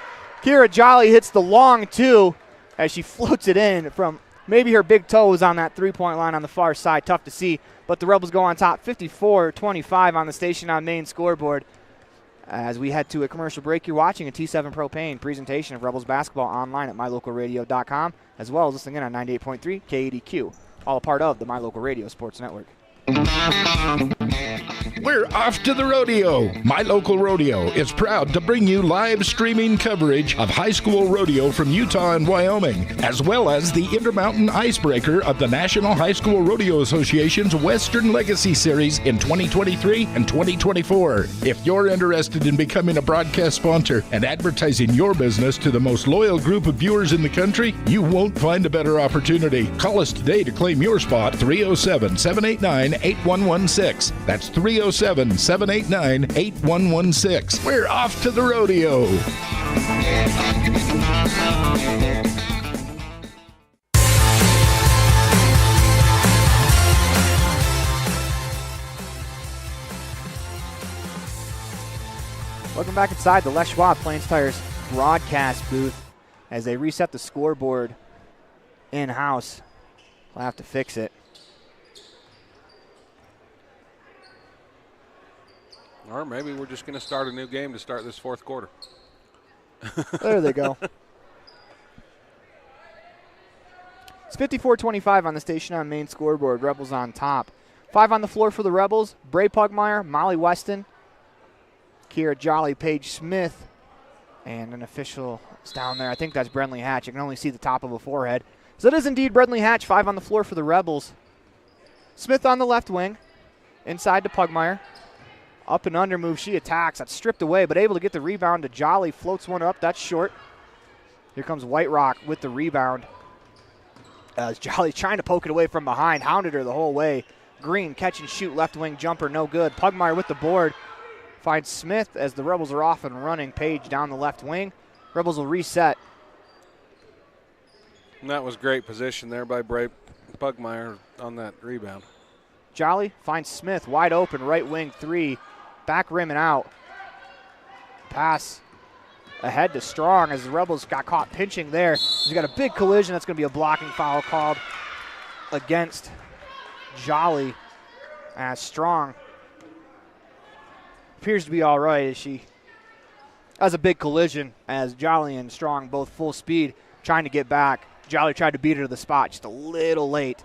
Kira Jolly hits the long 2 as she floats it in from maybe her big toe was on that three-point line on the far side. Tough to see, but the Rebels go on top 54-25 on the Station on Main scoreboard. As we head to a commercial break, you're watching a T7 Propane presentation of Rebels basketball online at mylocalradio.com, as well as listening in on 98.3 KADQ, all a part of the My Local Radio Sports Network. We're off to the rodeo. My Local Rodeo is proud to bring you live streaming coverage of high school rodeo from Utah and Wyoming, as well as the Intermountain Icebreaker of the National High School Rodeo Association's Western Legacy Series in 2023 and 2024. If you're interested in becoming a broadcast sponsor and advertising your business to the most loyal group of viewers in the country, you won't find a better opportunity. Call us today to claim your spot, 307-789-8116. That's 307-789-8116. We're off to the rodeo. Welcome back inside the Les Schwab Plains Tires broadcast booth as they reset the scoreboard in-house. We'll have to fix it. Or maybe we're just going to start a new game to start this fourth quarter. There they go. It's 54-25 on the Station on Main scoreboard. Rebels on top. 5 on the floor for the Rebels. Bray Pugmire, Molly Weston, Kira Jolly, Paige Smith, and an official is down there. I think that's Brenley Hatch. You can only see the top of a forehead. So it is indeed Brenley Hatch, 5 on the floor for the Rebels. Smith on the left wing, inside to Pugmire. Up and under move, she attacks. That's stripped away, but able to get the rebound to Jolly. Floats one up, that's short. Here comes White Rock with the rebound. As Jolly's trying to poke it away from behind, hounded her the whole way. Green, catch and shoot, left wing jumper, no good. Pugmire with the board. Finds Smith as the Rebels are off and running. Page down the left wing. Rebels will reset. And that was great position there by Bray Pugmire on that rebound. Jolly finds Smith wide open, right wing 3. Back rim and out. Pass ahead to Strong as the Rebels got caught pinching there. He's got a big collision. That's going to be a blocking foul called against Jolly as Strong appears to be all right as she has a big collision as Jolly and Strong both full speed trying to get back. Jolly tried to beat her to the spot just a little late.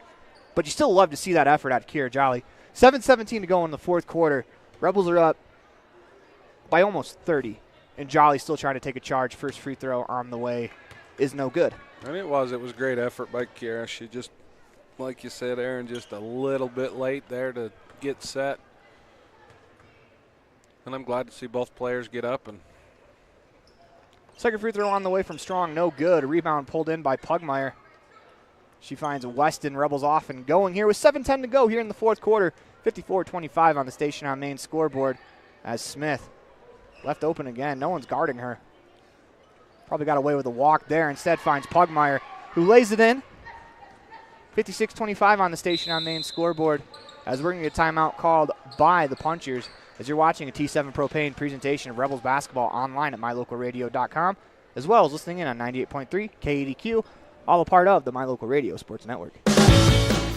But you still love to see that effort out of Kira Jolly. 7:17 to go in the fourth quarter. Rebels are up by almost 30. And Jolly still trying to take a charge. First free throw on the way is no good. And it was great effort by Kira. She just, like you said, Aaron, just a little bit late there to get set. And I'm glad to see both players get up. And second free throw on the way from Strong, no good. A rebound pulled in by Pugmire. She finds Weston. Rebels off and going here with 7:10 to go here in the fourth quarter. 54-25 on the Station on Main scoreboard as Smith left open again. No one's guarding her. Probably got away with a walk there. Instead finds Pugmire, who lays it in. 56-25 on the Station on Main scoreboard as we're going to get a timeout called by the Punchers as you're watching a T7 Propane presentation of Rebels basketball online at mylocalradio.com, as well as listening in on 98.3 KADQ, all a part of the My Local Radio Sports Network.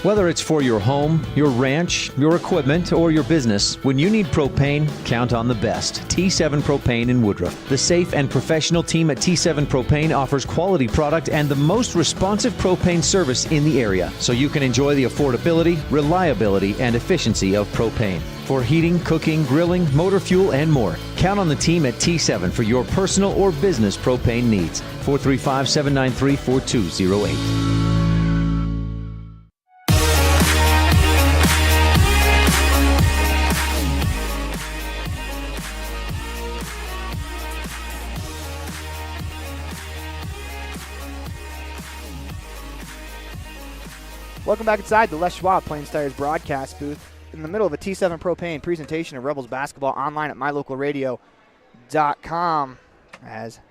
Whether it's for your home, your ranch, your equipment, or your business, when you need propane, count on the best. T7 Propane in Woodruff. The safe and professional team at T7 Propane offers quality product and the most responsive propane service in the area, so you can enjoy the affordability, reliability, and efficiency of propane. For heating, cooking, grilling, motor fuel, and more, count on the team at T7 for your personal or business propane needs. 435-793-4208. Welcome back inside the Les Schwab Plains Tires broadcast booth in the middle of a T7 Propane presentation of Rebels basketball online at mylocalradio.com. As I'm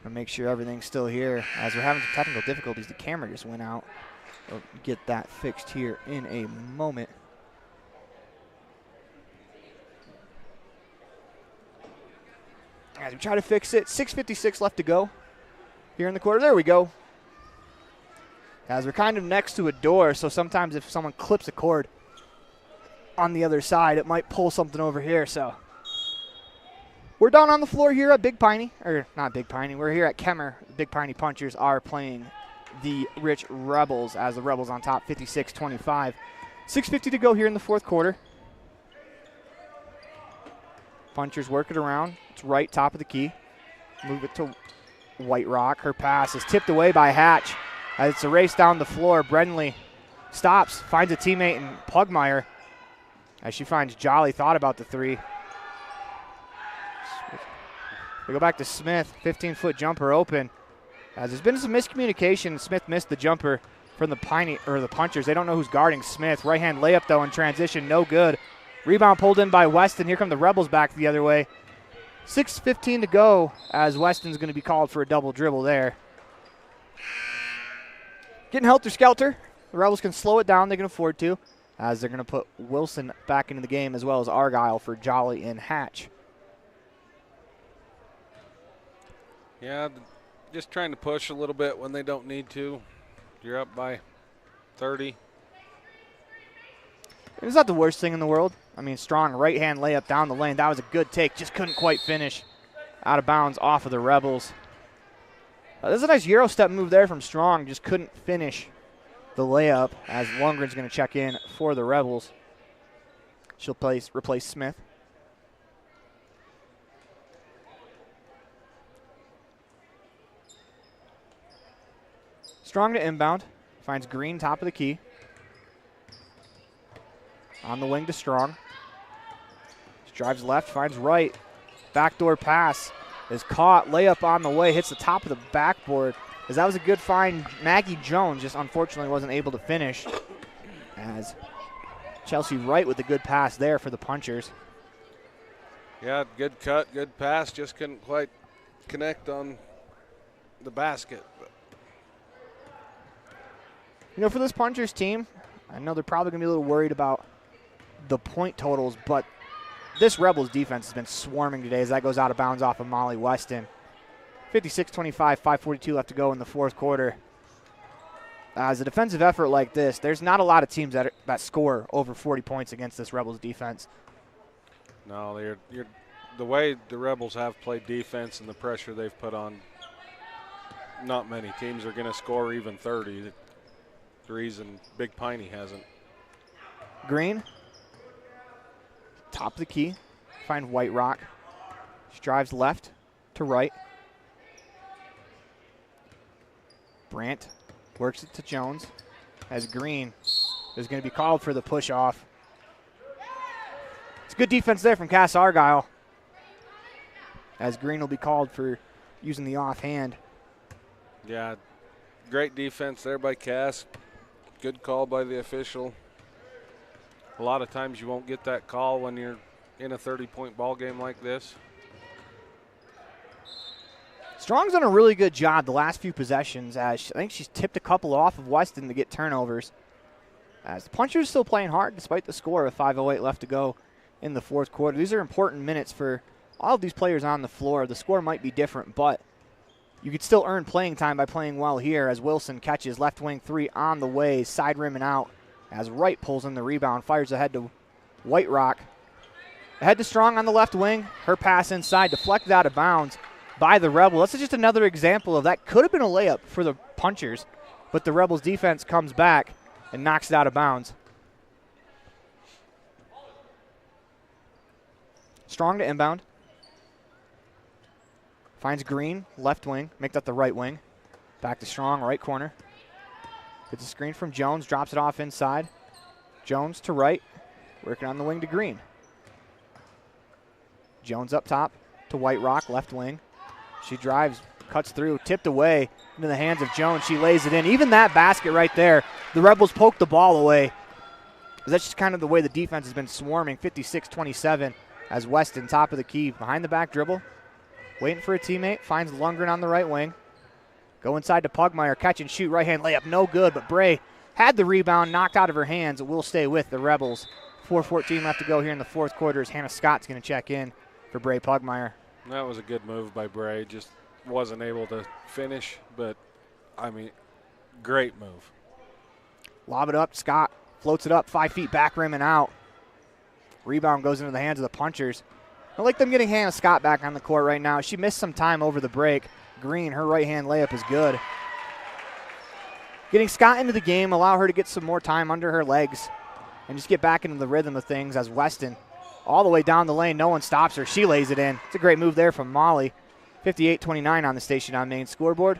going to make sure everything's still here. As we're having some technical difficulties, the camera just went out. We'll get that fixed here in a moment. As we try to fix it, 6:56 left to go here in the quarter. There we go. As we're kind of next to a door, so sometimes if someone clips a cord on the other side, it might pull something over here. So we're down on the floor here at Big Piney, or not Big Piney. We're here at Kemmerer. The Big Piney Punchers are playing the Rich Rebels, as the Rebels on top 56-25. 6:50 to go here in the fourth quarter. Punchers work it around. It's right, top of the key. Move it to White Rock. Her pass is tipped away by Hatch. As it's a race down the floor, Brenly stops, finds a teammate in Pugmire. As she finds Jolly, thought about the three. We go back to Smith, 15-foot jumper open. As there's been some miscommunication, Smith missed the jumper from the Punchers. They don't know who's guarding Smith. Right-hand layup, though, in transition, no good. Rebound pulled in by Weston. Here come the Rebels back the other way. 6:15 to go, as Weston's going to be called for a double dribble there. Getting helter-skelter. The Rebels can slow it down. They can afford to, as they're going to put Wilson back into the game, as well as Argyle for Jolly and Hatch. Yeah, just trying to push a little bit when they don't need to. You're up by 30. It's not the worst thing in the world. I mean, strong right-hand layup down the lane. That was a good take. Just couldn't quite finish. Out of bounds off of the Rebels. There's a nice Euro step move there from Strong. Just couldn't finish the layup, as Lundgren's going to check in for the Rebels. She'll replace Smith. Strong to inbound. Finds Green top of the key. On the wing to Strong. She drives left, finds right. Backdoor pass is caught. Layup on the way, hits the top of the backboard. As that was a good find. Maggie Jones just unfortunately wasn't able to finish. As Chelsea Wright with a good pass there for the Punchers. Yeah, good cut, good pass. Just couldn't quite connect on the basket. You know, for this Punchers team, I know they're probably going to be a little worried about the point totals, but this Rebels defense has been swarming today as that goes out of bounds off of Molly Weston. 56-25, 5:42 left to go in the fourth quarter. As a defensive effort like this, there's not a lot of teams that score over 40 points against this Rebels defense. No, the way the Rebels have played defense and the pressure they've put on, not many teams are going to score even 30. The reason Big Piney hasn't. Green, top of the key, find White Rock. She drives left to right. Brandt works it to Jones, as Green is going to be called for the push off. It's good defense there from Cass Argyle, as Green will be called for using the offhand. Yeah, great defense there by Cass. Good call by the official. A lot of times you won't get that call when you're in a 30-point ball game like this. Strong's done a really good job the last few possessions, as I think she's tipped a couple off of Weston to get turnovers. As the Punchers are still playing hard despite the score with 5:08 left to go in the fourth quarter. These are important minutes for all of these players on the floor. The score might be different, but you could still earn playing time by playing well here, as Wilson catches left wing three on the way, side rim and out, as Wright pulls in the rebound, fires ahead to White Rock. Ahead to Strong on the left wing. Her pass inside, deflected out of bounds by the Rebel. This is just another example of that could have been a layup for the Punchers, but the Rebels defense comes back and knocks it out of bounds. Strong to inbound. Finds Green, left wing, make that the right wing. Back to Strong, right corner. Gets a screen from Jones, drops it off inside. Jones to right, working on the wing to Green. Jones up top to White Rock, left wing. She drives, cuts through, tipped away into the hands of Jones. She lays it in. Even that basket right there, the Rebels poked the ball away. That's just kind of the way the defense has been swarming. 56-27 as Weston, top of the key, behind the back dribble. Waiting for a teammate, finds Lundgren on the right wing. Go inside to Pugmire, catch and shoot, right-hand layup, no good, but Bray had the rebound knocked out of her hands. It will stay with the Rebels. 4:14 left to go here in the fourth quarter as Hannah Scott's going to check in for Bray Pugmire. That was a good move by Bray. Just wasn't able to finish, but, I mean, great move. Lob it up. Scott floats it up 5 feet back rim and out. Rebound goes into the hands of the punchers. I like them getting Hannah Scott back on the court right now. She missed some time over the break. Green, her right-hand layup is good. Getting Scott into the game, allow her to get some more time under her legs and just get back into the rhythm of things as Weston all the way down the lane. No one stops her. She lays it in. It's a great move there from Molly. 58-29 on the station on main scoreboard.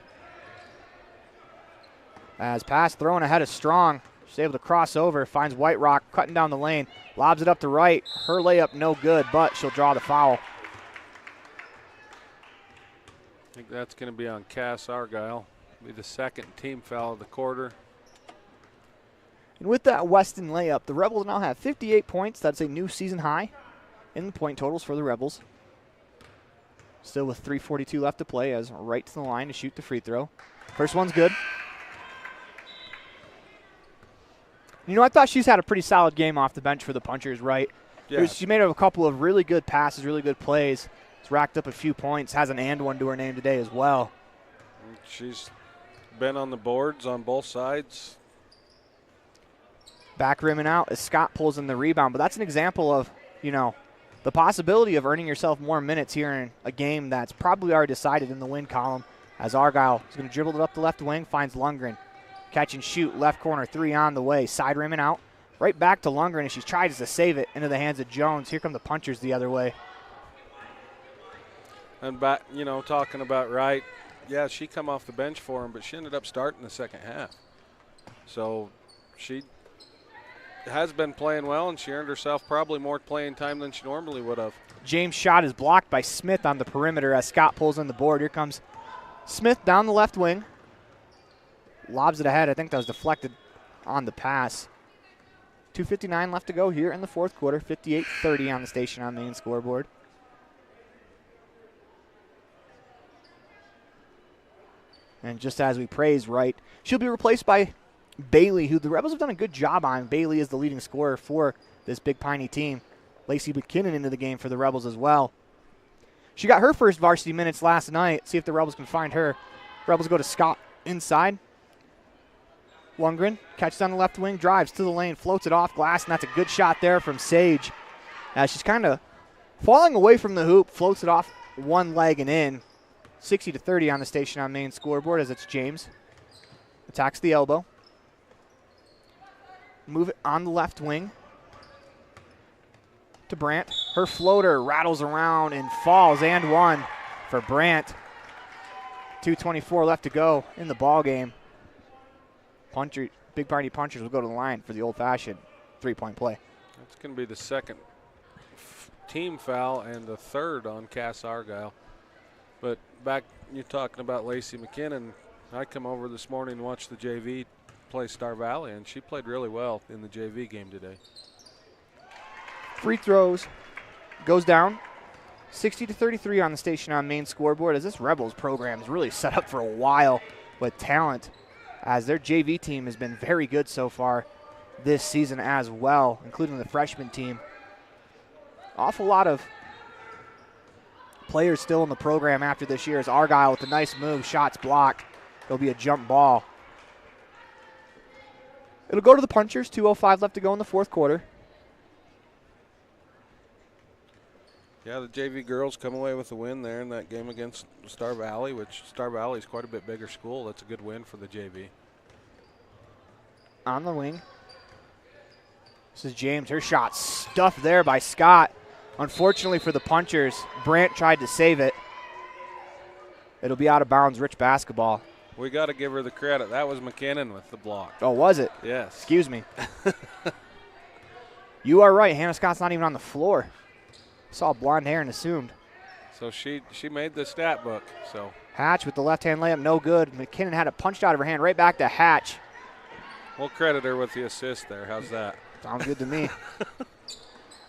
As pass thrown ahead of Strong. She's able to cross over, finds White Rock cutting down the lane, lobs it up to right. Her layup no good, but she'll draw the foul. I think that's going to be on Cass Argyle. Be the second team foul of the quarter. And with that Weston layup, the Rebels now have 58 points. That's a new season high in the point totals for the Rebels. Still with 3:42 left to play as right to the line to shoot the free throw. First one's good. You know, I thought she's had a pretty solid game off the bench for the punchers, right? Yeah. She made a couple of really good passes, really good plays. She's racked up a few points, has an and one to her name today as well. She's been on the boards on both sides. Back rim and out as Scott pulls in the rebound. But that's an example of, you know, the possibility of earning yourself more minutes here in a game that's probably already decided in the win column as Argyle is going to dribble it up the left wing, finds Lundgren. Catch and shoot, left corner, 3 on the way. Side rim and out. Right back to Lundgren as she tries to save it into the hands of Jones. Here come the punchers the other way. And back, you know, talking about Wright, yeah, she come off the bench for him, but she ended up starting the second half. So she has been playing well, and she earned herself probably more playing time than she normally would have. James' shot is blocked by Smith on the perimeter as Scott pulls in the board. Here comes Smith down the left wing. Lobs it ahead. I think that was deflected on the pass. 2:59 left to go here in the fourth quarter. 58-30 on the station on main scoreboard. And just as we praised Wright, she'll be replaced by Bailey, who the Rebels have done a good job on. Bailey is the leading scorer for this Big Piney team. Lacey McKinnon into the game for the Rebels as well. She got her first varsity minutes last night. See if the Rebels can find her. Rebels go to Scott inside. Lundgren catches on the left wing, drives to the lane, floats it off glass, and that's a good shot there from Sage. She's kind of falling away from the hoop, floats it off one leg and in. 60-30 on the station on main scoreboard as it's James. Attacks the elbow. Move it on the left wing to Brandt. Her floater rattles around and falls and one for Brandt. 2:24 left to go in the ball game. Big Piney punchers will go to the line for the old-fashioned three-point play. That's going to be the second team foul and the third on Cass Argyle. But back, you're talking about Lacey McKinnon. I come over this morning and watched the JV play Star Valley, and she played really well in the JV game today. Free throws goes down. 60-33 on the station on main scoreboard as this Rebels program is really set up for a while with talent, as their JV team has been very good so far this season as well, including the freshman team. Awful lot of players still in the program after this year as Argyle with a nice move, shots blocked. It'll be a jump ball. It'll go to the punchers, 2:05 left to go in the fourth quarter. Yeah, the JV girls come away with a win there in that game against Star Valley, which Star Valley is quite a bit bigger school. That's a good win for the JV. On the wing. This is James. Her shot stuffed there by Scott. Unfortunately for the punchers, Brandt tried to save it. It'll be out of bounds, Rich basketball. We got to give her the credit. That was McKinnon with the block. Oh, was it? Yes. Excuse me. You are right. Hannah Scott's not even on the floor. Saw blonde hair and assumed. So she made the stat book. So Hatch with the left-hand layup, no good. McKinnon had it punched out of her hand right back to Hatch. We'll credit her with the assist there. How's that? Sounds good to me.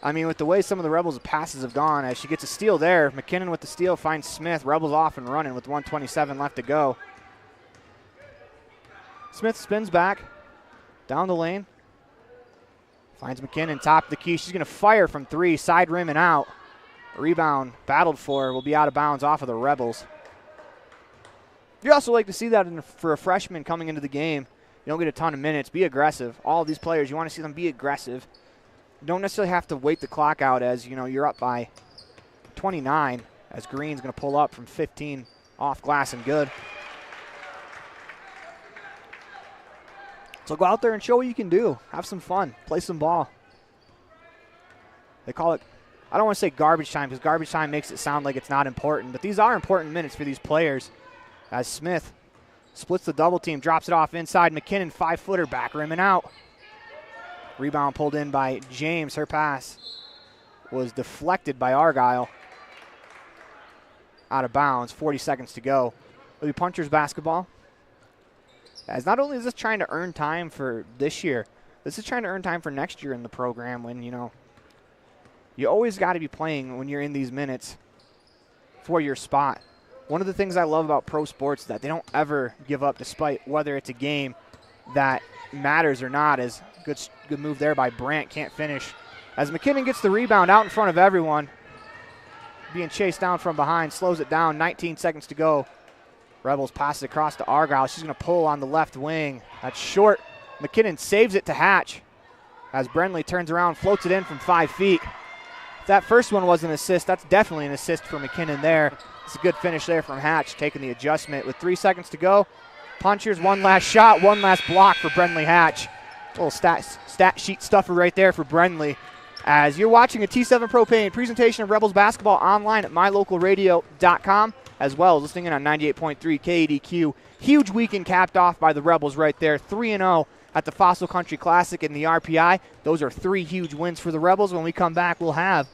I mean, with the way some of the Rebels' passes have gone, as she gets a steal there, McKinnon with the steal finds Smith. Rebels off and running with 1:27 left to go. Smith spins back, Down the lane. Finds McKinnon, top of the key. She's going to fire from 3, side rim and out. Rebound battled for will be out of bounds off of the Rebels. You also like to see that for a freshman coming into the game. You don't get a ton of minutes. Be aggressive. All of these players, you want to see them be aggressive. You don't necessarily have to wait the clock out as, you're up by 29 as Green's going to pull up from 15 off glass and good. So go out there and show what you can do. Have some fun. Play some ball. They call it, I don't want to say garbage time because garbage time makes it sound like it's not important, but these are important minutes for these players as Smith splits the double team, drops it off inside. McKinnon, 5-footer, back rim and out. Rebound pulled in by James. Her pass was deflected by Argyle. Out of bounds, 40 seconds to go. It'll be Punchers basketball. As not only is this trying to earn time for this year, this is trying to earn time for next year in the program when, you always got to be playing when you're in these minutes for your spot. One of the things I love about pro sports is that they don't ever give up despite whether it's a game that matters or not. As good move there by Brandt, can't finish. As McKinnon gets the rebound out in front of everyone, being chased down from behind, slows it down, 19 seconds to go. Rebels pass it across to Argyle. She's going to pull on the left wing. That's short. McKinnon saves it to Hatch as Brenly turns around, floats it in from 5 feet. If that first one was an assist, that's definitely an assist for McKinnon there. It's a good finish there from Hatch, taking the adjustment. With 3 seconds to go, Punchers, one last shot, one last block for Brenly Hatch. A little stat sheet stuffer right there for Brenly. As you're watching a T7 Propane presentation of Rebels basketball online at mylocalradio.com, as well as listening in on 98.3 KADQ. Huge weekend capped off by the Rebels right there, 3-0 at the Fossil Country Classic in the RPI. Those are 3 huge wins for the Rebels. When we come back, we'll have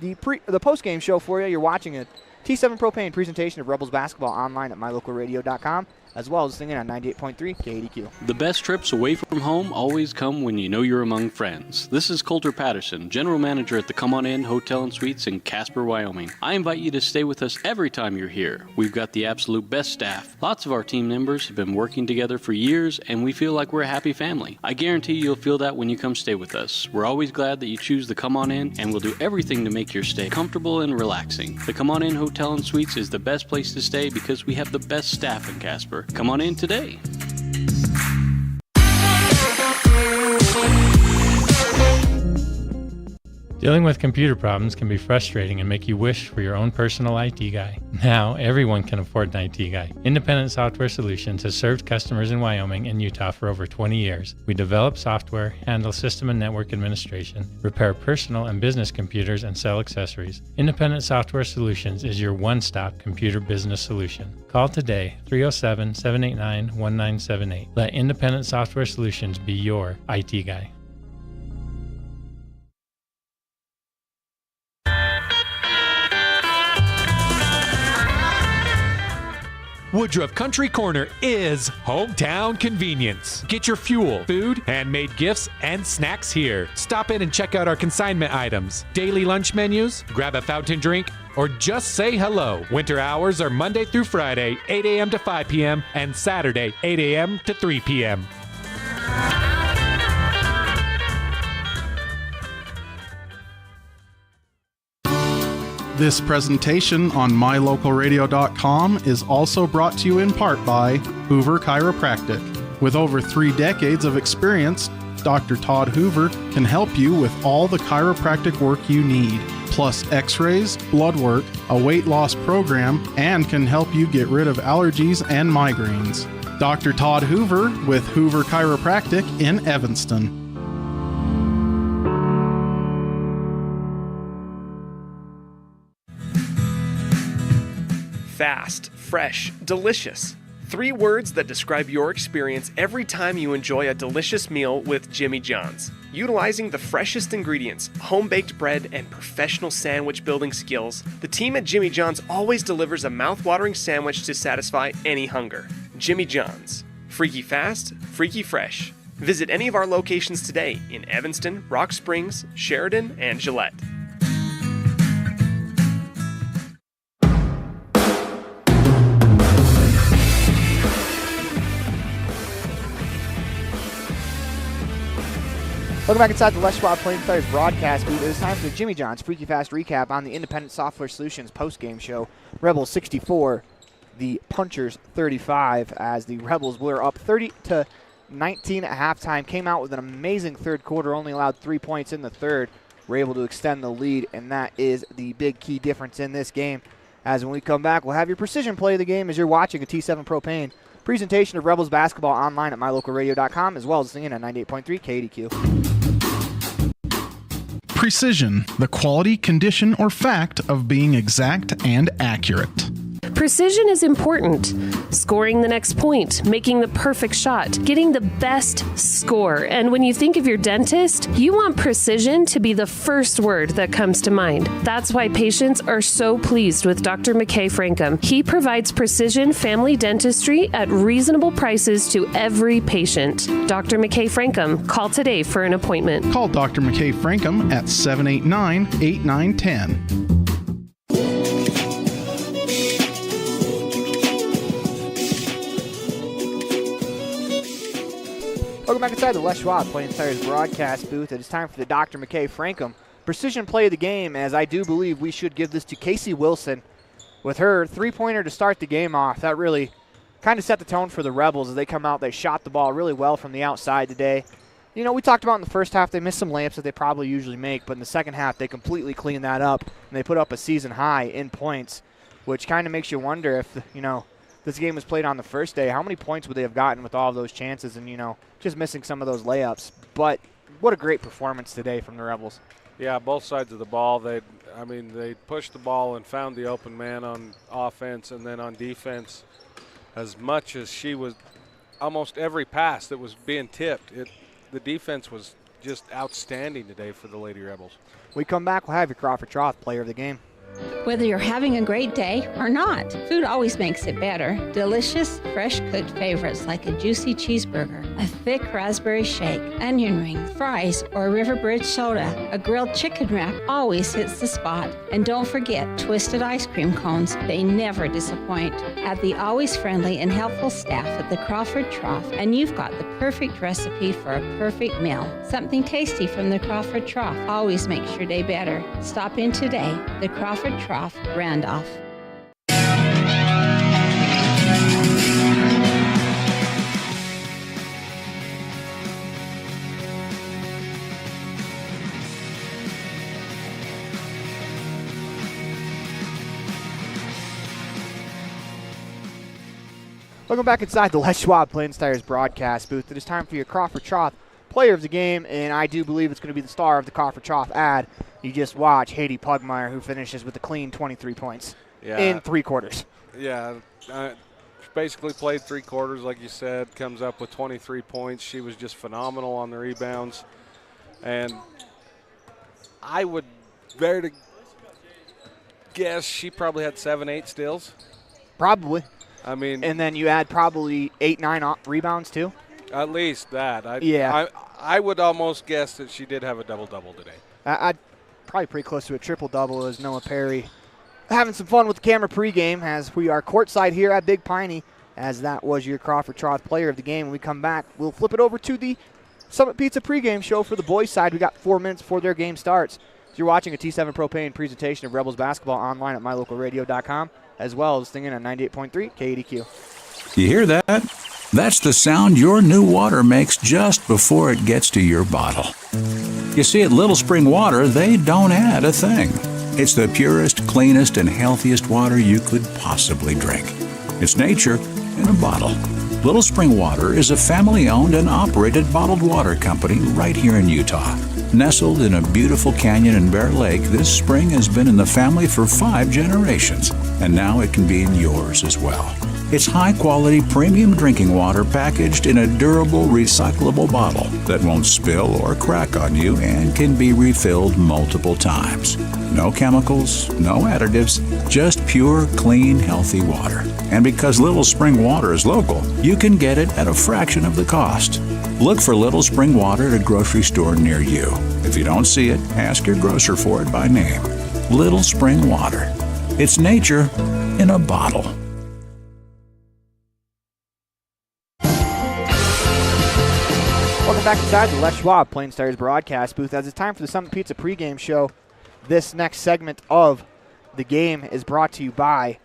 the post-game show for you. You're watching a T7 Propane presentation of Rebels basketball online at mylocalradio.com, as well as listening in on 98.3 KADQ. The best trips away from home always come when you know you're among friends. This is Coulter Patterson, General Manager at the Come On In Hotel and Suites in Casper, Wyoming. I invite you to stay with us every time you're here. We've got the absolute best staff. Lots of our team members have been working together for years, and we feel like we're a happy family. I guarantee you'll feel that when you come stay with us. We're always glad that you choose the Come On In, and we'll do everything to make your stay comfortable and relaxing. The Come On In Hotel and Suites is the best place to stay because we have the best staff in Casper. Come on in today. Dealing with computer problems can be frustrating and make you wish for your own personal IT guy. Now, everyone can afford an IT guy. Independent Software Solutions has served customers in Wyoming and Utah for over 20 years. We develop software, handle system and network administration, repair personal and business computers, and sell accessories. Independent Software Solutions is your one-stop computer business solution. Call today, 307-789-1978. Let Independent Software Solutions be your IT guy. Woodruff Country Corner is hometown convenience. Get your fuel, food, handmade gifts, and snacks here. Stop in and check out our consignment items, daily lunch menus, grab a fountain drink, or just say hello. Winter hours are Monday through Friday, 8 a.m. to 5 p.m., and Saturday, 8 a.m. to 3 p.m. This presentation on mylocalradio.com is also brought to you in part by Hoover Chiropractic. With over 3 decades of experience, Dr. Todd Hoover can help you with all the chiropractic work you need, plus x-rays, blood work, a weight loss program, and can help you get rid of allergies and migraines. Dr. Todd Hoover with Hoover Chiropractic in Evanston. Fast, fresh, delicious. 3 words that describe your experience every time you enjoy a delicious meal with Jimmy John's. Utilizing the freshest ingredients, home-baked bread, and professional sandwich building skills, the team at Jimmy John's always delivers a mouth-watering sandwich to satisfy any hunger. Jimmy John's. Freaky fast, freaky fresh. Visit any of our locations today in Evanston, Rock Springs, Sheridan, and Gillette. Welcome back inside the Les Schwab Plain Stars broadcast booth. It is time for Jimmy John's Freaky Fast recap on the Independent Software Solutions post-game show. Rebels 64, the Punchers 35, as the Rebels were up 30-19 at halftime. Came out with an amazing third quarter, only allowed 3 points in the third. Were able to extend the lead, and that is the big key difference in this game. As when we come back, we'll have your precision play of the game as you're watching a T7 Propane presentation of Rebels basketball online at mylocalradio.com, as well as singing at 98.3 KDQ. Precision, the quality, condition, or fact of being exact and accurate. Precision is important. Scoring the next point, making the perfect shot, getting the best score. And when you think of your dentist, you want precision to be the first word that comes to mind. That's why patients are so pleased with Dr. McKay Frankum. He provides precision family dentistry at reasonable prices to every patient. Dr. McKay Frankum, call today for an appointment. Call Dr. McKay Frankum at 789-8910. Welcome back inside the Les Schwab Plain Stars broadcast booth. It is time for the Dr. McKay Frankum precision play of the game, as I do believe we should give this to Casey Wilson. With her three-pointer to start the game off, that really kind of set the tone for the Rebels as they come out. They shot the ball really well from the outside today. You know, we talked about in the first half they missed some layups that they probably usually make, but in the second half they completely cleaned that up, and they put up a season high in points, which kind of makes you wonder if, you know, this game was played on the first day, how many points would they have gotten with all of those chances and, you know, just missing some of those layups. But what a great performance today from the Rebels. Yeah, both sides of the ball. They pushed the ball and found the open man on offense, and then on defense, as much as she was almost every pass that was being tipped, the defense was just outstanding today for the Lady Rebels. We come back, we'll have your Crawford Troth player of the game. Whether you're having a great day or not, food always makes it better. Delicious, fresh-cooked favorites like a juicy cheeseburger, a thick raspberry shake, onion ring, fries, or a Riverbridge soda. A grilled chicken wrap always hits the spot. And don't forget twisted ice cream cones. They never disappoint. Have the always friendly and helpful staff at the Crawford Trough, and you've got the perfect recipe for a perfect meal. Something tasty from the Crawford Trough always makes your day better. Stop in today. The Crawford Trough, Randolph. Welcome back inside the Les Schwab Plain Stars broadcast booth. It is time for your Crawford Trough player of the game, and I do believe it's going to be the star of the Crawford Trough ad. You just watch Haiti Pugmire, who finishes with a clean 23 points in 3 quarters. Yeah, she basically played 3 quarters, like you said, comes up with 23 points. She was just phenomenal on the rebounds. And I would dare to guess she probably had 7-8 steals. Probably. I mean, and then you add probably 8-9 rebounds too. At least that. Yeah. I would almost guess that she did have a double-double today. I'd probably pretty close to a triple-double as Noah Perry having some fun with the camera pregame as we are courtside here at Big Piney, as that was your Crawford Troth player of the game. When we come back, we'll flip it over to the Summit Pizza pregame show for the boys' side. We got 4 minutes before their game starts. So you're watching a T7 Propane presentation of Rebels basketball online at mylocalradio.com, as well as singing on 98.3 KDQ. You hear that? That's the sound your new water makes just before it gets to your bottle. You see, at Little Spring Water, they don't add a thing. It's the purest, cleanest, and healthiest water you could possibly drink. It's nature in a bottle. Little Spring Water is a family-owned and operated bottled water company right here in Utah. Nestled in a beautiful canyon in Bear Lake, this spring has been in the family for 5 generations, and now it can be in yours as well. It's high-quality premium drinking water packaged in a durable, recyclable bottle that won't spill or crack on you and can be refilled multiple times. No chemicals, no additives, just pure, clean, healthy water. And because Little Spring Water is local, you can get it at a fraction of the cost. Look for Little Spring Water at a grocery store near you. If you don't see it, ask your grocer for it by name. Little Spring Water. It's nature in a bottle. Welcome back inside the Les Schwab Plain Stars broadcast booth. As it's time for the Summit Pizza pregame show, this next segment of the game is brought to you by,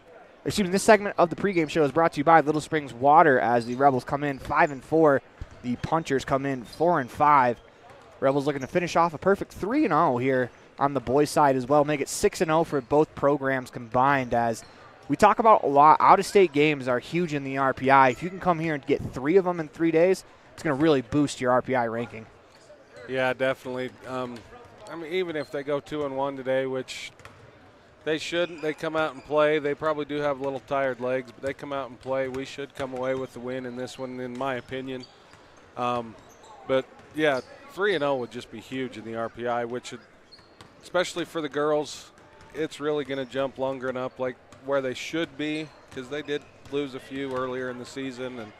this segment of the pregame show is brought to you by Little Springs Water as the Rebels come in 5-4. The Punchers come in 4-5. Rebels looking to finish off a perfect 3-0 here on the boys' side as well. Make it 6-0 for both programs combined. As we talk about a lot, out-of-state games are huge in the RPI. If you can come here and get 3 of them in 3 days, it's going to really boost your RPI ranking. Yeah, definitely. Even if they go 2-1 today, which they shouldn't, they come out and play. They probably do have a little tired legs, but they come out and play. We should come away with the win in this one, in my opinion. But, yeah, 3-0 would just be huge in the RPI, which, especially for the girls, it's really going to jump Lundgren up like where they should be, because they did lose a few earlier in the season.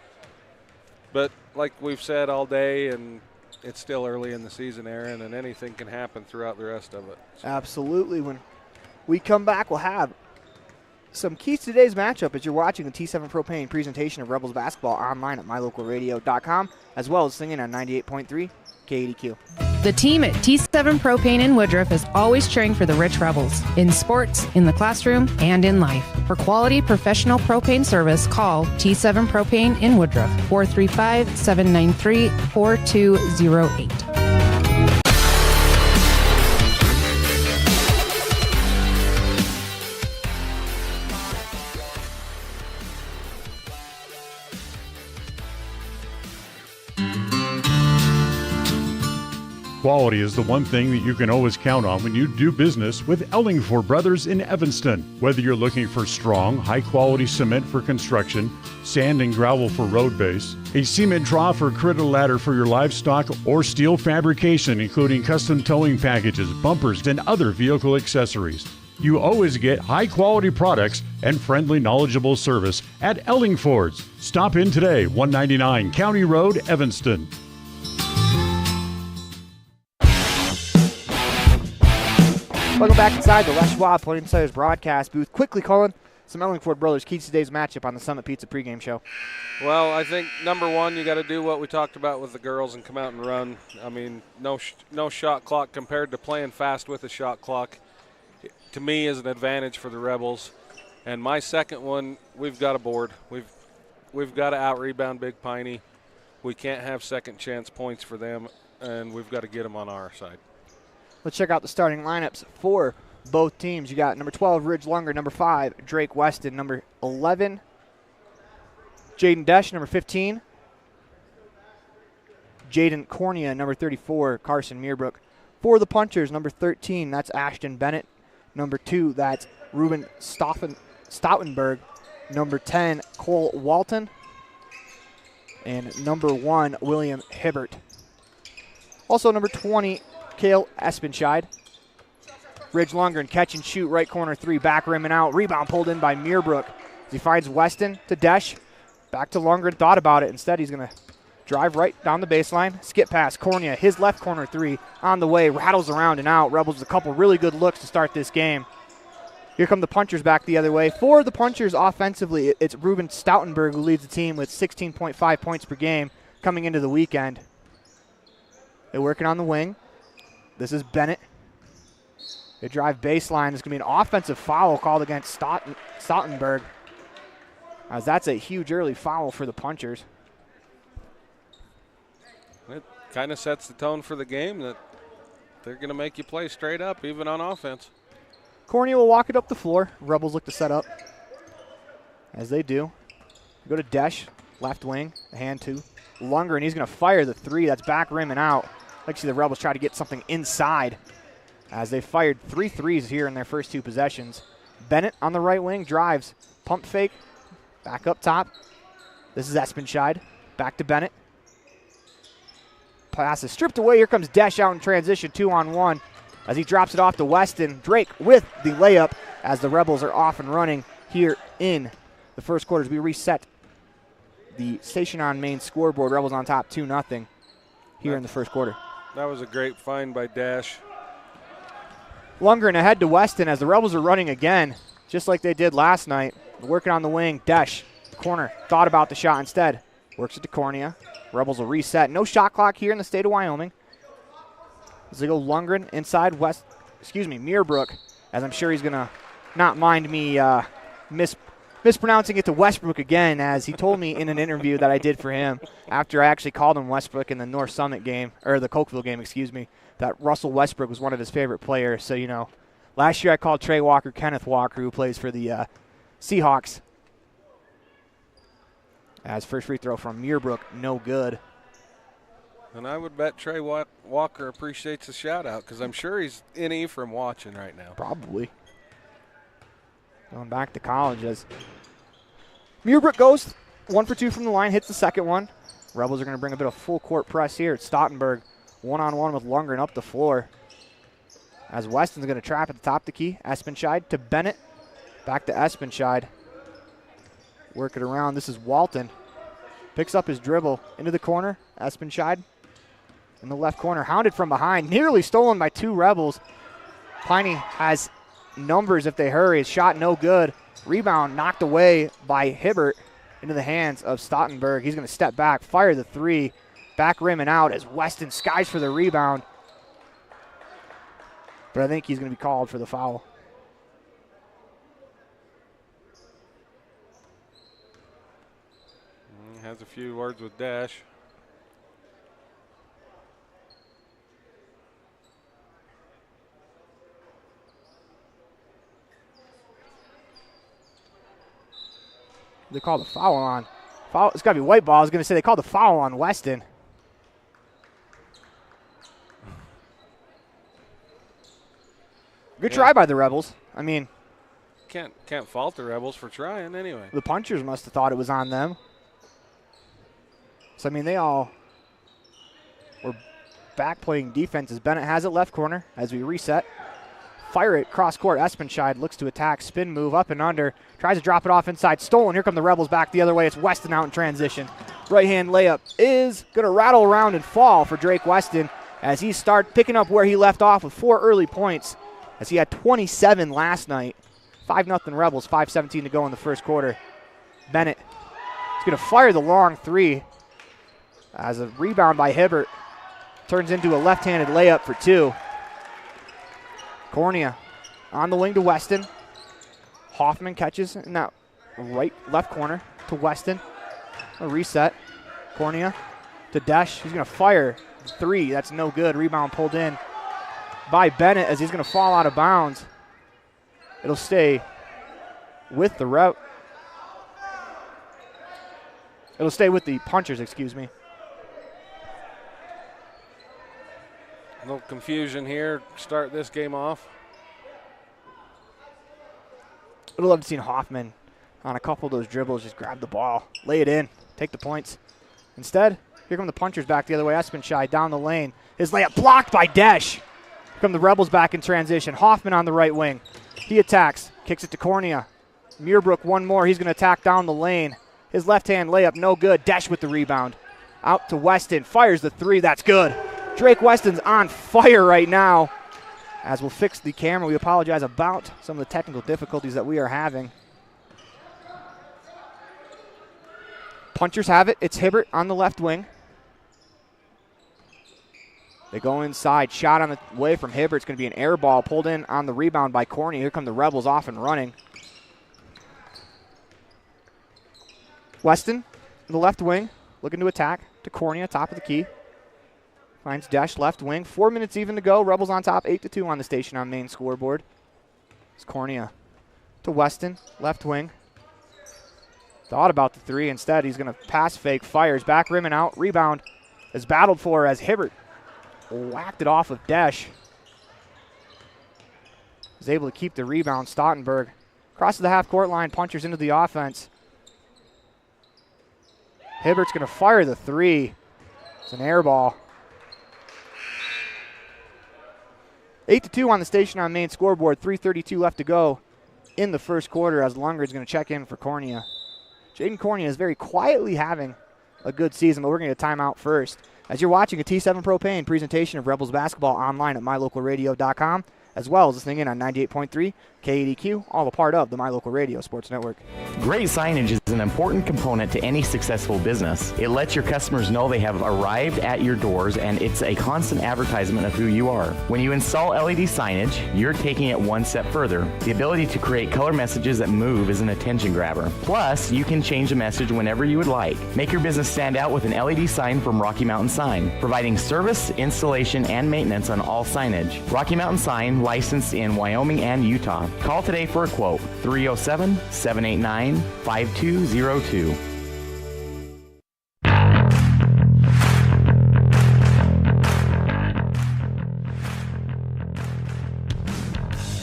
But like we've said all day, and it's still early in the season, Aaron, and anything can happen throughout the rest of it. So. Absolutely. When we come back, we'll have some keys to today's matchup as you're watching the T7 Propane presentation of Rebels basketball online at mylocalradio.com, as well as singing on 98.3 KADQ. The team at T7 Propane in Woodruff is always cheering for the Rich Rebels, in sports, in the classroom, and in life. For quality professional propane service, call T7 Propane in Woodruff, 435-793-4208. Quality is the one thing that you can always count on when you do business with Ellingford Brothers in Evanston. Whether you're looking for strong, high-quality cement for construction, sand and gravel for road base, a cement trough or critter ladder for your livestock, or steel fabrication including custom towing packages, bumpers, and other vehicle accessories, you always get high-quality products and friendly, knowledgeable service at Ellingford's. Stop in today, 199 County Road, Evanston. Welcome back inside the Les Schwab Plain Stars broadcast booth. Quickly calling some Ellingford Brothers keys to today's matchup on the Summit Pizza pregame show. Well, I think number one, you got to do what we talked about with the girls and come out and run. I mean, no shot clock compared to playing fast with a shot clock. To me, is an advantage for the Rebels. And my second one, we've got a board. We've got to out-rebound Big Piney. We can't have second chance points for them, and we've got to get them on our side. Let's check out the starting lineups for both teams. You got number 12, Ridge Lunger, number 5, Drake Weston, number 11, Jaden Desch, number 15, Jaden Cornea, number 34, Carson Meerbrook. For the Punchers, number 13, that's Ashton Bennett. Number 2, that's Ruben Stoutenberg. Number 10, Cole Walton. And number 1, William Hibbert. Also number 20, Kale Espenscheid. Ridge Lundgren, catch and shoot, right corner 3, back rim and out. Rebound pulled in by Meerbrook. He finds Weston to Desch. Back to Lundgren, thought about it. Instead, he's going to drive right down the baseline. Skip pass, Cornea, his left corner 3 on the way. Rattles around and out. Rebels with a couple really good looks to start this game. Here come the Punchers back the other way. For the Punchers offensively, it's Ruben Stoutenberg who leads the team with 16.5 points per game coming into the weekend. They're working on the wing. This is Bennett. They drive baseline. It's going to be an offensive foul called against Stoutenberg, as that's a huge early foul for the Punchers. It kind of sets the tone for the game that they're going to make you play straight up, even on offense. Cornea will walk it up the floor. Rebels look to set up, as they do. Go to Desch, left wing, a hand 2. Lunger, and he's going to fire the 3. That's back rim and out. I'd like to see the Rebels try to get something inside, as they fired 3 threes here in their first 2 possessions. Bennett on the right wing, drives, pump fake, back up top. This is Espenscheid, back to Bennett. Pass is stripped away. Here comes Desch out in transition, 2-on-1, as he drops it off to Weston. Drake with the layup, as the Rebels are off and running here in the first quarter. As we reset the Station on Main scoreboard, Rebels on top 2-0 here in the first quarter. That was a great find by Desch. Lundgren ahead to Weston as the Rebels are running again, just like they did last night. Working on the wing, Desch, corner, thought about the shot instead. Works it to Cornea. Rebels will reset. No shot clock here in the state of Wyoming. As they go Lundgren inside Muirbrook, as I'm sure he's going to not mind me mispronouncing it to Westbrook again, as he told me in an interview that I did for him after I actually called him Westbrook in the North Summit game, or the Cokeville game, that Russell Westbrook was one of his favorite players. So, last year I called Trey Walker Kenneth Walker, who plays for the Seahawks. As first free throw from Muirbrook, no good. And I would bet Trey Walker appreciates the shout-out because I'm sure he's in Ephraim watching right now. Probably. Going back to college as Muirbrook goes 1 for 2 from the line, hits the second one. Rebels are going to bring a bit of full court press here. It's Stottenberg one-on-one with Lundgren up the floor. As Weston's going to trap at the top of the key. Espenscheid to Bennett. Back to Espenscheid. Work it around. This is Walton. Picks up his dribble into the corner. Espenscheid in the left corner. Hounded from behind. Nearly stolen by 2 Rebels. Piney has numbers if they hurry. His shot no good. Rebound knocked away by Hibbert into the hands of Stottenberg. He's going to step back, fire the 3. Back rim and out as Weston skies for the rebound. But I think he's going to be called for the foul. Has a few words with Dash. They called the foul on. It's got to be white ball. I was going to say they called the foul on Weston. Good try by the Rebels. I mean, can't fault the Rebels for trying anyway. The punchers must have thought it was on them. So, I mean, they all were back playing defense as Bennett has it left corner as we reset. Fire it cross court. Espenscheid looks to attack. Spin move up and under. Tries to drop it off inside. Stolen. Here come the Rebels back the other way. It's Weston out in transition. Right hand layup is going to rattle around and fall for Drake Weston as he starts picking up where he left off with 4 early points as he had 27 last night. 5-0 Rebels. 5:17 to go in the first quarter. Bennett is going to fire the long 3 as a rebound by Hibbert turns into a left-handed layup for 2. Cornea on the wing to Weston. Hoffman catches in that left corner to Weston. A reset. Cornea to Desch. He's going to fire 3. That's no good. Rebound pulled in by Bennett as he's going to fall out of bounds. It'll stay with the It'll stay with the punchers, excuse me. A little confusion here. Start this game off. I'd love to see Hoffman on a couple of those dribbles just grab the ball, lay it in, take the points. Instead, here come the punchers back the other way. Espenscheid down the lane. His layup blocked by Desch. Here come the Rebels back in transition. Hoffman on the right wing. He attacks, kicks it to Cornea. Muirbrook one more. He's going to attack down the lane. His left-hand layup, no good. Desch with the rebound. Out to Weston. Fires the 3. That's good. Drake Weston's on fire right now. As we'll fix the camera, we apologize about some of the technical difficulties that we are having. Punchers have it. It's Hibbert on the left wing. They go inside. Shot on the way from Hibbert. It's going to be an air ball pulled in on the rebound by Cornea. Here come the Rebels off and running. Weston on the left wing looking to attack to Cornea, top of the key. Finds Desch left wing. 4 minutes even to go. Rebels on top, 8-2 on the station on main scoreboard. It's Cornea to Weston, left wing. Thought about the 3. Instead, he's going to pass fake, fires, back rim and out. Rebound is battled for as Hibbert whacked it off of Desch. Is able to keep the rebound. Stottenberg crosses the half-court line, punchers into the offense. Hibbert's going to fire the 3. It's an air ball. 8-2 on the station on main scoreboard. 3:32 left to go in the first quarter as Lundgren's going to check in for Cornea. Jaden Cornea is very quietly having a good season, but we're going to get a timeout first. As you're watching a T7 Propane presentation of Rebels basketball online at mylocalradio.com as well as listening in on 98.3 KADQ, all a part of the My Local Radio Sports Network. Great signage is an important component to any successful business. It lets your customers know they have arrived at your doors, and it's a constant advertisement of who you are. When you install LED signage, you're taking it one step further. The ability to create color messages that move is an attention grabber. Plus, you can change the message whenever you would like. Make your business stand out with an LED sign from Rocky Mountain Sign, providing service, installation, and maintenance on all signage. Rocky Mountain Sign, licensed in Wyoming and Utah. Call today for a quote, 307-789-5202.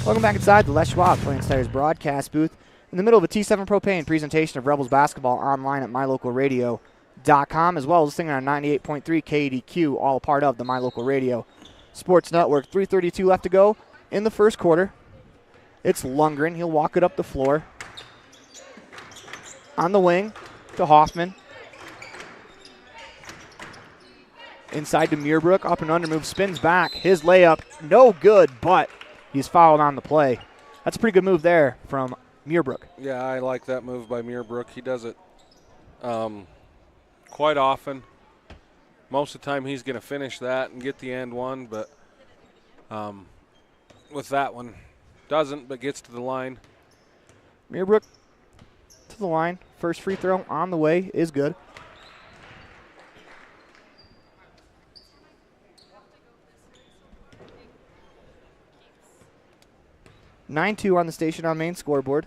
Welcome back inside the Les Schwab Plains Tires broadcast booth in the middle of a T7 Propane presentation of Rebels basketball online at mylocalradio.com, as well as listening on 98.3 KADQ, all a part of the My Local Radio Sports Network. 3:32 left to go in the first quarter. It's Lundgren. He'll walk it up the floor. On the wing to Hoffman. Inside to Muirbrook. Up and under move. Spins back. His layup. No good, but he's fouled on the play. That's a pretty good move there from Muirbrook. Yeah, I like that move by Muirbrook. He does it quite often. Most of the time he's going to finish that and get the and one, but with that one, doesn't, but gets to the line. Muirbrook to the line. First free throw on the way is good. (9-2) on the station on main scoreboard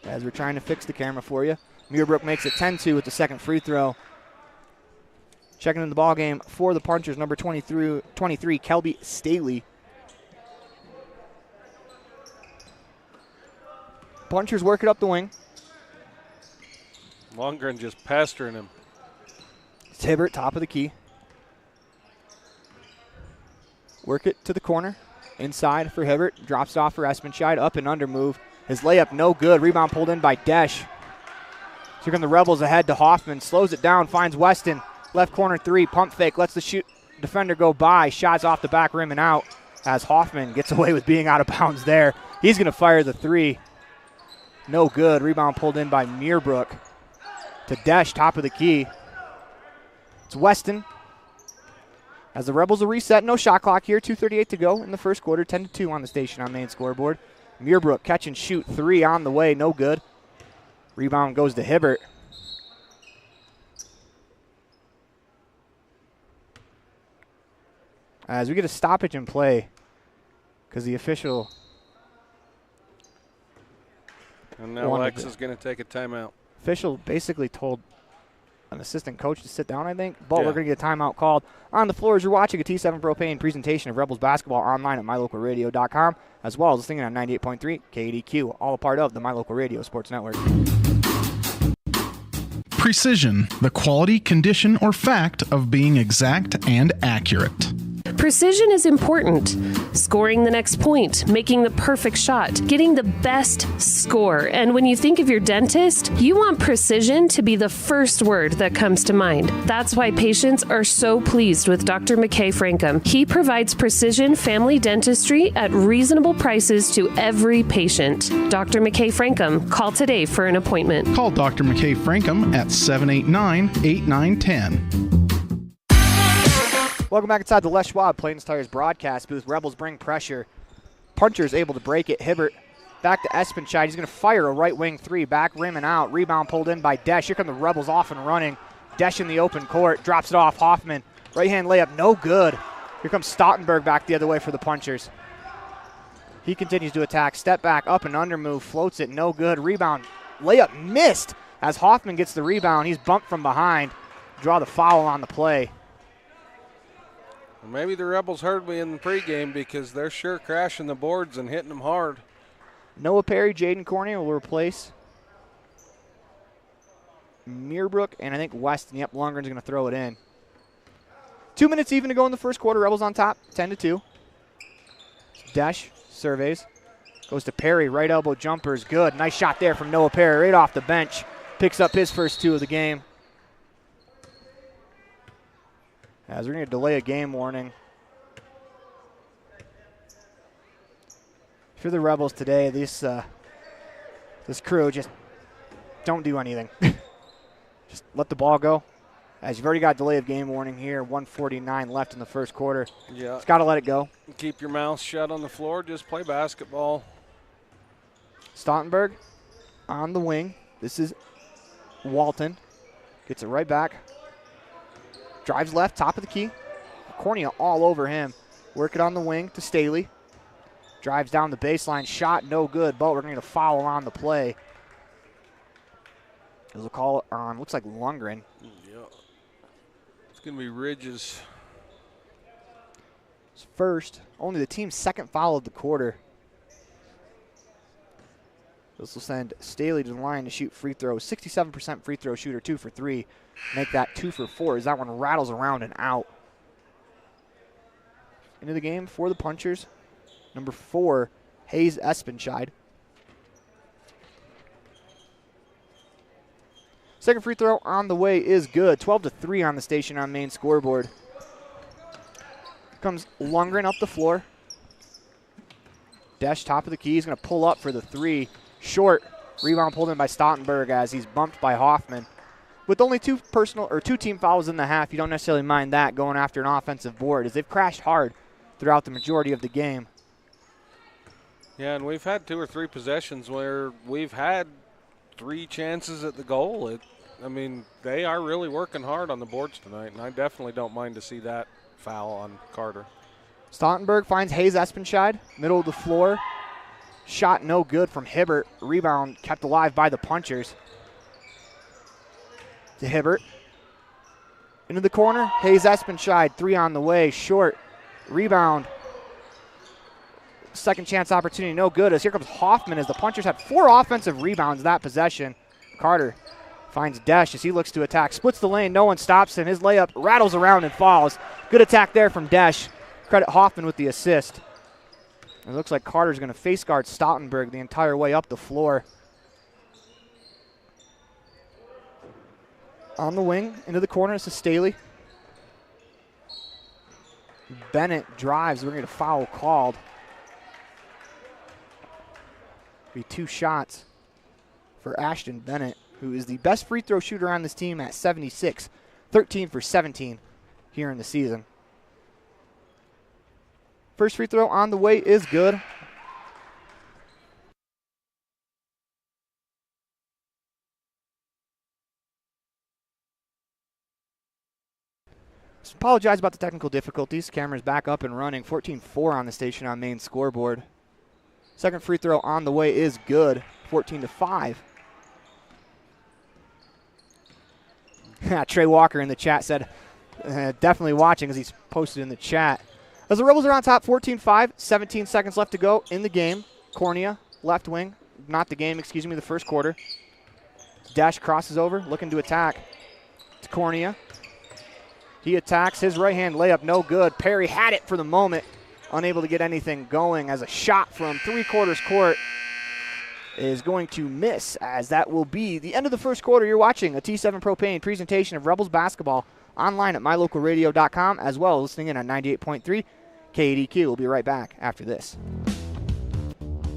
as we're trying to fix the camera for you. Muirbrook makes it 10-2 with the second free throw. Checking in the ball game for the Punchers, number 23, Kelby Staley. Punchers work it up the wing. Lundgren just pestering him. It's Hibbert, top of the key. Work it to the corner. Inside for Hibbert. Drops it off for Espenscheid. Up and under move. His layup no good. Rebound pulled in by Desch. So here come the Rebels ahead to Hoffman. Slows it down. Finds Weston. Left corner three. Pump fake. Lets the defender go by. Shots off the back rim and out as Hoffman gets away with being out of bounds there. He's going to fire the three. No good. Rebound pulled in by Muirbrook. To Desch, top of the key. It's Weston. As the Rebels will reset, no shot clock here. 2:38 to go in the first quarter. 10-2 on the station on main scoreboard. Muirbrook catch and shoot. Three on the way. No good. Rebound goes to Hibbert. As we get a stoppage in play because the official. And now Lex is going to take a timeout. Official basically told an assistant coach to sit down, I think. But we're going to get a timeout called on the floor as you're watching a T7 Propane presentation of Rebels basketball online at mylocalradio.com, as well as listening on 98.3 KADQ, all a part of the My Local Radio Sports Network. Precision, the quality, condition, or fact of being exact and accurate. Precision is important. Scoring the next point, making the perfect shot, getting the best score. And when you think of your dentist, you want precision to be the first word that comes to mind. That's why patients are so pleased with Dr. McKay Frankum. He provides precision family dentistry at reasonable prices to every patient. Dr. McKay Frankum, call today for an appointment. Call Dr. McKay Frankum at 789-8910. Welcome back inside the Les Schwab Plains Tires broadcast booth. Rebels bring pressure. Punchers able to break it. Hibbert back to Espenscheid. He's going to fire a right wing three. Back rim and out. Rebound pulled in by Desch. Here come the Rebels off and running. Desch in the open court. Drops it off. Hoffman. Right hand layup. No good. Here comes Stottenberg back the other way for the Punchers. He continues to attack. Step back. Up and under move. Floats it. No good. Rebound. Layup missed as Hoffman gets the rebound. He's bumped from behind. Draw the foul on the play. Maybe the Rebels heard me in the pregame because they're sure crashing the boards and hitting them hard. Noah Perry, Jaden Corney will replace Muirbrook, and I think Weston. Yep, Lundgren's going to throw it in. 2 minutes even to go in the first quarter. Rebels on top, 10-2. Desch surveys. Goes to Perry, right elbow jumper is good. Nice shot there from Noah Perry right off the bench. Picks up his first two of the game. As we're going to delay a game warning. For the Rebels today, this crew just don't do anything. Just let the ball go. As you've already got delay of game warning here, 1:49 left in the first quarter. Yeah. It's got to let it go. Keep your mouth shut on the floor. Just play basketball. Stottenberg on the wing. This is Walton. Gets it right back. Drives left, top of the key. Cornea all over him. Work it on the wing to Staley. Drives down the baseline. Shot no good, but we're going to get a foul on the play. There's a call on, looks like Lundgren. Yeah. It's going to be Ridges. It's first. Only the team's second foul of the quarter. This will send Staley to the line to shoot free throws. 67% free throw shooter, 2 for 3. Make that 2 for 4 as that one rattles around and out. Into the game for the Punchers. Number 4, Hayes Espenscheid. Second free throw on the way is good. 12-3 on the station on main scoreboard. Comes Lundgren up the floor. Desch top of the key. He's going to pull up for the 3. Short. Rebound pulled in by Stottenberg as he's bumped by Hoffman. With only 2 team fouls in the half, you don't necessarily mind that going after an offensive board as they've crashed hard throughout the majority of the game. Yeah, and we've had 2 or 3 possessions where we've had 3 chances at the goal. They are really working hard on the boards tonight, and I definitely don't mind to see that foul on Carter. Stottenberg finds Hayes Espenscheid, middle of the floor. Shot no good from Hibbert. Rebound kept alive by the Punchers. To Hibbert. Into the corner. Hayes Espenscheid, 3 on the way. Short. Rebound. Second chance opportunity, no good. As here comes Hoffman as the Punchers had 4 offensive rebounds that possession. Carter finds Desch as he looks to attack. Splits the lane. No one stops him. His layup rattles around and falls. Good attack there from Desch. Credit Hoffman with the assist. It looks like Carter's going to face guard Stottenberg the entire way up the floor. On the wing, into the corner, this is Staley. Bennett drives. We're going to get a foul called. Be 2 shots for Ashton Bennett, who is the best free throw shooter on this team at 76. 13 for 17 here in the season. First free throw on the way is good. Apologize about the technical difficulties. Camera's back up and running. 14-4 on the station on main scoreboard. Second free throw on the way is good. 14-5. Trey Walker in the chat said, definitely watching as he's posted in the chat. As the Rebels are on top, 14-5, 17 seconds left to go in the game. Cornea, left wing, not the game, excuse me, the first quarter. Desch crosses over, looking to attack. To Cornea. He attacks, his right-hand layup, no good. Perry had it for the moment, unable to get anything going as a shot from 3/4 court is going to miss, as that will be the end of the first quarter. You're watching a T7 Propane presentation of Rebels basketball online at mylocalradio.com, as well as listening in on 98.3 KADQ. We'll be right back after this.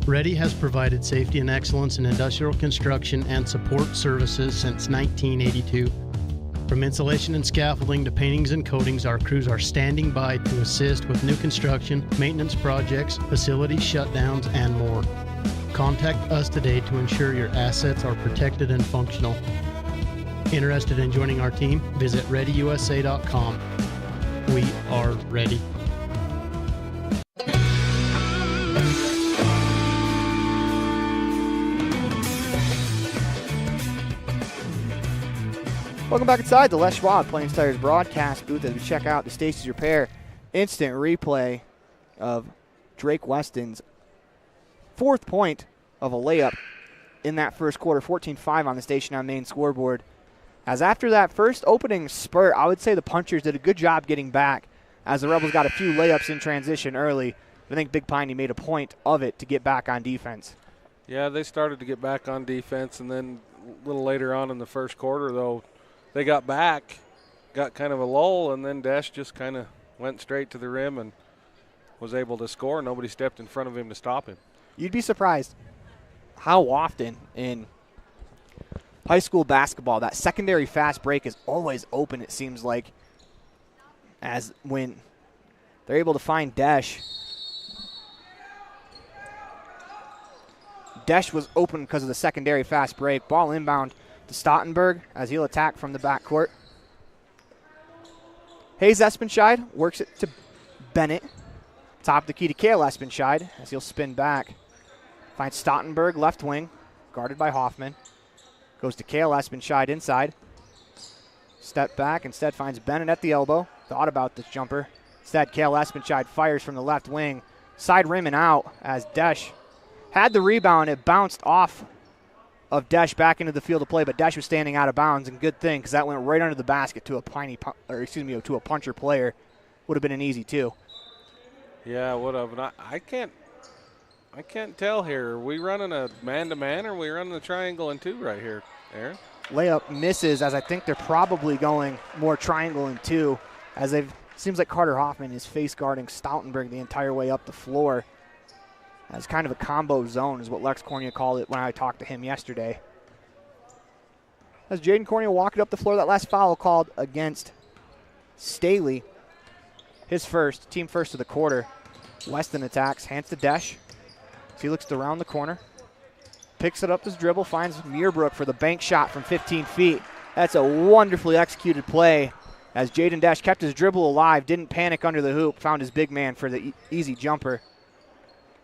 Ready has provided safety and excellence in industrial construction and support services since 1982. From insulation and scaffolding to paintings and coatings, our crews are standing by to assist with new construction, maintenance projects, facility shutdowns, and more. Contact us today to ensure your assets are protected and functional. Interested in joining our team? Visit ReadyUSA.com. We are ready. Welcome back inside the Les Schwab Plains Tires broadcast booth as we check out the Stacey's Repair instant replay of Drake Weston's 4th point of a layup in that first quarter. 14-5 on the station on main scoreboard. As after that first opening spurt, I would say the Punchers did a good job getting back as the Rebels got a few layups in transition early. I think Big Piney made a point of it to get back on defense. Yeah, they started to get back on defense, and then a little later on in the first quarter, though, they got back, got kind of a lull, and then Desch just kind of went straight to the rim and was able to score. Nobody stepped in front of him to stop him. You'd be surprised how often in high school basketball that secondary fast break is always open, it seems like, as when they're able to find Desch. Desch was open because of the secondary fast break. Ball inbound to Stottenberg as he'll attack from the backcourt. Hayes Espenscheid works it to Bennett. Top of the key to Kale Espenscheid as he'll spin back. Finds Stottenberg, left wing, guarded by Hoffman. Goes to Kale Espenscheid inside. Step back, instead finds Bennett at the elbow. Thought about this jumper. Instead, Kale Espenscheid fires from the left wing. Side rim and out as Desch had the rebound. It bounced off of Desch back into the field of play, but Desch was standing out of bounds, and good thing because that went right under the basket to a to a puncher player. Would have been an easy two. Yeah, would have. And I can't tell here. Are we running a man-to-man or are we running a triangle and two right here, Aaron? Layup misses as I think they're probably going more triangle and two as they've seems like Carter Hoffman is face guarding Stoutenberg the entire way up the floor. As kind of a combo zone is what Lex Cornea called it when I talked to him yesterday. As Jaden Cornea walking up the floor, that last foul called against Staley. His first, team first of the quarter. Weston attacks, hands to Desch. So he looks around the corner. Picks it up his dribble, finds Muirbrook for the bank shot from 15 feet. That's a wonderfully executed play as Jaden Desch kept his dribble alive, didn't panic under the hoop, found his big man for the easy jumper.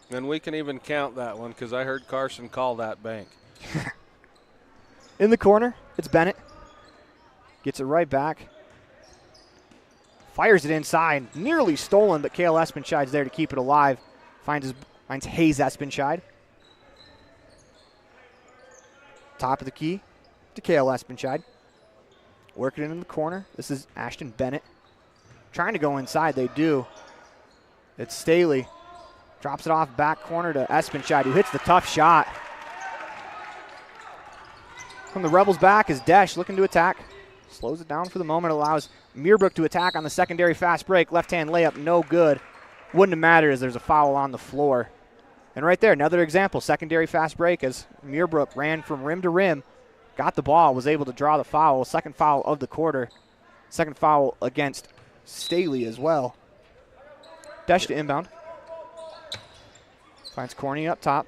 And we can even count that one because I heard Carson call that bank. In the corner, it's Bennett. Gets it right back. Fires it inside. Nearly stolen, but Kale Espenscheid's there to keep it alive. Finds Hayes Espenscheid. Top of the key to Kale Espenscheid. Working it in the corner. This is Ashton Bennett. Trying to go inside, they do. It's Staley. Drops it off back corner to Espenscheid, who hits the tough shot. From the Rebels back is Desch looking to attack. Slows it down for the moment, allows Muirbrook to attack on the secondary fast break. Left-hand layup, no good. Wouldn't have mattered as there's a foul on the floor. And right there, another example, secondary fast break as Muirbrook ran from rim to rim, got the ball, was able to draw the foul. Second foul of the quarter. Second foul against Staley as well. Desch to inbound. Finds Cornea up top.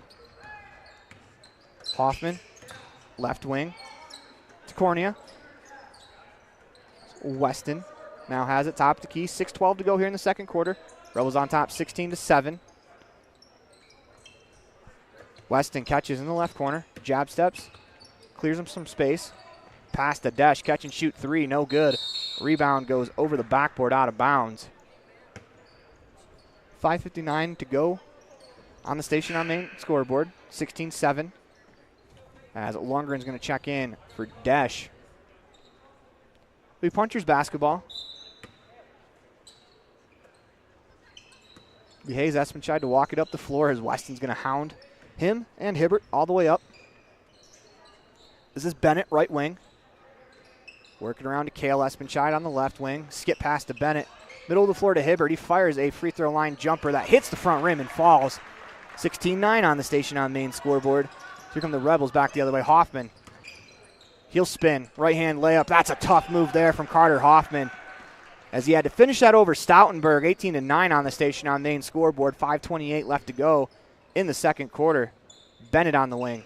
Hoffman, left wing to Cornea. Weston now has it top of the key. 6:12 to go here in the second quarter. Rebels on top 16-7. Weston catches in the left corner. Jab steps. Clears him some space. Pass to Desch. Catch and shoot three. No good. Rebound goes over the backboard out of bounds. 5:59 to go on the station on main scoreboard. 16-7. As Lundgren's going to check in for Desch. We punchers basketball. Hayes Espenscheid to walk it up the floor as Weston's going to hound him and Hibbert all the way up. This is Bennett, right wing. Working around to Kale Espenscheid on the left wing. Skip pass to Bennett. Middle of the floor to Hibbert. He fires a free throw line jumper that hits the front rim and falls. 16-9 on the station on main scoreboard. Here come the Rebels back the other way. Hoffman. He'll spin. Right-hand layup. That's a tough move there from Carter Hoffman, as he had to finish that over Stoutenberg. 18-9 on the station on main scoreboard. 5:28 left to go in the second quarter. Bennett on the wing.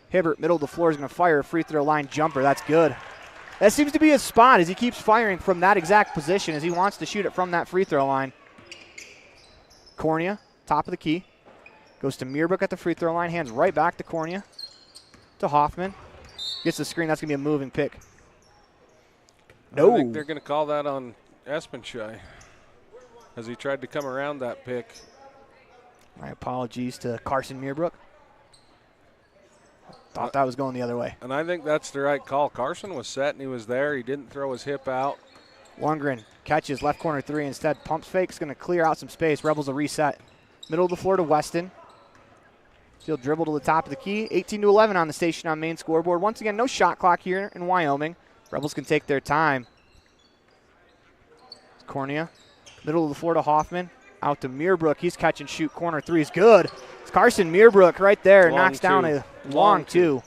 Hibbert, middle of the floor, is going to fire a free throw line jumper. That's good. That seems to be his spot as he keeps firing from that exact position as he wants to shoot it from that free throw line. Cornea, top of the key. Goes to Muirbrook at the free throw line. Hands right back to Cornea. To Hoffman. Gets the screen. That's going to be a moving pick. No. I think they're going to call that on Espenscheid as he tried to come around that pick. My apologies to Carson Muirbrook. Thought that was going the other way. And I think that's the right call. Carson was set and he was there. He didn't throw his hip out. Lundgren catches left corner three instead. Pumps fake's going to clear out some space. Rebels a reset. Middle of the floor to Weston. He'll dribble to the top of the key. 18-11 on the station on main scoreboard. Once again, no shot clock here in Wyoming. Rebels can take their time. Cornea. Middle of the floor to Hoffman. Out to Muirbrook. He's catch and shoot. Corner three is good. Carson Meerbrook right there Long knocks down two. a long two.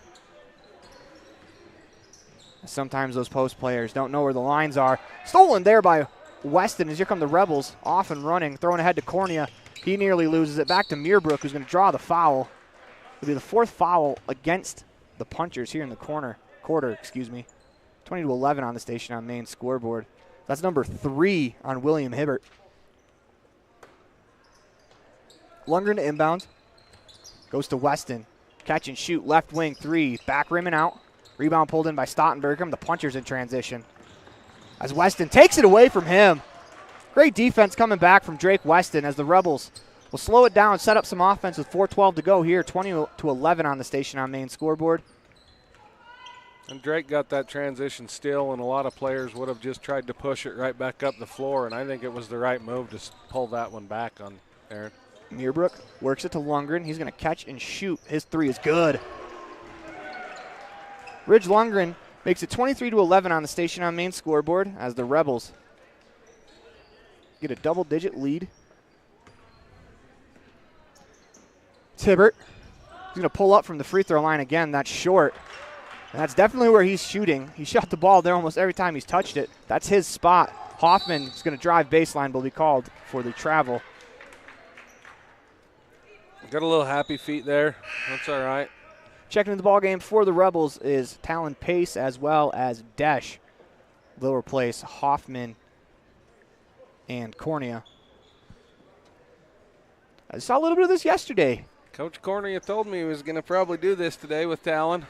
Sometimes those post players don't know where the lines are. Stolen there by Weston as here come the Rebels off and running, throwing ahead to Cornea. He nearly loses it back to Meerbrook, who's going to draw the foul. It'll be the fourth foul against the Punchers here in the quarter. 20-11 on the station on main scoreboard. That's number 3 on William Hibbert. Lundgren to inbounds. Goes to Weston. Catch and shoot, left wing 3. Back rim and out. Rebound pulled in by Stottenberg. The Punchers in transition. As Weston takes it away from him. Great defense coming back from Drake Weston as the Rebels will slow it down, set up some offense with 4:12 to go here. 20-11 on the station on main scoreboard. And Drake got that transition steal, and a lot of players would have just tried to push it right back up the floor, and I think it was the right move to pull that one back on Aaron. Meerbrook works it to Lundgren. He's going to catch and shoot. His 3 is good. Ridge Lundgren makes it 23-11 on the station on main scoreboard as the Rebels get a double-digit lead. Hibbert, he's going to pull up from the free throw line again. That's short. And that's definitely where he's shooting. He shot the ball there almost every time he's touched it. That's his spot. Hoffman is going to drive baseline, but will be called for the travel. Got a little happy feet there. That's all right. Checking in the ball game for the Rebels is Talon Pace as well as Desch. They'll replace Hoffman and Cornea. I saw a little bit of this yesterday. Coach Cornea told me he was going to probably do this today with Talon.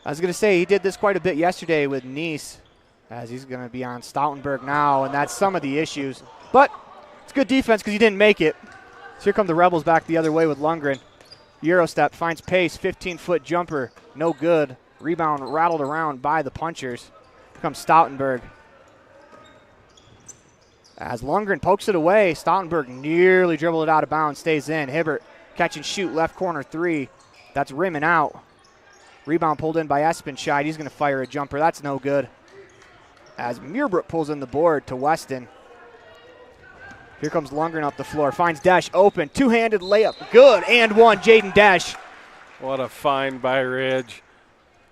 I was going to say he did this quite a bit yesterday with Nice, as he's going to be on Stoutenberg now, and that's some of the issues. But it's good defense because he didn't make it. So here come the Rebels back the other way with Lundgren. Euro step, finds Pace, 15-foot jumper, no good. Rebound rattled around by the Punchers. Here comes Stoutenberg. As Lundgren pokes it away, Stoutenberg nearly dribbled it out of bounds, stays in. Hibbert, catch and shoot, left corner 3. That's rimming out. Rebound pulled in by Espenscheid. He's going to fire a jumper. That's no good. As Meerbrook pulls in the board to Weston. Here comes Lundgren up the floor. Finds Desch open. Two-handed layup. Good. And one. Jaden Desch. What a find by Ridge.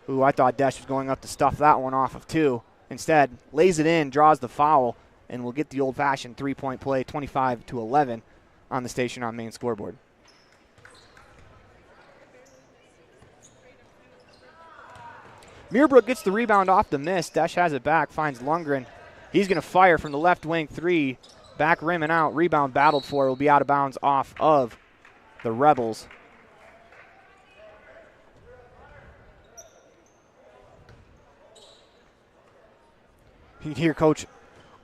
Ooh, I thought Desch was going up to stuff that one off of 2. Instead, lays it in, draws the foul, and will get the old-fashioned three-point play, 25-11 on the station on main scoreboard. Meerbrook gets the rebound off the miss. Desch has it back, finds Lundgren. He's going to fire from the left wing 3. Back rim and out. Rebound battled for. Will be out of bounds off of the Rebels. You can hear Coach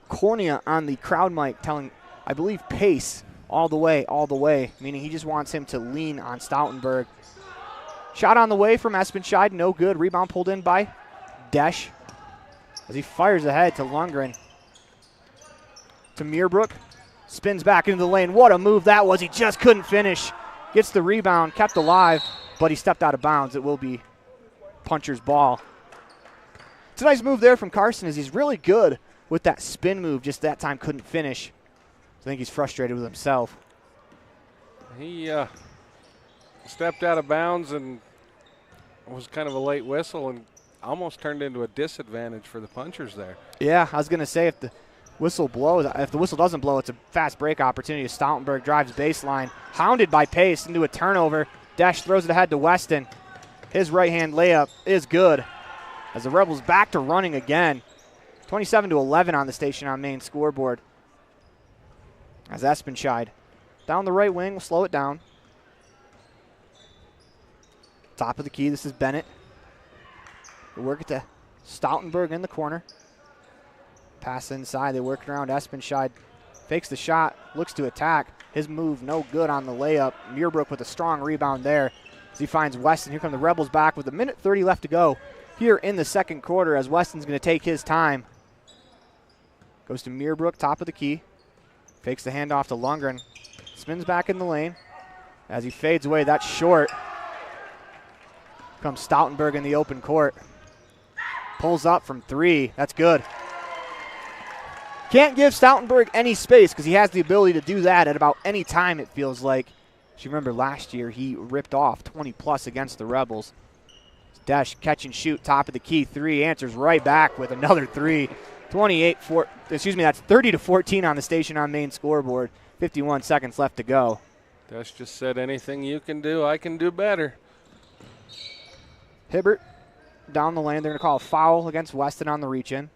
Cornea on the crowd mic telling, I believe, Pace all the way, meaning he just wants him to lean on Stoutenberg. Shot on the way from Espenscheid, no good. Rebound pulled in by Desch as he fires ahead to Lundgren. To Meerbrook, spins back into the lane. What a move that was. He just couldn't finish. Gets the rebound, kept alive, but he stepped out of bounds. It will be Puncher's ball. It's a nice move there from Carson as he's really good with that spin move, just that time couldn't finish. I think he's frustrated with himself. He stepped out of bounds and was kind of a late whistle and almost turned into a disadvantage for the Punchers there. Yeah, I was going to say if the whistle blows, if the whistle doesn't blow, it's a fast break opportunity. Stoutenberg drives baseline, hounded by Pace into a turnover. Desch throws it ahead to Weston. His right-hand layup is good as the Rebels back to running again. 27-11 on the station on main scoreboard. As Espenscheid down the right wing will slow it down. Top of the key, this is Bennett. They work it to Stoutenberg in the corner. Pass inside, they work it around Espenscheid. Fakes the shot, looks to attack. His move no good on the layup. Meerbrook with a strong rebound there as he finds Weston. Here come the Rebels back with 1:30 left to go here in the second quarter as Weston's going to take his time. Goes to Meerbrook, top of the key. Fakes the handoff to Lundgren. Spins back in the lane. As he fades away, that's short. Comes Stoutenberg in the open court. Pulls up from 3. That's good. Can't give Stoutenberg any space because he has the ability to do that at about any time, it feels like. As you remember last year, he ripped off 20-plus against the Rebels. Desch, catch and shoot, top of the key, 3, answers right back with another 3. 30-14 on the Station on Main scoreboard. 51 seconds left to go. Desch just said, anything you can do, I can do better. Hibbert down the lane. They're going to call a foul against Weston on the reach-in.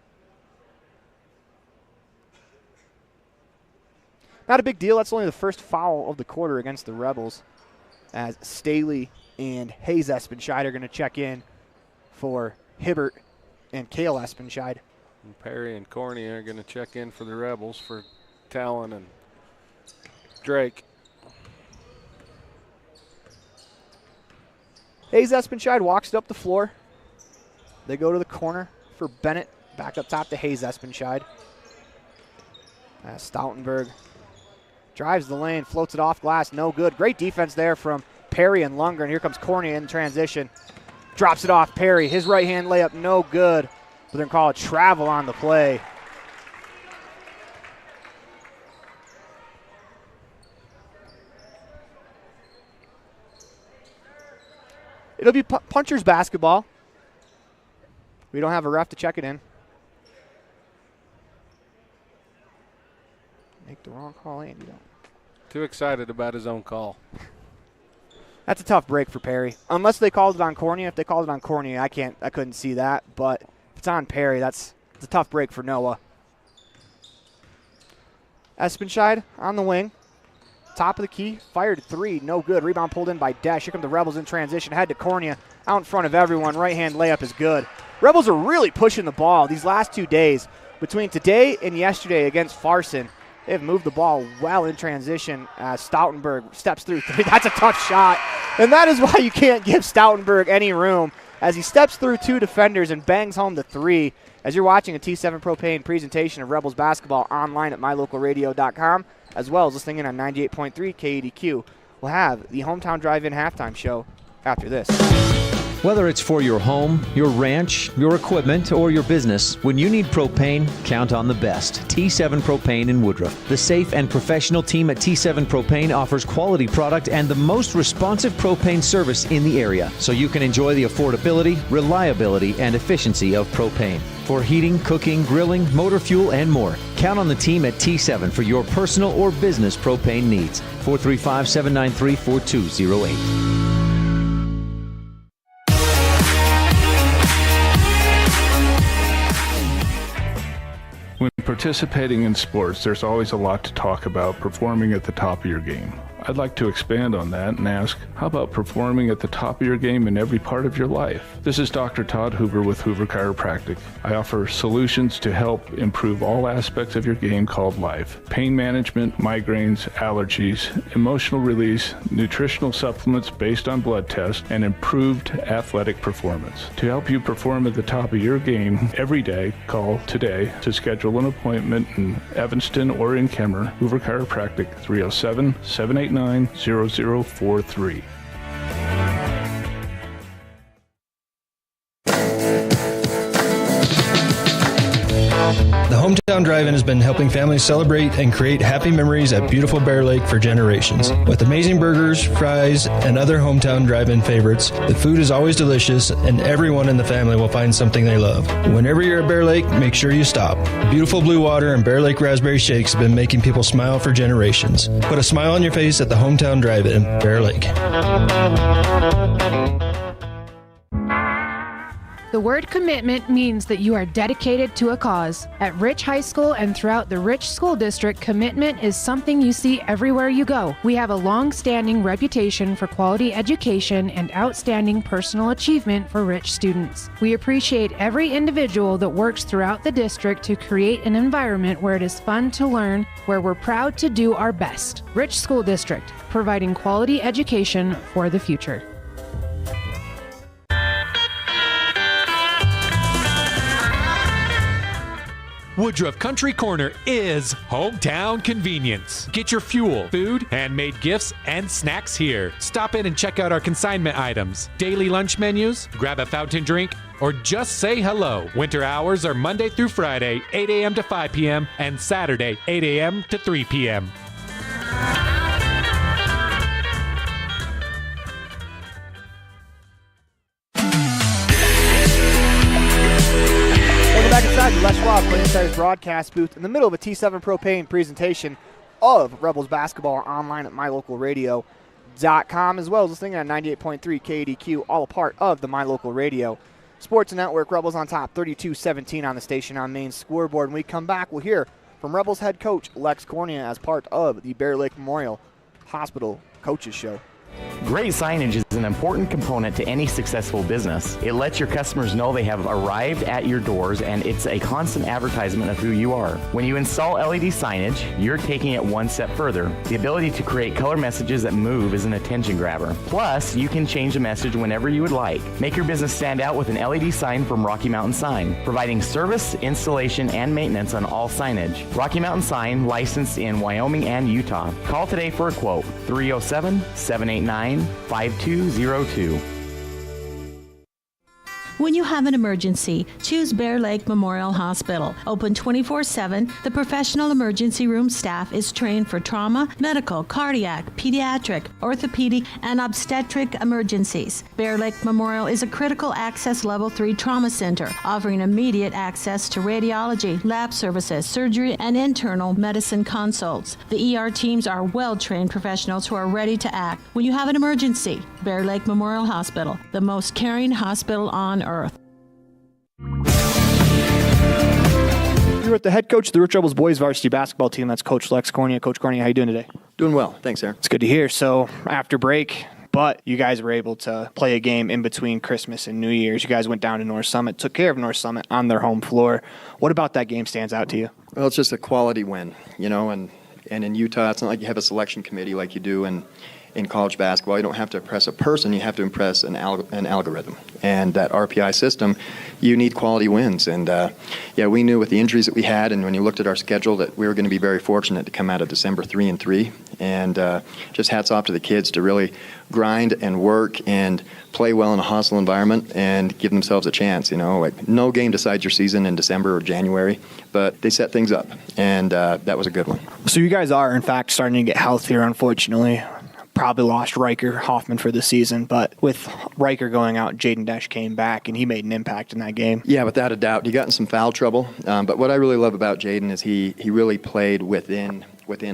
Not a big deal. That's only the first foul of the quarter against the Rebels, as Staley and Hayes Espenscheid are going to check in for Hibbert and Cale Espenscheid. And Perry and Corney are going to check in for the Rebels for Talon and Drake. Hayes Espenscheid walks it up the floor. They go to the corner for Bennett. Back up top to Hayes Espenscheid. Stoutenberg drives the lane, floats it off glass, no good. Great defense there from Perry and Lundgren. Here comes Corney in transition. Drops it off Perry. His right-hand layup, no good. But they're going to call it travel on the play. It'll be Punchers basketball. We don't have a ref to check it in. Make the wrong call, Andy. Too excited about his own call. That's a tough break for Perry. Unless they called it on Corney. If they called it on Corney, I couldn't see that. But if it's on Perry, it's a tough break for Noah. Espenscheid on the wing. Top of the key, fired 3, no good. Rebound pulled in by Desch. Here come the Rebels in transition. Head to Cornea, out in front of everyone. Right-hand layup is good. Rebels are really pushing the ball these last 2 days. Between today and yesterday against Farson, they have moved the ball well in transition as Stoutenberg steps through 3. That's a tough shot. And that is why you can't give Stoutenberg any room as he steps through 2 defenders and bangs home the 3. As you're watching a T7 Propane presentation of Rebels basketball online at mylocalradio.com, as well as listening in on 98.3 KADQ. We'll have the Hometown Drive-In halftime show after this. Whether it's for your home, your ranch, your equipment, or your business, when you need propane, count on the best. T7 Propane in Woodruff. The safe and professional team at T7 Propane offers quality product and the most responsive propane service in the area, so you can enjoy the affordability, reliability, and efficiency of propane. For heating, cooking, grilling, motor fuel, and more, count on the team at T7 for your personal or business propane needs. 435-793-4208. When participating in sports, there's always a lot to talk about performing at the top of your game. I'd like to expand on that and ask, how about performing at the top of your game in every part of your life? This is Dr. Todd Hoover with Hoover Chiropractic. I offer solutions to help improve all aspects of your game called life. Pain management, migraines, allergies, emotional release, nutritional supplements based on blood tests, and improved athletic performance. To help you perform at the top of your game every day, call today to schedule an appointment in Evanston or in Kemmerer. Hoover Chiropractic, 307-789-0043. The Hometown Drive-In has been helping families celebrate and create happy memories at beautiful Bear Lake for generations. With amazing burgers, fries, and other Hometown Drive-In favorites, the food is always delicious and everyone in the family will find something they love. Whenever you're at Bear Lake, make sure you stop. Beautiful blue water and Bear Lake raspberry shakes have been making people smile for generations. Put a smile on your face at the Hometown Drive-In, Bear Lake. The word commitment means that you are dedicated to a cause. At Rich High School and throughout the Rich School District, commitment is something you see everywhere you go. We have a long-standing reputation for quality education and outstanding personal achievement for Rich students. We appreciate every individual that works throughout the district to create an environment where it is fun to learn, where we're proud to do our best. Rich School District, providing quality education for the future. Woodruff Country Corner is hometown convenience. Get your fuel, food, handmade gifts, and snacks here. Stop in and check out our consignment items, daily lunch menus, grab a fountain drink, or just say hello. Winter hours are Monday through Friday, 8 a.m. to 5 p.m., and Saturday, 8 a.m. to 3 p.m. Tires broadcast booth in the middle of a T7 propane presentation of Rebels basketball online at mylocalradio.com, as well as listening on 98.3 KDQ, all a part of the My Local Radio Sports Network. Rebels on top, 32-17 on the station on main scoreboard. When we come back, we'll hear from Rebels head coach Lex Cornea as part of the Bear Lake Memorial Hospital Coaches Show. Great signage is an important component to any successful business. It lets your customers know they have arrived at your doors, and it's a constant advertisement of who you are. When you install LED signage, you're taking it one step further. The ability to create color messages that move is an attention grabber. Plus, you can change the message whenever you would like. Make your business stand out with an LED sign from Rocky Mountain Sign, providing service, installation, and maintenance on all signage. Rocky Mountain Sign, licensed in Wyoming and Utah. Call today for a quote, 307-789-5202. When you have an emergency, choose Bear Lake Memorial Hospital. Open 24/7, the professional emergency room staff is trained for trauma, medical, cardiac, pediatric, orthopedic, and obstetric emergencies. Bear Lake Memorial is a critical access level 3 trauma center, offering immediate access to radiology, lab services, surgery, and internal medicine consults. The ER teams are well-trained professionals who are ready to act. When you have an emergency, Bear Lake Memorial Hospital, the most caring hospital on earth. You're with the head coach of the Rich Rebels boys varsity basketball team. That's Coach Lex Cornea. Coach Cornea, how you doing today? Doing well. Thanks, Aaron. It's good to hear. So after break, but you guys were able to play a game in between Christmas and New Year's. You guys went down to North Summit, took care of North Summit on their home floor. What about that game stands out to you? Well, it's just a quality win, and in Utah, it's not like you have a selection committee like you do in college basketball. You don't have to impress a person, you have to impress an algorithm. And that RPI system, you need quality wins. And we knew with the injuries that we had, and when you looked at our schedule, that we were going to be very fortunate to come out of December 3-3. And just hats off to the kids to really grind and work and play well in a hostile environment and give themselves a chance. Like no game decides your season in December or January, but they set things up, and that was a good one. So you guys are, in fact, starting to get healthier, unfortunately. Probably lost Riker Hoffman for the season, but with Riker going out, Jaden Desch came back, and he made an impact in that game. Yeah, without a doubt. He got in some foul trouble, but what I really love about Jaden is he really played within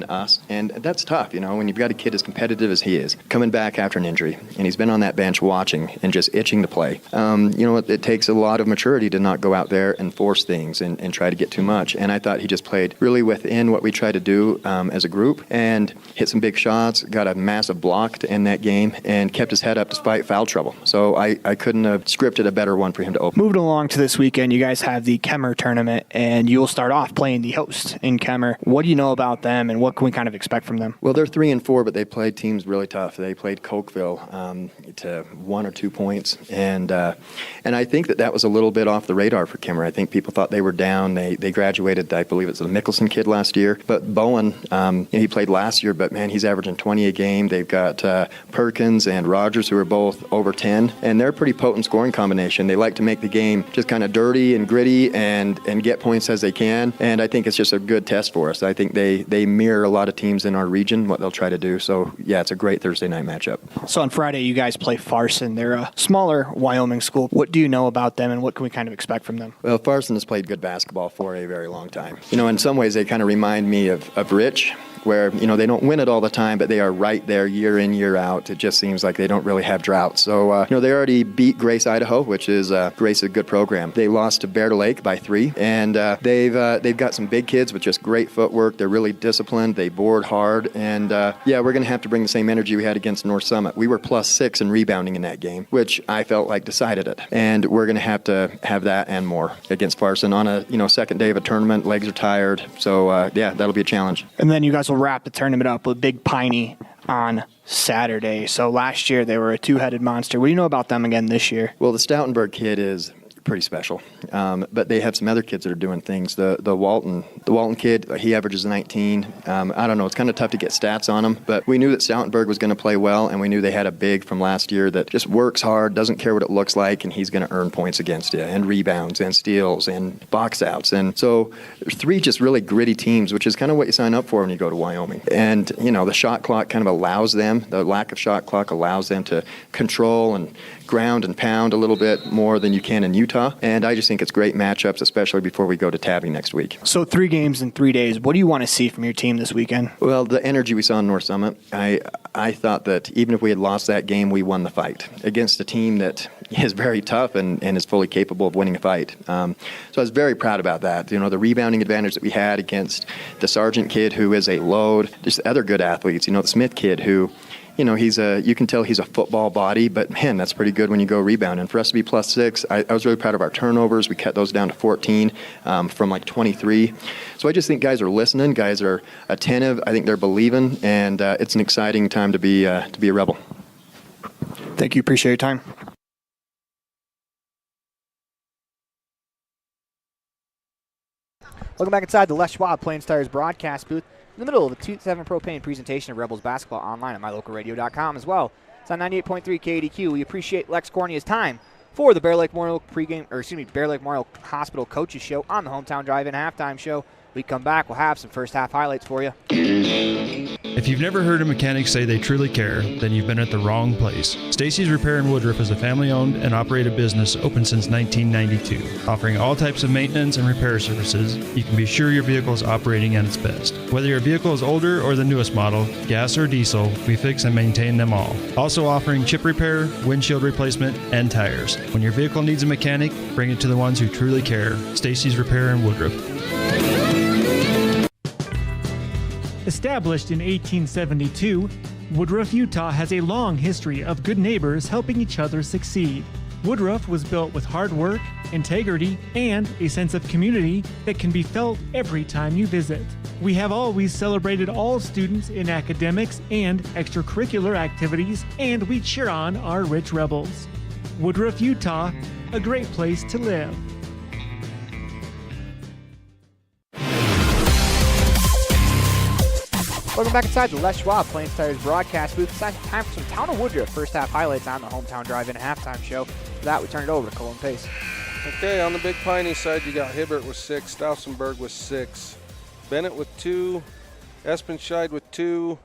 us, and that's tough, when you've got a kid as competitive as he is, coming back after an injury, and he's been on that bench watching and just itching to play. It takes a lot of maturity to not go out there and force things and try to get too much, and I thought he just played really within what we try to do as a group, and hit some big shots, got a massive block to end that game, and kept his head up despite foul trouble. So I couldn't have scripted a better one for him to open. Moving along to this weekend, you guys have the Kemmerer tournament, and you'll start off playing the host in Kemmerer. What do you know about them, and what can we kind of expect from them? Well, they're 3-4, but they played teams really tough. They played Cokeville to 1 or 2 points, and I think that was a little bit off the radar for Kemmerer. I think people thought they were down. They graduated, I believe it's the Mickelson kid last year, but Bowen, he played last year, but man, he's averaging 20 a game. They've got Perkins and Rogers, who are both over 10, and they're a pretty potent scoring combination. They like to make the game just kind of dirty and gritty and get points as they can, and I think it's just a good test for us. I think they mirror a lot of teams in our region, what they'll try to do. So, yeah, it's a great Thursday night matchup. So on Friday, you guys play Farson. They're a smaller Wyoming school. What do you know about them, and what can we kind of expect from them? Well, Farson has played good basketball for a very long time. In some ways, they kind of remind me of Rich, where, they don't win it all the time, but they are right there year in, year out. It just seems like they don't really have drought. So, they already beat Grace, Idaho, which is Grace, a good program. They lost to Bear Lake by 3, and they've got some big kids with just great footwork. They're really disciplined. They board hard, and we're going to have to bring the same energy we had against North Summit. We were +6 in rebounding in that game, which I felt like decided it. And we're going to have that and more against Farson on a second day of a tournament. Legs are tired, so that'll be a challenge. And then you guys will wrap the tournament up with Big PINEY on Saturday. So last year they were a two-headed monster. What do you know about them again this year? Well, the Stoutenburg kid is pretty special, but they have some other kids that are doing things. The Walton kid, he averages 19. I don't know, it's kind of tough to get stats on him, but we knew that Stoutenburg was going to play well, and we knew they had a big from last year that just works hard, doesn't care what it looks like, and he's going to earn points against you, and rebounds, and steals, and box outs. And so there's 3 just really gritty teams, which is kind of what you sign up for when you go to Wyoming. And, the shot clock kind of allows them, the lack of shot clock allows them to control and ground and pound a little bit more than you can in Utah. Utah, and I just think it's great matchups, especially before we go to Tabby next week. So 3 games in 3 days. What do you want to see from your team this weekend? Well, the energy we saw in North Summit, I thought that even if we had lost that game, we won the fight against a team that is very tough and is fully capable of winning a fight. So I was very proud about that. You know, the rebounding advantage that we had against the Sargent kid, who is a load, just other good athletes. You know, the Smith kid, who, you know, you can tell he's a football body, but man, that's pretty good when you go rebound. And for us to be +6, I was really proud of our turnovers. We cut those down to 14 from like 23. So I just think guys are listening, guys are attentive. I think they're believing, and it's an exciting time to be a Rebel. Thank you. Appreciate your time. Welcome back inside the Les Schwab Plains Tires broadcast booth in the middle of a 2-7 propane presentation of Rebels basketball online at mylocalradio.com as well. It's on 98.3 KDQ. We appreciate Lex Cornia's time for the Bear Lake Memorial Bear Lake Memorial Hospital Coaches Show on the Hometown Drive-In halftime show. We come back, we'll have some first half highlights for you. If you've never heard a mechanic say they truly care, then you've been at the wrong place. Stacy's Repair in Woodruff is a family-owned and operated business open since 1992. Offering all types of maintenance and repair services, you can be sure your vehicle is operating at its best. Whether your vehicle is older or the newest model, gas or diesel, we fix and maintain them all. Also offering chip repair, windshield replacement, and tires. When your vehicle needs a mechanic, bring it to the ones who truly care. Stacy's Repair in Woodruff. Established in 1872, Woodruff, Utah has a long history of good neighbors helping each other succeed. Woodruff was built with hard work, integrity, and a sense of community that can be felt every time you visit. We have always celebrated all students in academics and extracurricular activities, and we cheer on our rich rebels. Woodruff, Utah, a great place to live. Welcome back inside the Les Schwab Plains Tires broadcast booth. It's time for some Town of Woodruff first half highlights on the Hometown Drive-In halftime show. For that, we turn it over to Colin Pace. Okay, on the Big PINEY side, you got Hibbert with 6, Stausenberg with 6, Bennett with 2, Espenscheid with 2,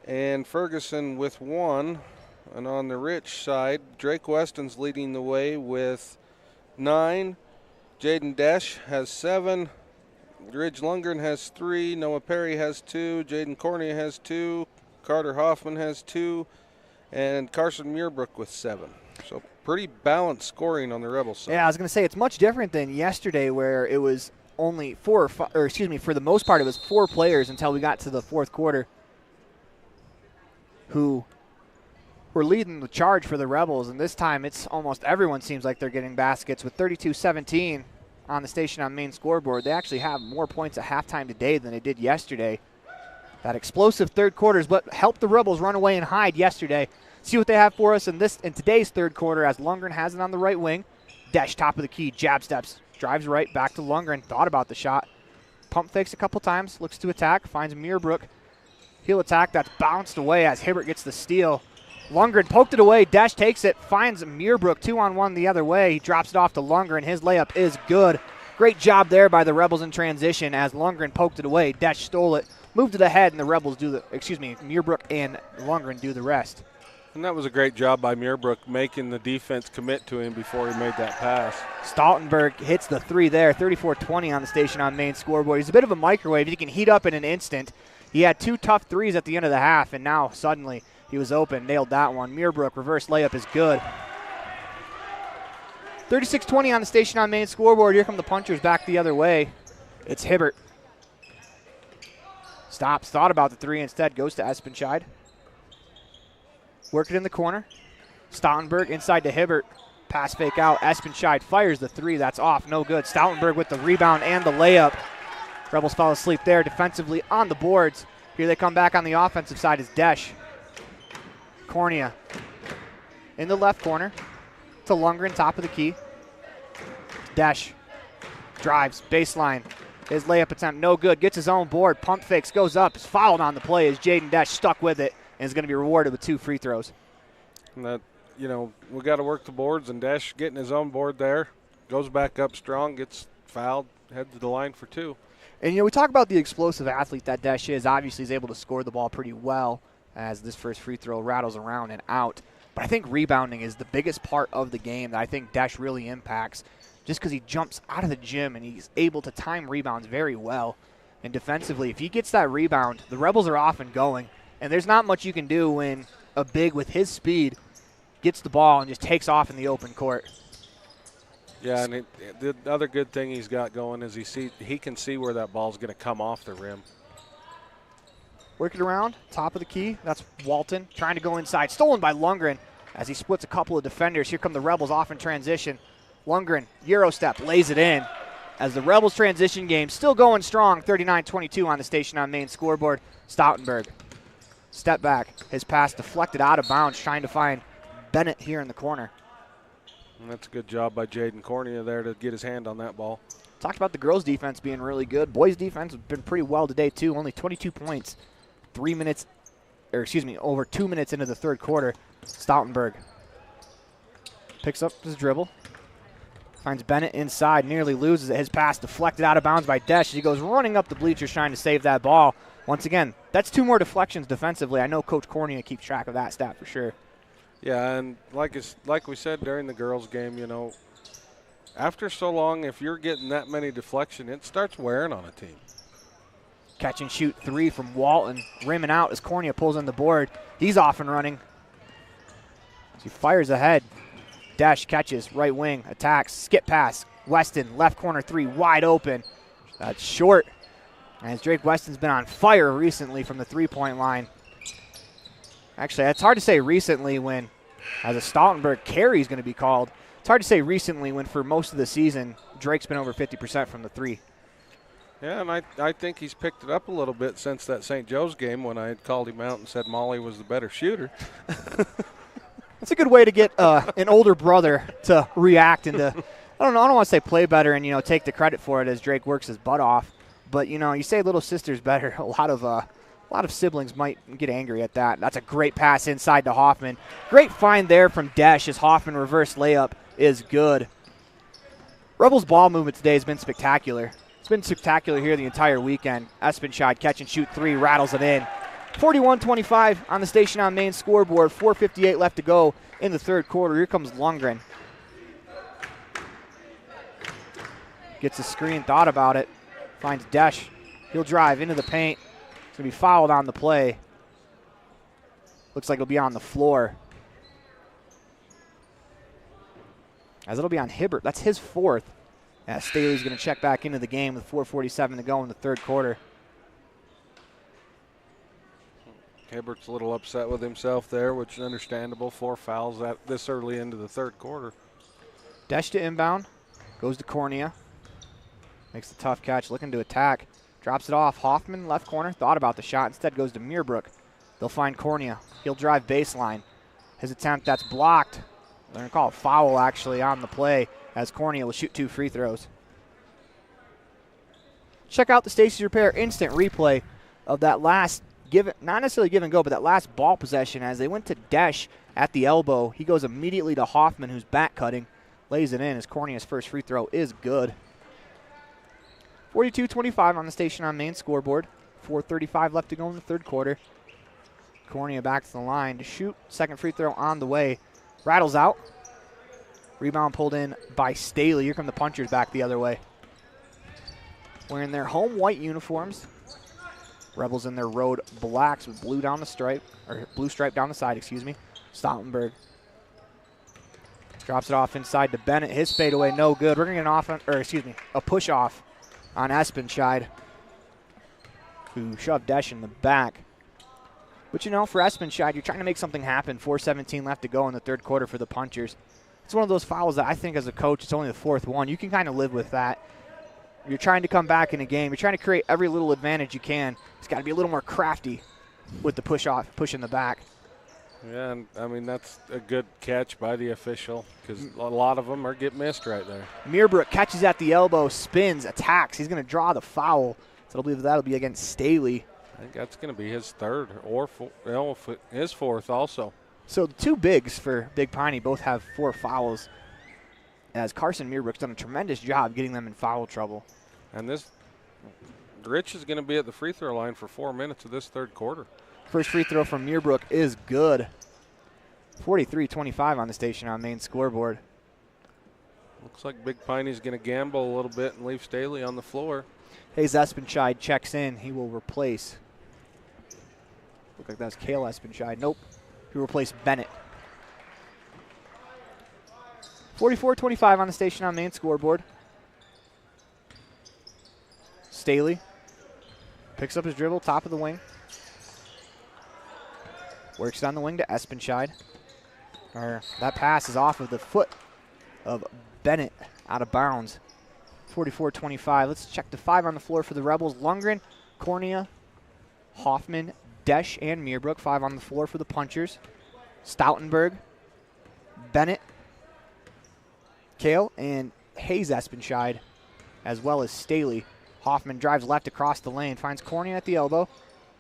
and Ferguson with 1. And on the Rich side, Drake Weston's leading the way with 9, Jaden Desch has 7, Ridge Lundgren has 3, Noah Perry has 2, Jaden Cornea has 2, Carter Hoffman has 2, and Carson Muirbrook with 7. So pretty balanced scoring on the Rebels side. Yeah, I was going to say it's much different than yesterday where it was only for the most part it was 4 players until we got to the fourth quarter who were leading the charge for the Rebels, and this time it's almost everyone seems like they're getting baskets with 32-17. On the Station on Main scoreboard. They actually have more points at halftime today than they did yesterday. That explosive third quarter is what helped the Rebels run away and hide yesterday. See what they have for us in today's third quarter as Lundgren has it on the right wing. Desch, top of the key, jab steps, drives right, back to Lundgren, thought about the shot. Pump fakes a couple times, looks to attack, finds Muirbrook. Heel attack, that's bounced away as Hibbert gets the steal. Lundgren poked it away. Desch takes it, finds Muirbrook 2-on-1 the other way. He drops it off to Lundgren. His layup is good. Great job there by the Rebels in transition as Lundgren poked it away. Desch stole it, moved it ahead, and the Rebels Muirbrook and Lundgren do the rest. And that was a great job by Muirbrook making the defense commit to him before he made that pass. Stautenberg hits the 3 there, 34-20 on the Station on Main scoreboard. He's a bit of a microwave. He can heat up in an instant. He had 2 tough threes at the end of the half, and now suddenly he was open, nailed that one. Muirbrook, reverse layup is good. 36-20 on the Station on Main scoreboard. Here come the punchers back the other way. It's Hibbert. Stops, thought about the 3 instead, goes to Espenscheid. Work it in the corner. Stautenberg inside to Hibbert. Pass fake out. Espenscheid fires the 3. That's off. No good. Stautenberg with the rebound and the layup. Rebels fell asleep there defensively on the boards. Here they come back on the offensive side is Desch. Cornea in the left corner to Lundgren, top of the key. Desch drives, baseline. His layup attempt no good. Gets his own board. Pump fakes, goes up. Is fouled on the play as Jaden Desch stuck with it and is going to be rewarded with 2 free throws. And that, we got to work the boards, and Desch getting his own board there. Goes back up strong, gets fouled, head to the line for 2. And, we talk about the explosive athlete that Desch is. Obviously, he's able to score the ball pretty well as this first free throw rattles around and out. But I think rebounding is the biggest part of the game that I think Desch really impacts, just because he jumps out of the gym and he's able to time rebounds very well. And defensively, if he gets that rebound, the Rebels are off and going. And there's not much you can do when a big with his speed gets the ball and just takes off in the open court. Yeah, and the other good thing he's got going is he can see where that ball's going to come off the rim. Work it around, top of the key. That's Walton trying to go inside. Stolen by Lundgren as he splits a couple of defenders. Here come the Rebels off in transition. Lundgren, Euro step, lays it in. As the Rebels transition game still going strong, 39-22 on the Station on Main scoreboard. Stoutenberg, step back. His pass deflected out of bounds, trying to find Bennett here in the corner. And that's a good job by Jaden Cornea there to get his hand on that ball. Talked about the girls' defense being really good. Boys' defense has been pretty well today, too. Only 22 points. Over 2 minutes into the third quarter. Stoutenberg picks up his dribble. Finds Bennett inside, nearly loses it. His pass deflected out of bounds by Desch. He goes running up the bleachers trying to save that ball. Once again, that's 2 more deflections defensively. I know Coach Cornea keeps track of that stat for sure. Yeah, and like we said during the girls' game, you know, after so long, if you're getting that many deflection, it starts wearing on a team. Catch and shoot 3 from Walton, rimming out as Cornea pulls on the board. He's off and running. He fires ahead. Desch catches, right wing, attacks, skip pass. Weston, left corner 3, wide open. That's short. As Drake Weston's been on fire recently from the three-point line. Actually, it's hard to say recently when, as a Stoutenberg carry is going to be called. It's hard to say recently when for most of the season, Drake's been over 50% from the 3. Yeah, and I think he's picked it up a little bit since that St. Joe's game when I had called him out and said Molly was the better shooter. That's a good way to get an older brother to react and to, I don't want to say play better and, take the credit for it as Drake works his butt off. But, you say little sister's better. A lot of siblings might get angry at that. That's a great pass inside to Hoffman. Great find there from Desch as Hoffman reverse layup is good. Rebels ball movement today has been spectacular. It's been spectacular here the entire weekend. Espenshide catch and shoot 3, rattles it in. 41-25 on the Station on Main scoreboard. 4:58 left to go in the third quarter. Here comes Lundgren. Gets a screen, thought about it. Finds Desch. He'll drive into the paint. It's going to be fouled on the play. Looks like it'll be on the floor. As it'll be on Hibbert. That's his 4th. As Staley's going to check back into the game with 4:47 to go in the third quarter. Hibbert's a little upset with himself there, which is understandable. 4 fouls this early into the third quarter. Desch to inbound. Goes to Cornea. Makes the tough catch, looking to attack. Drops it off. Hoffman, left corner, thought about the shot. Instead goes to Meerbrook. They'll find Cornea. He'll drive baseline. His attempt, that's blocked. They're going to call a foul, actually, on the play as Cornea will shoot 2 free throws. Check out the Stacey's Repair instant replay of that last not necessarily give and go, but that last ball possession as they went to Desch at the elbow. He goes immediately to Hoffman, who's back cutting. Lays it in as Cornea's first free throw is good. 42-25 on the Station on Main scoreboard. 4:35 left to go in the third quarter. Cornea back to the line to shoot. Second free throw on the way. Rattles out. Rebound pulled in by Staley. Here come the punchers back the other way. Wearing their home white uniforms. Rebels in their road blacks with blue down the stripe, or blue stripe down the side, excuse me. Stoutenberg drops it off inside to Bennett. His fadeaway, no good. We're going to get a push off on Espenshide, who shoved Desch in the back. But for Espenshide, you're trying to make something happen. 4:17 left to go in the third quarter for the punchers. It's one of those fouls that I think as a coach, it's only the 4th one. You can kind of live with that. You're trying to come back in a game. You're trying to create every little advantage you can. It's got to be a little more crafty with the push in the back. Yeah, and that's a good catch by the official because a lot of them get missed right there. Meerbrook catches at the elbow, spins, attacks. He's going to draw the foul. So I believe that'll be against Staley. I think that's going to be his 3rd or his 4th also. So the 2 bigs for Big Piney both have 4 fouls, as Carson Meerbrook's done a tremendous job getting them in foul trouble. And Rich is going to be at the free throw line for 4 minutes of this third quarter. First free throw from Meerbrook is good. 43-25 on the station on main scoreboard. Looks like Big Piney's going to gamble a little bit and leave Staley on the floor. Hayes Espenscheid checks in. He will replace. Look like that's Kale Espenscheid. Nope. He will replace Bennett. 44-25 on the station on main scoreboard. Staley picks up his dribble, top of the wing. Works down the wing to Espenscheid. That pass is off of the foot of Bennett, out of bounds. 44-25. Let's check the 5 on the floor for the Rebels. Lundgren, Cornea, Hoffman, Desch, and Meerbrook. 5 on the floor for the Punchers. Stoutenberg, Bennett, Kale, and Hayes Espenscheid, as well as Staley. Hoffman drives left across the lane, finds Cornea at the elbow.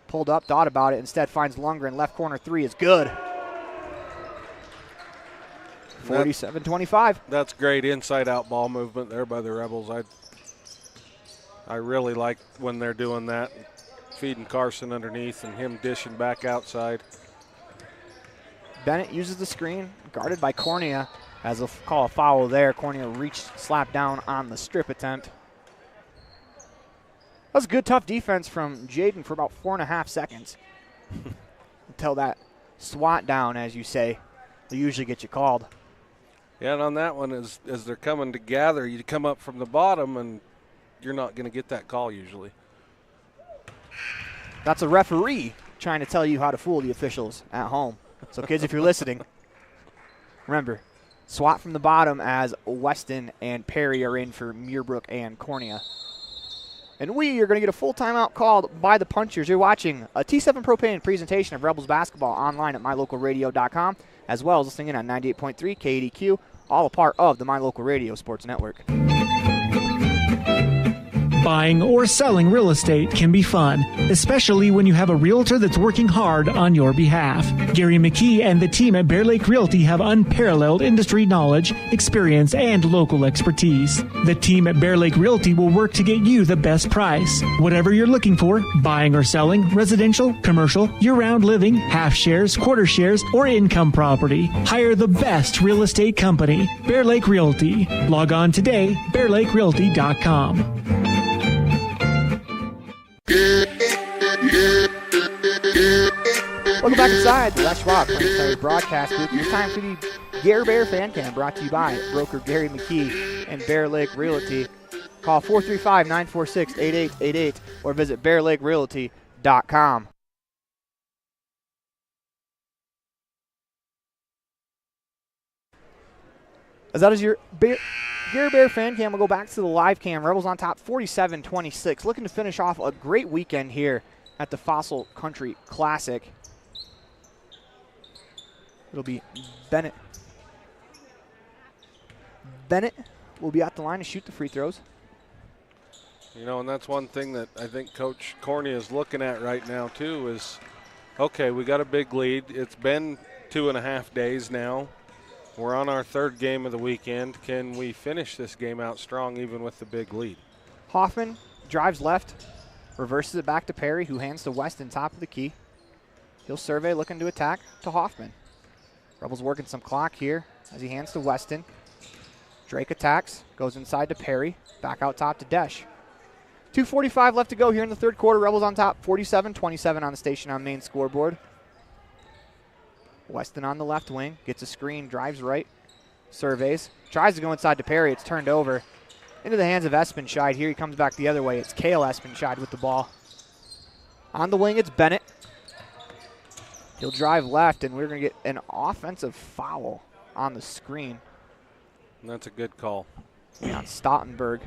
Pulled up, thought about it. Instead finds Lundgren. Left corner 3 is good. 47-25. That's great inside-out ball movement there by the Rebels. I really like when they're doing that, feeding Carson underneath and him dishing back outside. Bennett uses the screen, guarded by Cornea. As a call a foul there. Cornea reached, slapped down on the strip attempt. That was good, tough defense from Jaden for about 4.5 seconds. Until that swat down, as you say, they usually get you called. Yeah, and on that one, as they're coming to gather, you come up from the bottom, and you're not going to get that call usually. That's a referee trying to tell you how to fool the officials at home. So, kids, if you're listening, remember, swat from the bottom as Weston and Perry are in for Meerbrook and Cornea. And we are going to get a full timeout called by the Punchers. You're watching a T7 Propane presentation of Rebels basketball online at mylocalradio.com, as well as listening in on 98.3 KDQ, all a part of the My Local Radio Sports Network. Buying or selling real estate can be fun, especially when you have a realtor that's working hard on your behalf. Gary McKee and the team at Bear Lake Realty have unparalleled industry knowledge, experience, and local expertise. The team at Bear Lake Realty will work to get you the best price. Whatever you're looking for, buying or selling, residential, commercial, year-round living, half shares, quarter shares, or income property, hire the best real estate company, Bear Lake Realty. Log on today, bearlakerealty.com. Welcome back inside the Les Schwab Plains broadcast booth. Your time for the Gare Bear Fan Cam, brought to you by broker Gary McKee and Bear Lake Realty. Call 435-946-8888 or visit bearlakerealty.com. As that is your Gare Bear Fan Cam, we'll go back to the live cam. Rebels on top 47-26. Looking to finish off a great weekend here at the Fossil Country Classic. It'll be Bennett. Bennett will be at the line to shoot the free throws. You know, and that's one thing that I think Coach Cornea is looking at right now, too, is, okay, we got a big lead. It's been 2.5 days now. We're on our 3rd game of the weekend. Can we finish this game out strong even with the big lead? Hoffman drives left, reverses it back to Perry, who hands to Weston, top of the key. He'll survey, looking to attack to Hoffman. Rebels working some clock here as he hands to Weston. Drake attacks, goes inside to Perry, back out top to Desch. 2:45 left to go here in the 3rd quarter. Rebels on top 47-27 on the station on main scoreboard. Weston on the left wing, gets a screen, drives right, surveys, tries to go inside to Perry. It's turned over into the hands of Espenscheid. Here he comes back the other way. It's Kale Espenscheid with the ball. On the wing, it's Bennett. He'll drive left, and we're going to get an offensive foul on the screen. And that's a good call. On Stoutenberg.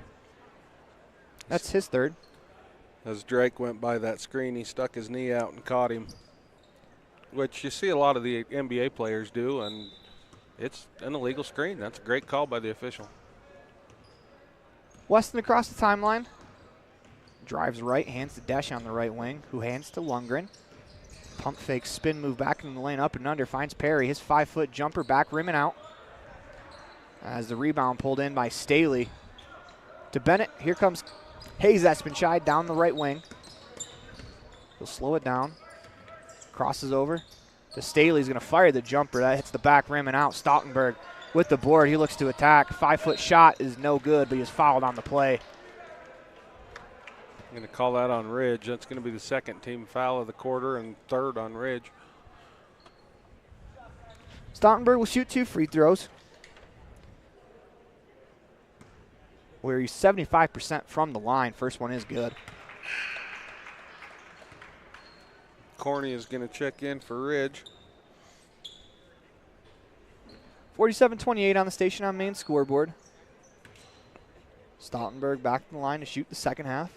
That's his 3rd. As Drake went by that screen, he stuck his knee out and caught him, which you see a lot of the NBA players do, and it's an illegal screen. That's a great call by the official. Weston across the timeline. Drives right, hands to Desch on the right wing, who hands to Lundgren. Pump fake, spin move back in the lane, up and under, finds Perry. His 5-foot jumper back, rim and out. As the rebound pulled in by Staley. To Bennett, here comes Hayes Espenscheid down the right wing. He'll slow it down. Crosses over Staley's going to fire the jumper. That hits the back rim and out. Stoutenberg with the board. He looks to attack. 5-foot shot is no good, but he is fouled on the play. I'm going to call that on Ridge. That's going to be the second team foul of the quarter and third on Ridge. Stoutenberg will shoot 2 free throws, where he's 75% from the line. First one is good. Corney is going to check in for Ridge. 47-28 on the Station on Main scoreboard. Stoutenberg back to the line to shoot the second half.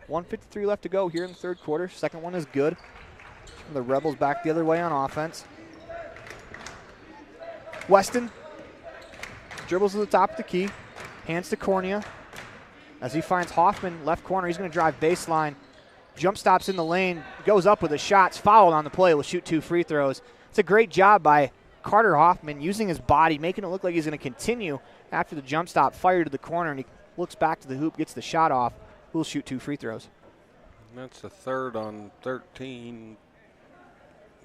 1:53 left to go here in the third quarter. Second one is good. The Rebels back the other way on offense. Weston dribbles to the top of the key. Hands to Cornea. As he finds Hoffman, left corner, he's going to drive baseline. Jump stops in the lane, goes up with a shot, fouled on the play, will shoot 2 free throws. It's a great job by Carter Hoffman using his body, making it look like he's going to continue after the jump stop, fire to the corner, and he looks back to the hoop, gets the shot off. Will shoot 2 free throws. That's the third on 13.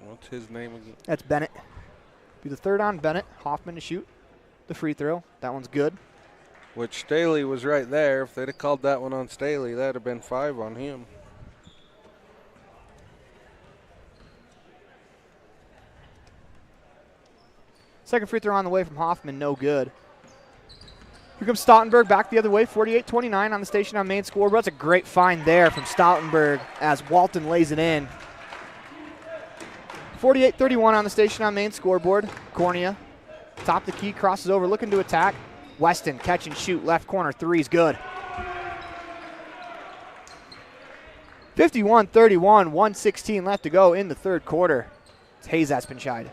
What's his name again? That's Bennett. Be the third on Bennett. Hoffman to shoot the free throw. That one's good. Which Staley was right there. If they'd have called that one on Staley, that'd have been 5 on him. Second free throw on the way from Hoffman, no good. Here comes Stoutenberg back the other way, 48-29 on the Station on Main scoreboard. That's a great find there from Stoutenberg as Walton lays it in. 48-31 on the Station on Main scoreboard. Cornea, top the key, crosses over, looking to attack. Weston, catch and shoot, left corner, 3's good. 51-31, 1:16 left to go in the third quarter. It's Hayes Espenscheid.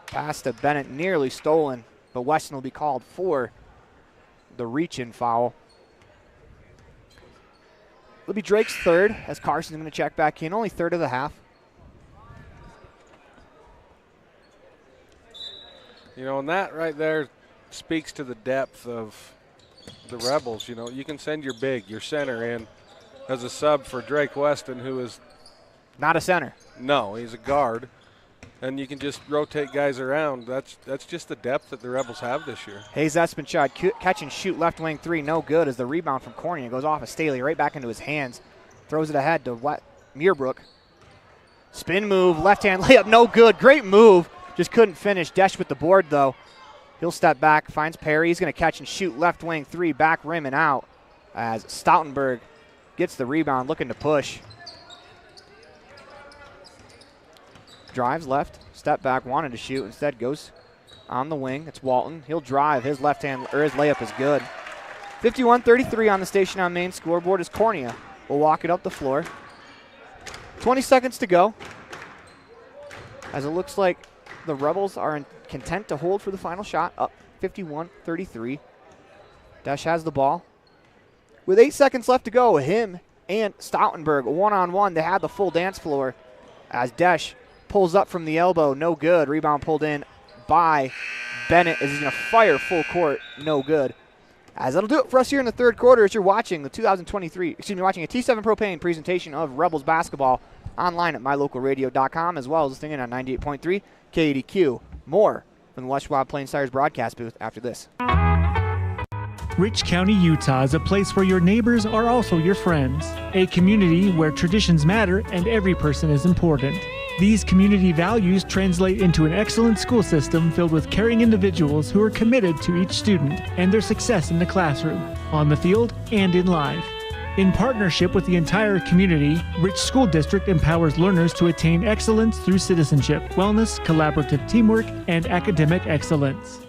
Pass to Bennett, nearly stolen, but Weston will be called for the reach-in foul. It'll be Drake's third as Carson's going to check back in, only third of the half. You know, and that right there speaks to the depth of the Rebels. You know, you can send your big, your center in as a sub for Drake Weston, who is not a center. No, he's a guard. And you can just rotate guys around. That's just the depth that the Rebels have this year. Hayes Espenscheid, catch and shoot, left wing 3, no good as the rebound from Cornea goes off of Staley right back into his hands. Throws it ahead to Muirbrook. Spin move, left hand layup, no good. Great move, just couldn't finish. Desch with the board though. He'll step back, finds Perry. He's going to catch and shoot, left wing 3, back rim and out as Stoutenberg gets the rebound, looking to push. Drives left, step back, wanted to shoot, instead goes on the wing. It's Walton. He'll drive. His left hand, or his layup is good. 51-33 on the Station on Main scoreboard as Cornea will walk it up the floor. 20 seconds to go. As it looks like the Rebels are content to hold for the final shot, up 51-33. Desch has the ball. With 8 seconds left to go, him and Stoutenberg one-on-one. They had the full dance floor as Desch pulls up from the elbow, no good. Rebound pulled in by Bennett as he's going to fire full court, no good. As that'll do it for us here in the third quarter as you're watching watching a T7 Propane presentation of Rebels basketball online at mylocalradio.com as well as listening in on 98.3 KADQ. More from the West Schwab Plains Tires broadcast booth after this. Rich County, Utah is a place where your neighbors are also your friends. A community where traditions matter and every person is important. These community values translate into an excellent school system filled with caring individuals who are committed to each student and their success in the classroom, on the field, and in life. In partnership with the entire community, Rich School District empowers learners to attain excellence through citizenship, wellness, collaborative teamwork, and academic excellence.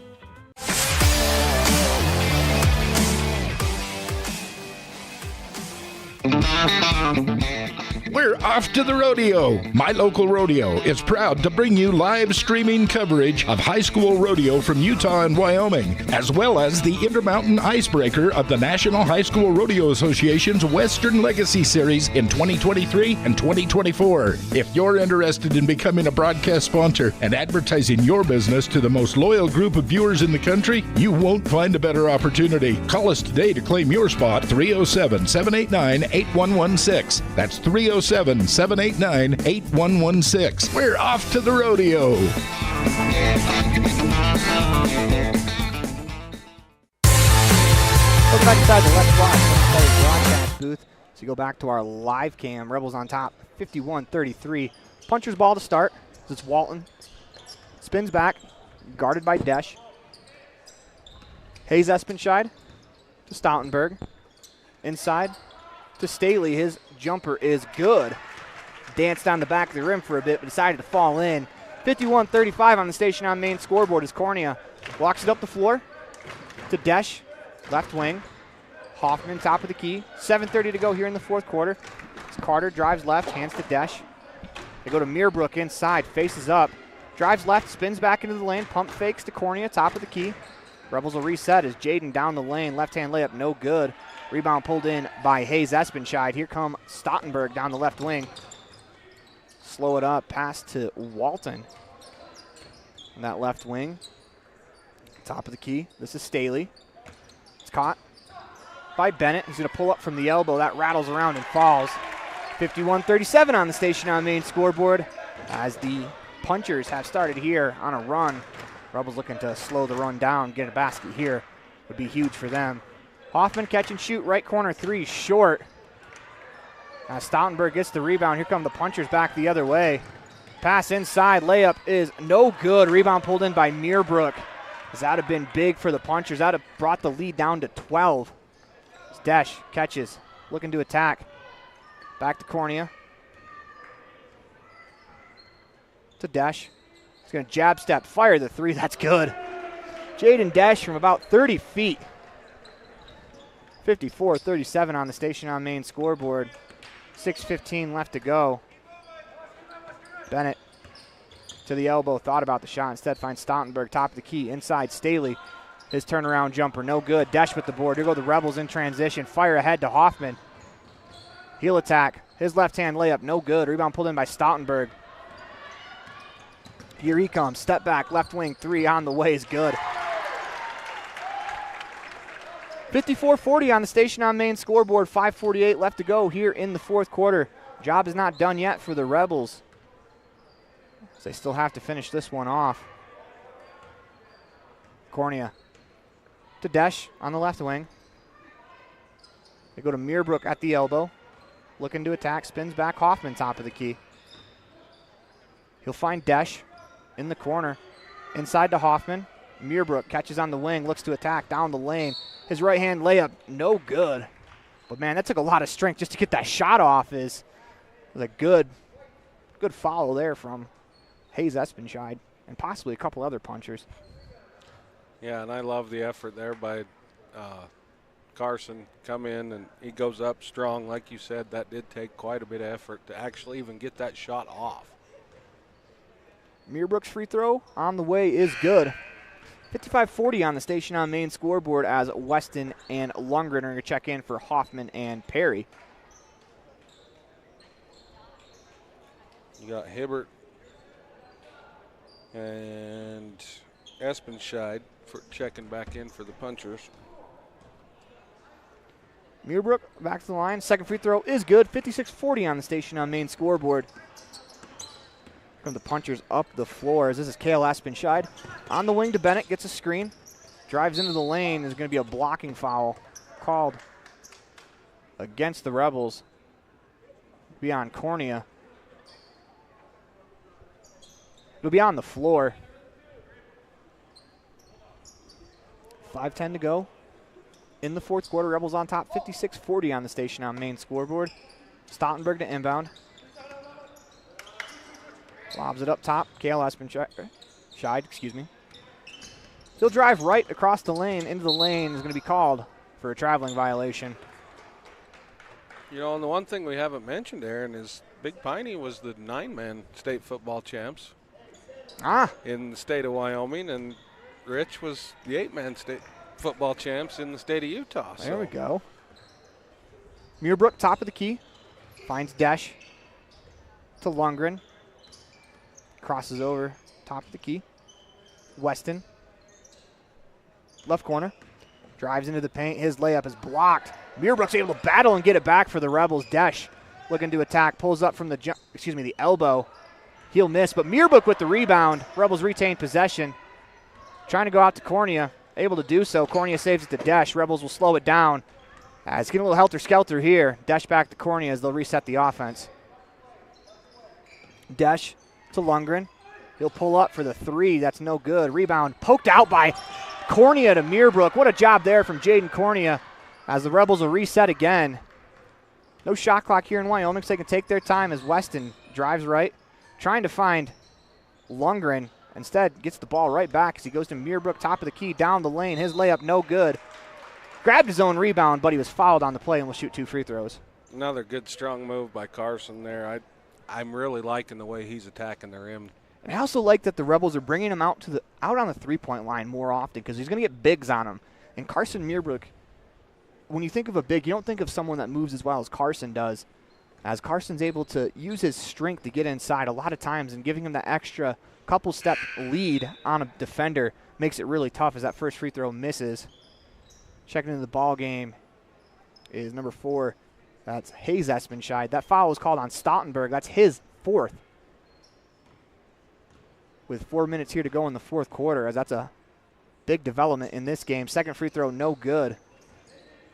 We're off to the rodeo. My Local Rodeo is proud to bring you live streaming coverage of high school rodeo from Utah and Wyoming, as well as the Intermountain Icebreaker of the National High School Rodeo Association's Western Legacy Series in 2023 and 2024. If you're interested in becoming a broadcast sponsor and advertising your business to the most loyal group of viewers in the country, you won't find a better opportunity. Call us today to claim your spot, 307-789-8116. That's 307-789-8116. 407-789-8116. We're off to the rodeo. Welcome back inside the left block broadcast booth. So you go back to our live cam. Rebels on top, 51-33. Puncher's ball to start. It's Walton. Spins back, guarded by Desch. Hayes Espenscheid to Stoutenberg. Inside to Staley. His jumper is good. Danced on the back of the rim for a bit, but decided to fall in. 51-35 on the Station on Main scoreboard as Cornea walks it up the floor to Desch, left wing. Hoffman, top of the key. 7:30 to go here in the fourth quarter. As Carter drives left, hands to Desch. They go to Meerbrook inside, faces up. Drives left, spins back into the lane, pump fakes to Cornea, top of the key. Rebels will reset as Jaden down the lane, left-hand layup, no good. Rebound pulled in by Hayes Espenscheid. Here come Stoutenberg down the left wing. Slow it up, pass to Walton. On that left wing, top of the key. This is Staley. It's caught by Bennett. He's going to pull up from the elbow. That rattles around and falls. 51-37 on the Station on Main scoreboard as the Punchers have started here on a run. Rebels looking to slow the run down, get a basket here. Would be huge for them. Hoffman catch and shoot, right corner three, short. As Stoutenberg gets the rebound, here come the Punchers back the other way. Pass inside, layup is no good. Rebound pulled in by Meerbrook. That would have been big for the Punchers. That would have brought the lead down to 12. Desch catches, looking to attack. Back to Cornea. To Desch. He's going to jab step, fire the three. That's good. Jaden Desch from about 30 feet. 54-37 on the Station on Main scoreboard. 6:15 left to go. Bennett to the elbow, thought about the shot. Instead finds Stoutenberg, top of the key. Inside Staley. His turnaround jumper, no good. Desch with the board. Here go the Rebels in transition. Fire ahead to Hoffman. Heel attack. His left-hand layup, no good. Rebound pulled in by Stoutenberg. Here he comes. Step back, left wing three on the way is good. 54-40 on the Station on Main scoreboard. 5:48 left to go here in the fourth quarter. Job is not done yet for the Rebels. So they still have to finish this one off. Cornea to Desch on the left wing. They go to Meerbrook at the elbow. Looking to attack, spins back. Hoffman top of the key. He'll find Desch in the corner. Inside to Hoffman. Meerbrook catches on the wing, looks to attack down the lane. His right-hand layup, no good. But, man, that took a lot of strength just to get that shot off. Is a good follow there from Hayes Espenscheid and possibly a couple other Punchers. Yeah, and I love the effort there by Carson. Come in, and he goes up strong. Like you said, that did take quite a bit of effort to actually even get that shot off. Meerbrook's free throw on the way is good. 55-40 on the Station on Main scoreboard as Weston and Lundgren are going to check in for Hoffman and Perry. You got Hibbert and Espenscheid for checking back in for the Punchers. Meerbrook back to the line. Second free throw is good. 56-40 on the Station on Main scoreboard. From the Punchers up the floor as this is Kale Espenscheid. On the wing to Bennett, gets a screen. Drives into the lane. There's going to be a blocking foul called against the Rebels. Be on Cornea. It'll be on the floor. 5:10 to go in the fourth quarter. Rebels on top, 56-40 on the Station on Main scoreboard. Stoutenberg to inbound. Lobs it up top. Kale Espenscheid, excuse me. He'll drive right across the lane into the lane. Is going to be called for a traveling violation. You know, and the one thing we haven't mentioned, Aaron, is Big Piney was the 9-man state football champs in the state of Wyoming, and Rich was the 8-man state football champs in the state of Utah. There we go. Meerbrook, top of the key. Finds Desch to Lundgren. Crosses over, top of the key. Weston. Left corner. Drives into the paint. His layup is blocked. Meerbrook's able to battle and get it back for the Rebels. Desch looking to attack, pulls up from the elbow. He'll miss, but Meerbrook with the rebound. Rebels retain possession. Trying to go out to Cornea, able to do so. Cornea saves it to Desch. Rebels will slow it down. It's getting a little helter-skelter here. Desch back to Cornea as they'll reset the offense. Desch to Lundgren. He'll pull up for the three. That's no good. Rebound poked out by Cornea to Meerbrook. What a job there from Jaden Cornea as the Rebels will reset again. No shot clock here in Wyoming, so they can take their time as Weston drives right. Trying to find Lundgren. Instead, gets the ball right back as he goes to Meerbrook, top of the key, down the lane. His layup, no good. Grabbed his own rebound, but he was fouled on the play and will shoot 2 free throws. Another good, strong move by Carson there. I'm really liking the way he's attacking the rim. And I also like that the Rebels are bringing him out on the three-point line more often because he's going to get bigs on him. And Carson Meerbrook, when you think of a big, you don't think of someone that moves as well as Carson does. As Carson's able to use his strength to get inside a lot of times, and giving him that extra couple-step lead on a defender makes it really tough as that first free throw misses. Checking into the ball game is number 4. That's Hayes Espenscheid. That foul was called on Stoutenberg. That's his 4th. With 4 minutes here to go in the fourth quarter, as that's a big development in this game. Second free throw, no good.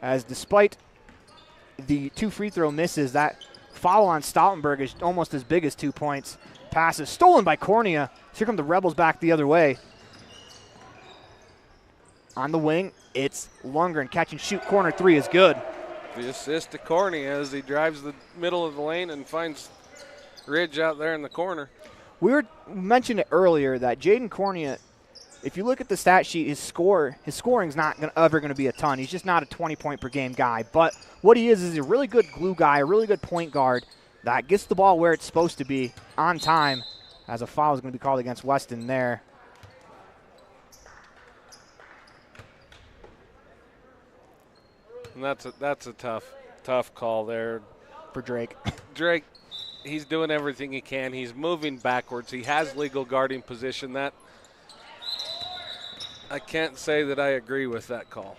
As despite the 2 free throw misses, that foul on Stoutenberg is almost as big as 2 points. Passes stolen by Cornea. Here come the Rebels back the other way. On the wing, it's Lundgren. Catch and shoot, corner 3 is good. The assist to Cornea as he drives the middle of the lane and finds Ridge out there in the corner. We mentioned it earlier that Jaden Cornea, if you look at the stat sheet, his scoring's not ever going to be a ton. He's just not a 20-point per game guy. But what he is a really good glue guy, a really good point guard that gets the ball where it's supposed to be on time, as a foul is going to be called against Weston there. And that's a tough call there for Drake. Drake, he's doing everything he can. He's moving backwards. He has legal guarding position. That I can't say that I agree with that call.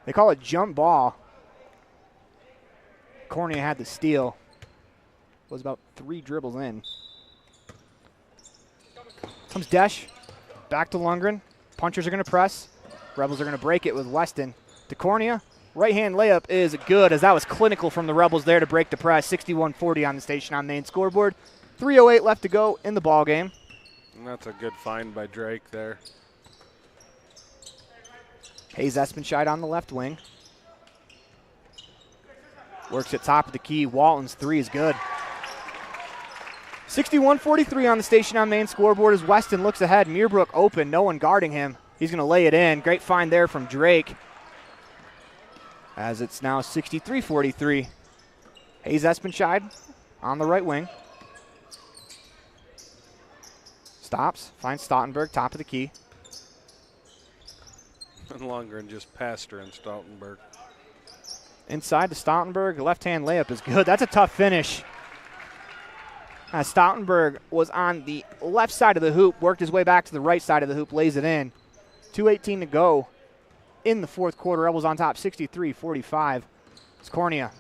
They call it jump ball. Cornea had the steal. Was about 3 dribbles in. Comes Desch. Back to Lundgren. Punchers are going to press. Rebels are going to break it with Weston. To Cornea. Right-hand layup is good, as that was clinical from the Rebels there to break the press. 61-40 on the station on main scoreboard. 3:08 left to go in the ball game. And that's a good find by Drake there. Hayes Espenscheid on the left wing. Works at top of the key. Walton's 3 is good. 61-43 on the station on main scoreboard as Weston looks ahead. Meerbrook open, no one guarding him. He's going to lay it in. Great find there from Drake. As it's now 63-43. Hayes Espenscheid on the right wing. Stops, finds Stoutenberg, top of the key. And Lundgren just passed her in Stoutenberg. Inside to Stoutenberg, left-hand layup is good. That's a tough finish. As Stoutenberg was on the left side of the hoop, worked his way back to the right side of the hoop, lays it in. 2:18 to go in the fourth quarter. Rebels on top, 63-45. It's Cornea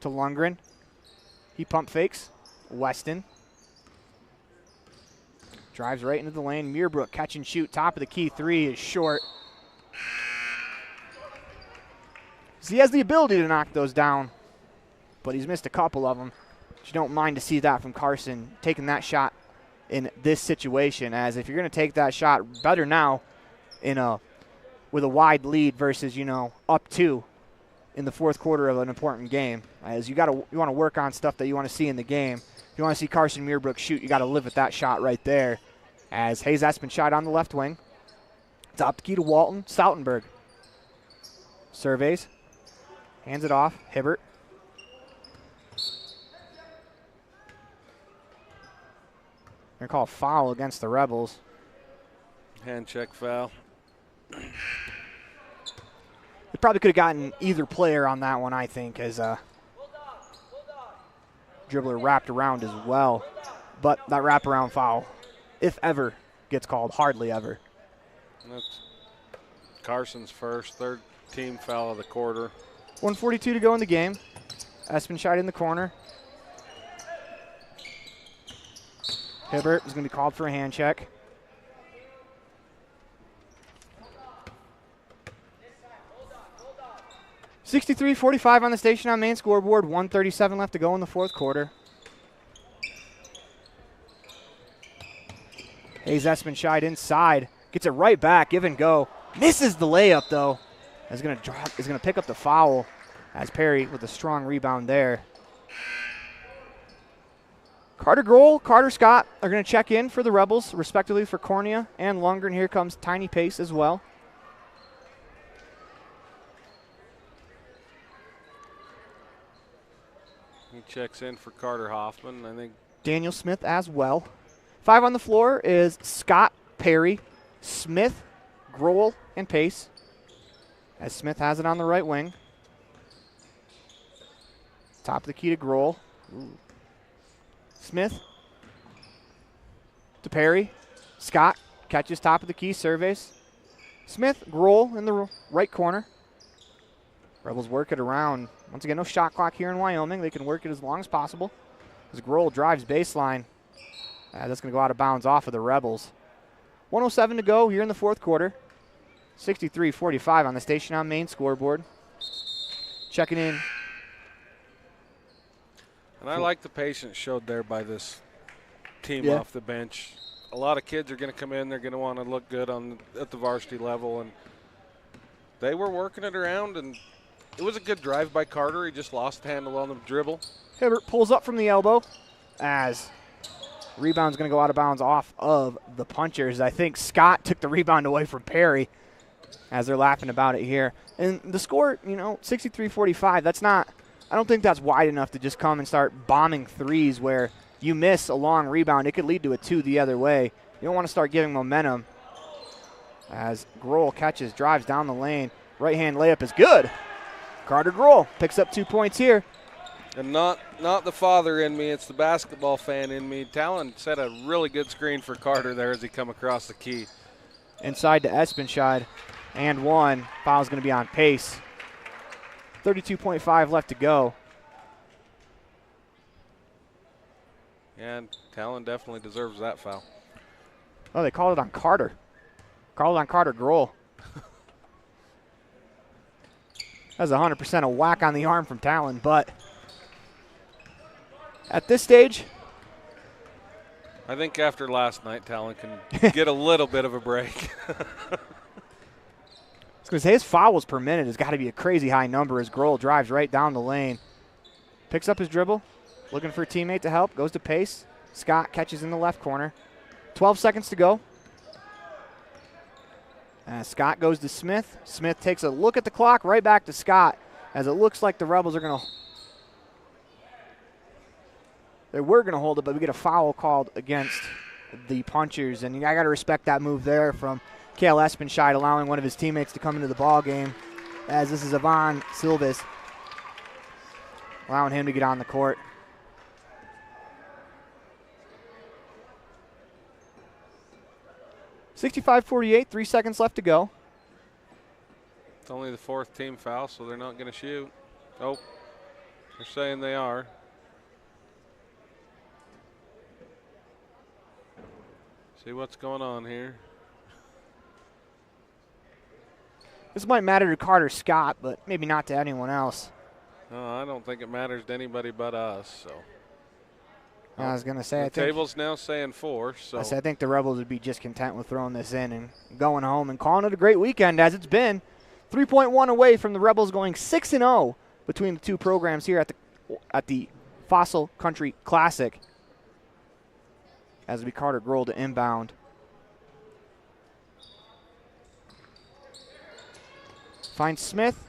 to Lundgren. He pump fakes. Weston drives right into the lane. Meerbrook catch and shoot. Top of the key 3 is short. So he has the ability to knock those down, but he's missed a couple of them. You don't mind to see that from Carson, taking that shot in this situation, as if you're going to take that shot, better now with a wide lead versus, up 2 in the fourth quarter of an important game. As you want to work on stuff that you want to see in the game. If you want to see Carson Meerbrook shoot, you got to live with that shot right there. As Hayes Espenscheid on the left wing. Top the key to Walton. Stoutenberg surveys. Hands it off. Hibbert. They're going to call a foul against the Rebels. Hand check foul. They probably could have gotten either player on that one, I think, as dribbler wrapped around as well. But that wraparound foul, if ever, gets called. Hardly ever. That's Carson's first, third team foul of the quarter. 1:42 to go in the game. Espenscheid in the corner. Hibbert is going to be called for a hand check. $63-45 on the station on main scoreboard. 1:37 left to go in the fourth quarter. Hayes Espenscheid inside. Gets it right back. Give and go. Misses the layup, though. Is going to pick up the foul as Perry with a strong rebound there. Carter Grohl, Carter Scott are going to check in for the Rebels, respectively for Cornea and Lundgren. Here comes Tiny Pace as well. He checks in for Carter Hoffman, I think. Daniel Smith as well. 5 on the floor is Scott, Perry, Smith, Grohl, and Pace. As Smith has it on the right wing. Top of the key to Grohl. Ooh. Smith to Perry. Scott catches top of the key, surveys. Smith, Grohl in the right corner. Rebels work it around. Once again, no shot clock here in Wyoming. They can work it as long as possible. As Grohl drives baseline. That's going to go out of bounds off of the Rebels. 1:07 to go here in the fourth quarter. 63-45 on the station on main scoreboard. Checking in. And I like the patience showed there by this team off the bench. A lot of kids are going to come in. They're going to want to look good at the varsity level. And they were working it around, and it was a good drive by Carter. He just lost the handle on the dribble. Hibbert pulls up from the elbow as rebound's going to go out of bounds off of the Punchers. I think Scott took the rebound away from Perry as they're laughing about it here. And the score, 63-45, that's not – I don't think that's wide enough to just come and start bombing threes where you miss a long rebound. It could lead to a 2 the other way. You don't want to start giving momentum as Grohl catches, drives down the lane. Right-hand layup is good. Carter Grohl picks up 2 points here. And not the father in me, it's the basketball fan in me. Talon set a really good screen for Carter there as he come across the key. Inside to Espenscheid, and 1. Foul's going to be on Pace. 32.5 left to go. And Talon definitely deserves that foul. Oh, they called it on Carter. Called it on Carter Grohl. That's 100% a whack on the arm from Talon, but at this stage, I think after last night, Talon can get a little bit of a break. I was going to say his fouls per minute has got to be a crazy high number as Grohl drives right down the lane. Picks up his dribble, looking for a teammate to help, goes to Pace. Scott catches in the left corner. 12 seconds to go. Scott goes to Smith. Smith takes a look at the clock, right back to Scott, as it looks like the Rebels are going to – they were going to hold it, but we get a foul called against the Punchers. And I got to respect that move there from Cale Espenscheid, allowing one of his teammates to come into the ball game, as this is Ivan Silvas, allowing him to get on the court. $65-48, 3 seconds left to go. It's only the 4th team foul, so they're not going to shoot. Oh, they're saying they are. See what's going on here. This might matter to Carter Scott, but maybe not to anyone else. No, I don't think it matters to anybody but us. So I was going to say, the table's now saying 4. So I think the Rebels would be just content with throwing this in and going home and calling it a great weekend, as it's been. 3.1 away from the Rebels going 6-0 between the two programs here at the Fossil Country Classic. As it'll be Carter Grohl to inbound. Finds Smith,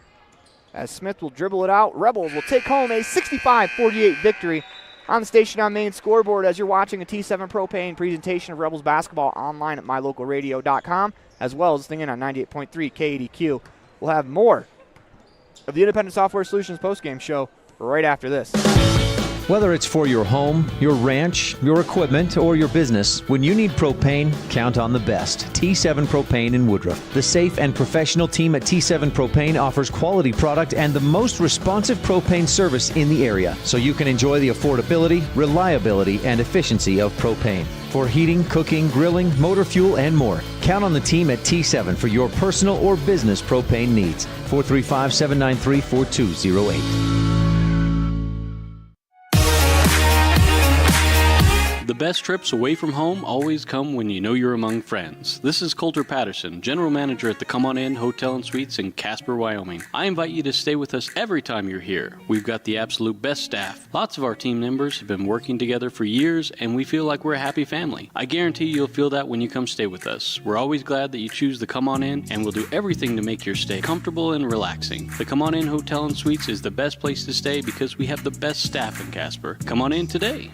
as Smith will dribble it out. Rebels will take home a 65-48 victory on the station on main scoreboard, as you're watching a T7 Propane presentation of Rebels basketball online at mylocalradio.com, as well as listening in on 98.3 KADQ. We'll have more of the Independent Software Solutions postgame show right after this. Whether it's for your home, your ranch, your equipment, or your business, when you need propane, count on the best. T7 Propane in Woodruff. The safe and professional team at T7 Propane offers quality product and the most responsive propane service in the area, so you can enjoy the affordability, reliability, and efficiency of propane. For heating, cooking, grilling, motor fuel, and more, count on the team at T7 for your personal or business propane needs. 435-793-4208. The best trips away from home always come when you know you're among friends. This is Coulter Patterson, General Manager at the Come On In Hotel and Suites in Casper, Wyoming. I invite you to stay with us every time you're here. We've got the absolute best staff. Lots of our team members have been working together for years, and we feel like we're a happy family. I guarantee you'll feel that when you come stay with us. We're always glad that you choose the Come On In, and we'll do everything to make your stay comfortable and relaxing. The Come On In Hotel and Suites is the best place to stay because we have the best staff in Casper. Come on in today.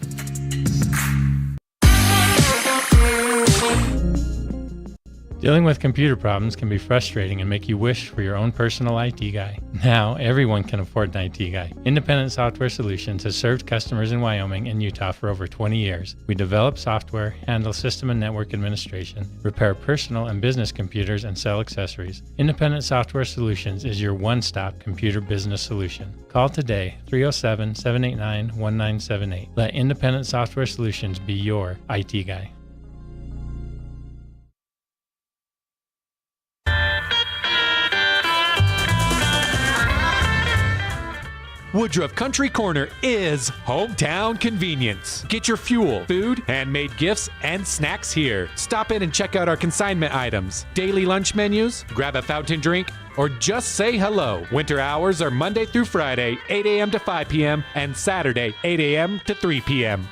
Dealing with computer problems can be frustrating and make you wish for your own personal IT guy. Now, everyone can afford an IT guy. Independent Software Solutions has served customers in Wyoming and Utah for over 20 years. We develop software, handle system and network administration, repair personal and business computers, and sell accessories. Independent Software Solutions is your one-stop computer business solution. Call today, 307-789-1978. Let Independent Software Solutions be your IT guy. Woodruff Country Corner is hometown convenience. Get your fuel, food, handmade gifts, and snacks here. Stop in and check out our consignment items, daily lunch menus, grab a fountain drink, or just say hello. Winter hours are Monday through Friday, 8 a.m. to 5 p.m., and Saturday, 8 a.m. to 3 p.m.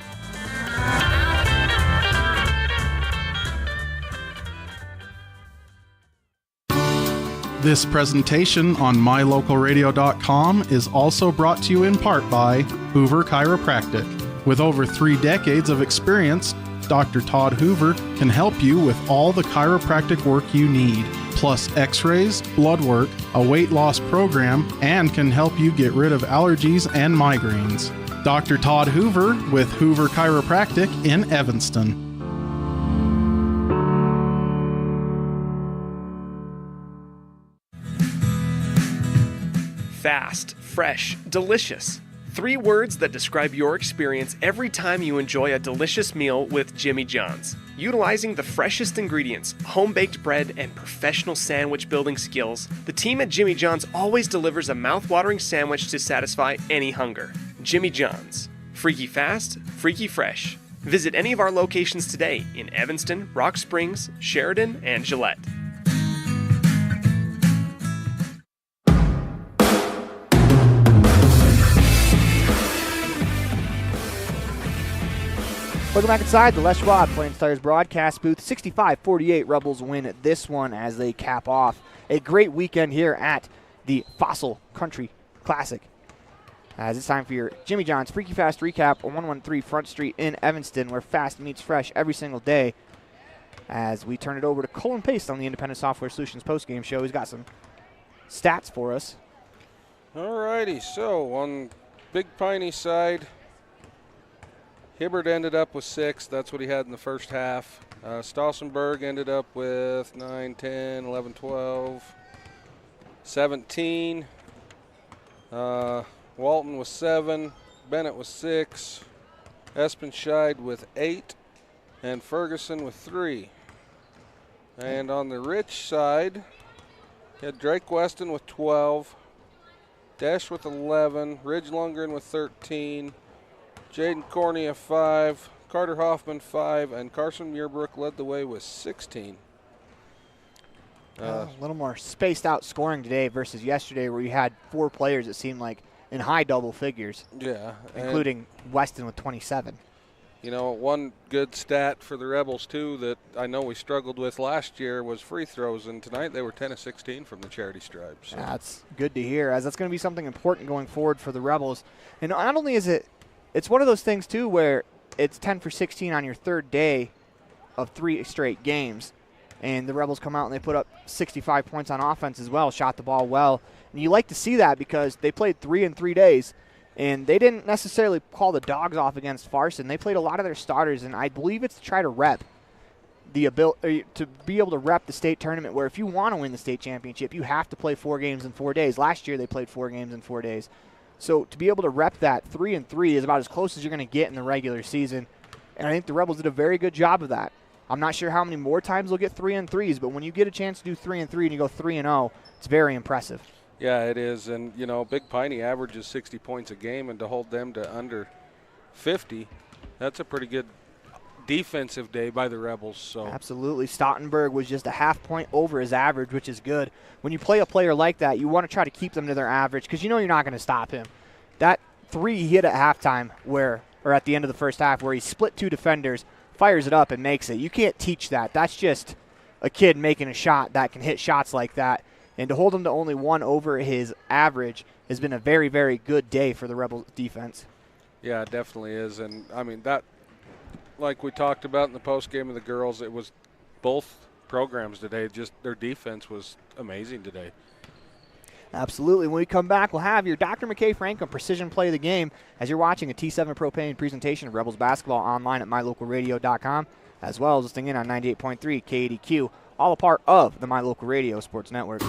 This presentation on mylocalradio.com is also brought to you in part by Hoover Chiropractic. With over 3 decades of experience, Dr. Todd Hoover can help you with all the chiropractic work you need, plus x-rays, blood work, a weight loss program, and can help you get rid of allergies and migraines. Dr. Todd Hoover with Hoover Chiropractic in Evanston. Fast, fresh, delicious. 3 words that describe your experience every time you enjoy a delicious meal with Jimmy John's. Utilizing the freshest ingredients, home-baked bread, and professional sandwich building skills, the team at Jimmy John's always delivers a mouth-watering sandwich to satisfy any hunger. Jimmy John's. Freaky fast, freaky fresh. Visit any of our locations today in Evanston, Rock Springs, Sheridan, and Gillette. Welcome back inside the Les Schwab Plains Tires broadcast booth. 65-48 Rebels win this one as they cap off a great weekend here at the Fossil Country Classic. As it's time for your Jimmy John's Freaky Fast recap on 113 Front Street in Evanston, where fast meets fresh every single day. As we turn it over to Colin Pace on the Independent Software Solutions postgame show. He's got some stats for us. Alrighty, so on Big PINEY side, Hibbert ended up with 6. That's what he had in the first half. Stausenberg ended up with 9, 10, 11, 12, 17. Walton was 7. Bennett was 6. Espenscheid with 8. And Ferguson with 3. And on the Rich side, he had Drake Weston with 12. Desch with 11. Ridge Lundgren with 13. Jaden Cornea 5, Carter Hoffman 5, and Carson Muirbrook led the way with 16. A little more spaced out scoring today versus yesterday, where you had 4 players that seemed like in high double figures. Yeah. Including Weston with 27. You know, one good stat for the Rebels, too, that I know we struggled with last year was free throws, and tonight they were 10 of 16 from the charity stripe. So. That's good to hear, as that's going to be something important going forward for the Rebels. And not only is it's one of those things, too, where it's 10 for 16 on your third day of 3 straight games. And the Rebels come out and they put up 65 points on offense as well, shot the ball well. And you like to see that because they played 3 in 3 days. And they didn't necessarily call the dogs off against Farson. They played a lot of their starters, and I believe it's to try to rep the ability to be able to rep the state tournament, where if you want to win the state championship, you have to play 4 games in 4 days. Last year they played 4 games in 4 days. So to be able to rep that 3-3 is about as close as you're going to get in the regular season. And I think the Rebels did a very good job of that. I'm not sure how many more times they'll get 3-3s, but when you get a chance to do 3-3 and you go 3-0, it's very impressive. Yeah, it is. And, you know, Big Piney averages 60 points a game, and to hold them to under 50, that's a pretty good defensive day by the Rebels. So Absolutely. Stottenberg was just a half point over his average, which is good. When you play a player like that, you want to try to keep them to their average because you know you're not going to stop him. That 3 he hit at halftime or at the end of the first half where he split 2 defenders, fires it up and makes it. You can't teach that. That's just a kid making a shot that can hit shots like that. And to hold him to only 1 over his average has been a very, very good day for the Rebels defense. Yeah, it definitely is. And, I mean, that, like we talked about in the postgame of the girls, it was both programs today. Just their defense was amazing today. Absolutely. When we come back, we'll have your Dr. McKay Franklin Precision Play of the Game as you're watching a T7 Propane presentation of Rebels basketball online at mylocalradio.com, as well as listening in on 98.3 KADQ, all a part of the My Local Radio Sports Network.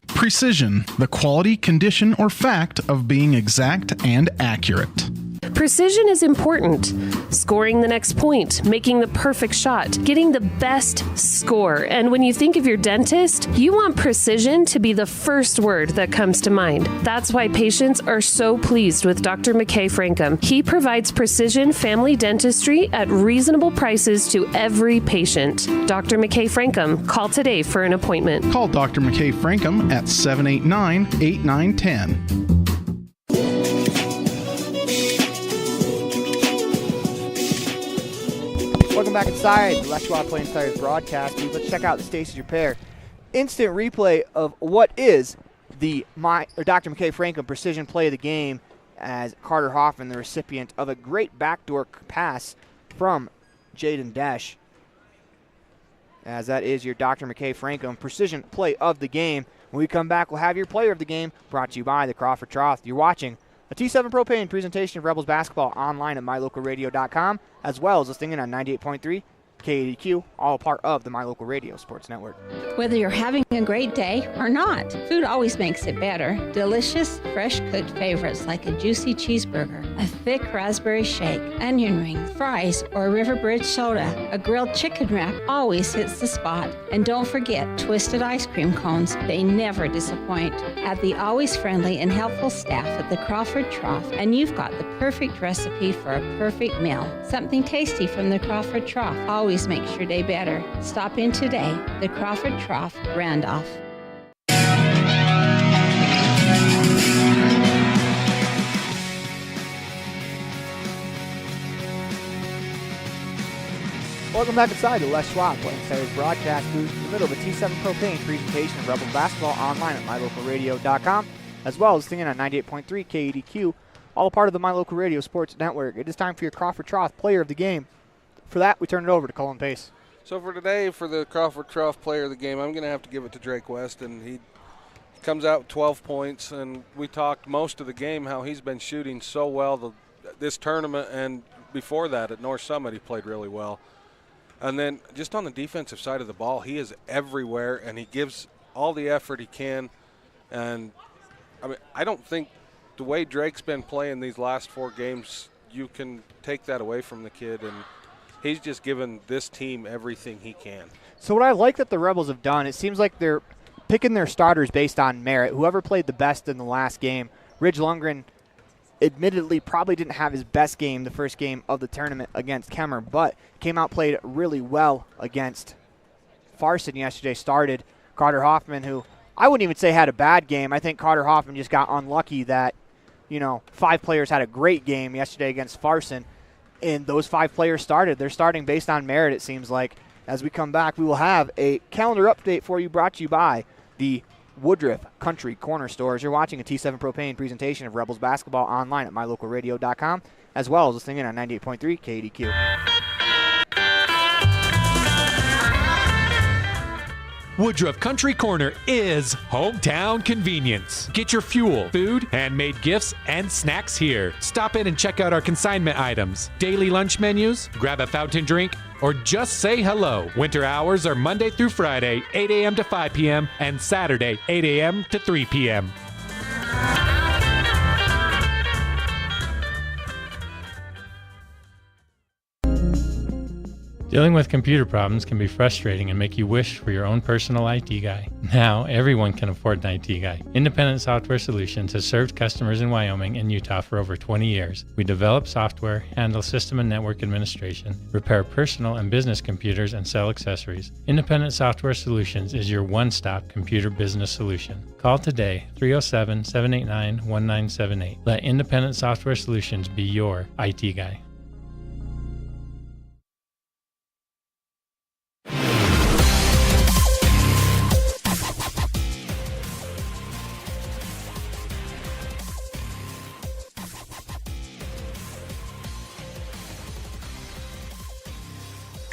Precision, the quality, condition, or fact of being exact and accurate. Precision is important. Scoring the next point, making the perfect shot, getting the best score. And when you think of your dentist, you want precision to be the first word that comes to mind. That's why patients are so pleased with Dr. McKay Frankum. He provides precision family dentistry at reasonable prices to every patient. Dr. McKay Frankum, call today for an appointment. Call Dr. McKay Frankum at 789-8910. Welcome back inside the Les Schwab Plains Tires broadcast. Let's check out the Stacey's Repair instant replay of what is the Dr. McKay Franklin Precision Play of the Game, as Carter Hoffman, the recipient of a great backdoor pass from Jaden Desch. As that is your Dr. McKay Franklin Precision Play of the Game. When we come back, we'll have your Player of the Game brought to you by the Crawford Trough. You're watching a T7 Propane presentation of Rebels basketball online at mylocalradio.com, as well as listening in on 98.3 KADQ, all part of the My Local Radio Sports Network. Whether you're having a great day or not, food always makes it better. Delicious, fresh-cooked favorites like a juicy cheeseburger, a thick raspberry shake, onion rings, fries, or a River Bridge soda. A grilled chicken wrap always hits the spot. And don't forget twisted ice cream cones. They never disappoint. Have the always friendly and helpful staff at the Crawford Trough, and you've got the perfect recipe for a perfect meal. Something tasty from the Crawford Trough always makes your day better. Stop in today. The Crawford Trough, Randolph. Welcome back inside the Les Schwab Plains Tires broadcast booth in the middle of a T7 Propane presentation of Rebels basketball online at mylocalradio.com, as well as listening in on 98.3 KADQ, all a part of the My Local Radio Sports Network. It is time for your Crawford Trough Player of the Game. For that, we turn it over to Cullen Pace. So for today, for the Crawford Trough Player of the Game, I'm going to have to give it to Drake West, and he comes out with 12 points, and we talked most of the game how he's been shooting so well this tournament, and before that at North Summit he played really well. And then just on the defensive side of the ball, he is everywhere, and he gives all the effort he can. And, I mean, I don't think the way Drake's been playing these last 4 games, you can take that away from the kid, and he's just given this team everything he can. So what I like that the Rebels have done, it seems like they're picking their starters based on merit. Whoever played the best in the last game, Ridge Lundgren admittedly probably didn't have his best game the first game of the tournament against Kemmerer, but came out, played really well against Farson yesterday. Started Carter Hoffman, who I wouldn't even say had a bad game. I think Carter Hoffman just got unlucky that, 5 players had a great game yesterday against Farson. And those 5 players started. They're starting based on merit, it seems like. As we come back, we will have a calendar update for you brought to you by the Woodruff Country Corner Stores. You're watching a T7 Propane presentation of Rebels basketball online at mylocalradio.com, as well as listening in on 98.3 KADQ. Woodruff Country Corner is hometown convenience. Get your fuel, food, handmade gifts, and snacks here. Stop in and check out our consignment items, daily lunch menus, grab a fountain drink, or just say hello. Winter hours are Monday through Friday, 8 a.m. to 5 p.m., and Saturday, 8 a.m. to 3 p.m. Dealing with computer problems can be frustrating and make you wish for your own personal IT guy. Now, everyone can afford an IT guy. Independent Software Solutions has served customers in Wyoming and Utah for over 20 years. We develop software, handle system and network administration, repair personal and business computers, and sell accessories. Independent Software Solutions is your one-stop computer business solution. Call today, 307-789-1978. Let Independent Software Solutions be your IT guy.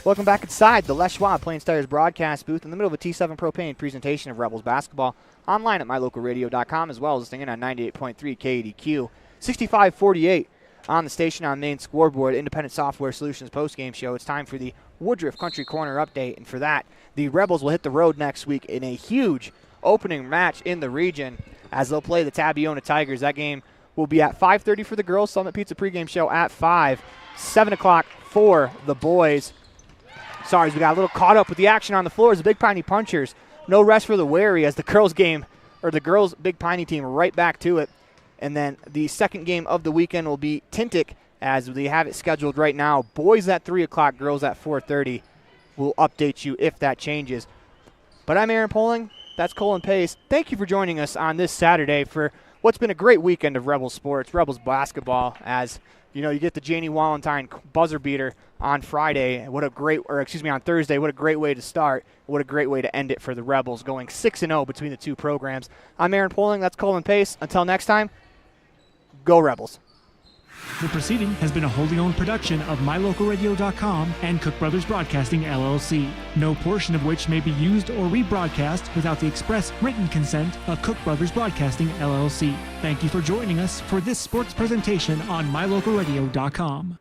Welcome back inside the Les Schwab Plains Tires broadcast booth in the middle of a T7 Propane presentation of Rebels basketball. Online at mylocalradio.com as well as listening in on 98.3 KDQ. 65-48 on the station on main scoreboard. Independent Software Solutions postgame show. It's time for the Woodruff Country Corner update, and for that, the Rebels will hit the road next week in a huge opening match in the region as they'll play the Tabiona Tigers. That game will be at 5:30 for the girls. Summit Pizza pregame show at 5. 7 o'clock for the boys. Sorry, we got a little caught up with the action on the floor as the Big Piney Punchers. No rest for the weary as the girls Big Piney team right back to it. And then the second game of the weekend will be Tintic as they have it scheduled right now. Boys at 3 o'clock, girls at 4:30. We'll update you if that changes. But I'm Aaron Poling. That's Colin Pace. Thank you for joining us on this Saturday for what's been a great weekend of Rebels sports, Rebels basketball, as you know, you get the Janie Walentine buzzer beater on Friday. On Thursday. What a great way to start. What a great way to end it for the Rebels, going 6-0 between the two programs. I'm Aaron Poling. That's Colin Pace. Until next time, go Rebels. The proceeding has been a wholly owned production of MyLocalRadio.com and Cook Brothers Broadcasting, LLC. No portion of which may be used or rebroadcast without the express written consent of Cook Brothers Broadcasting, LLC. Thank you for joining us for this sports presentation on MyLocalRadio.com.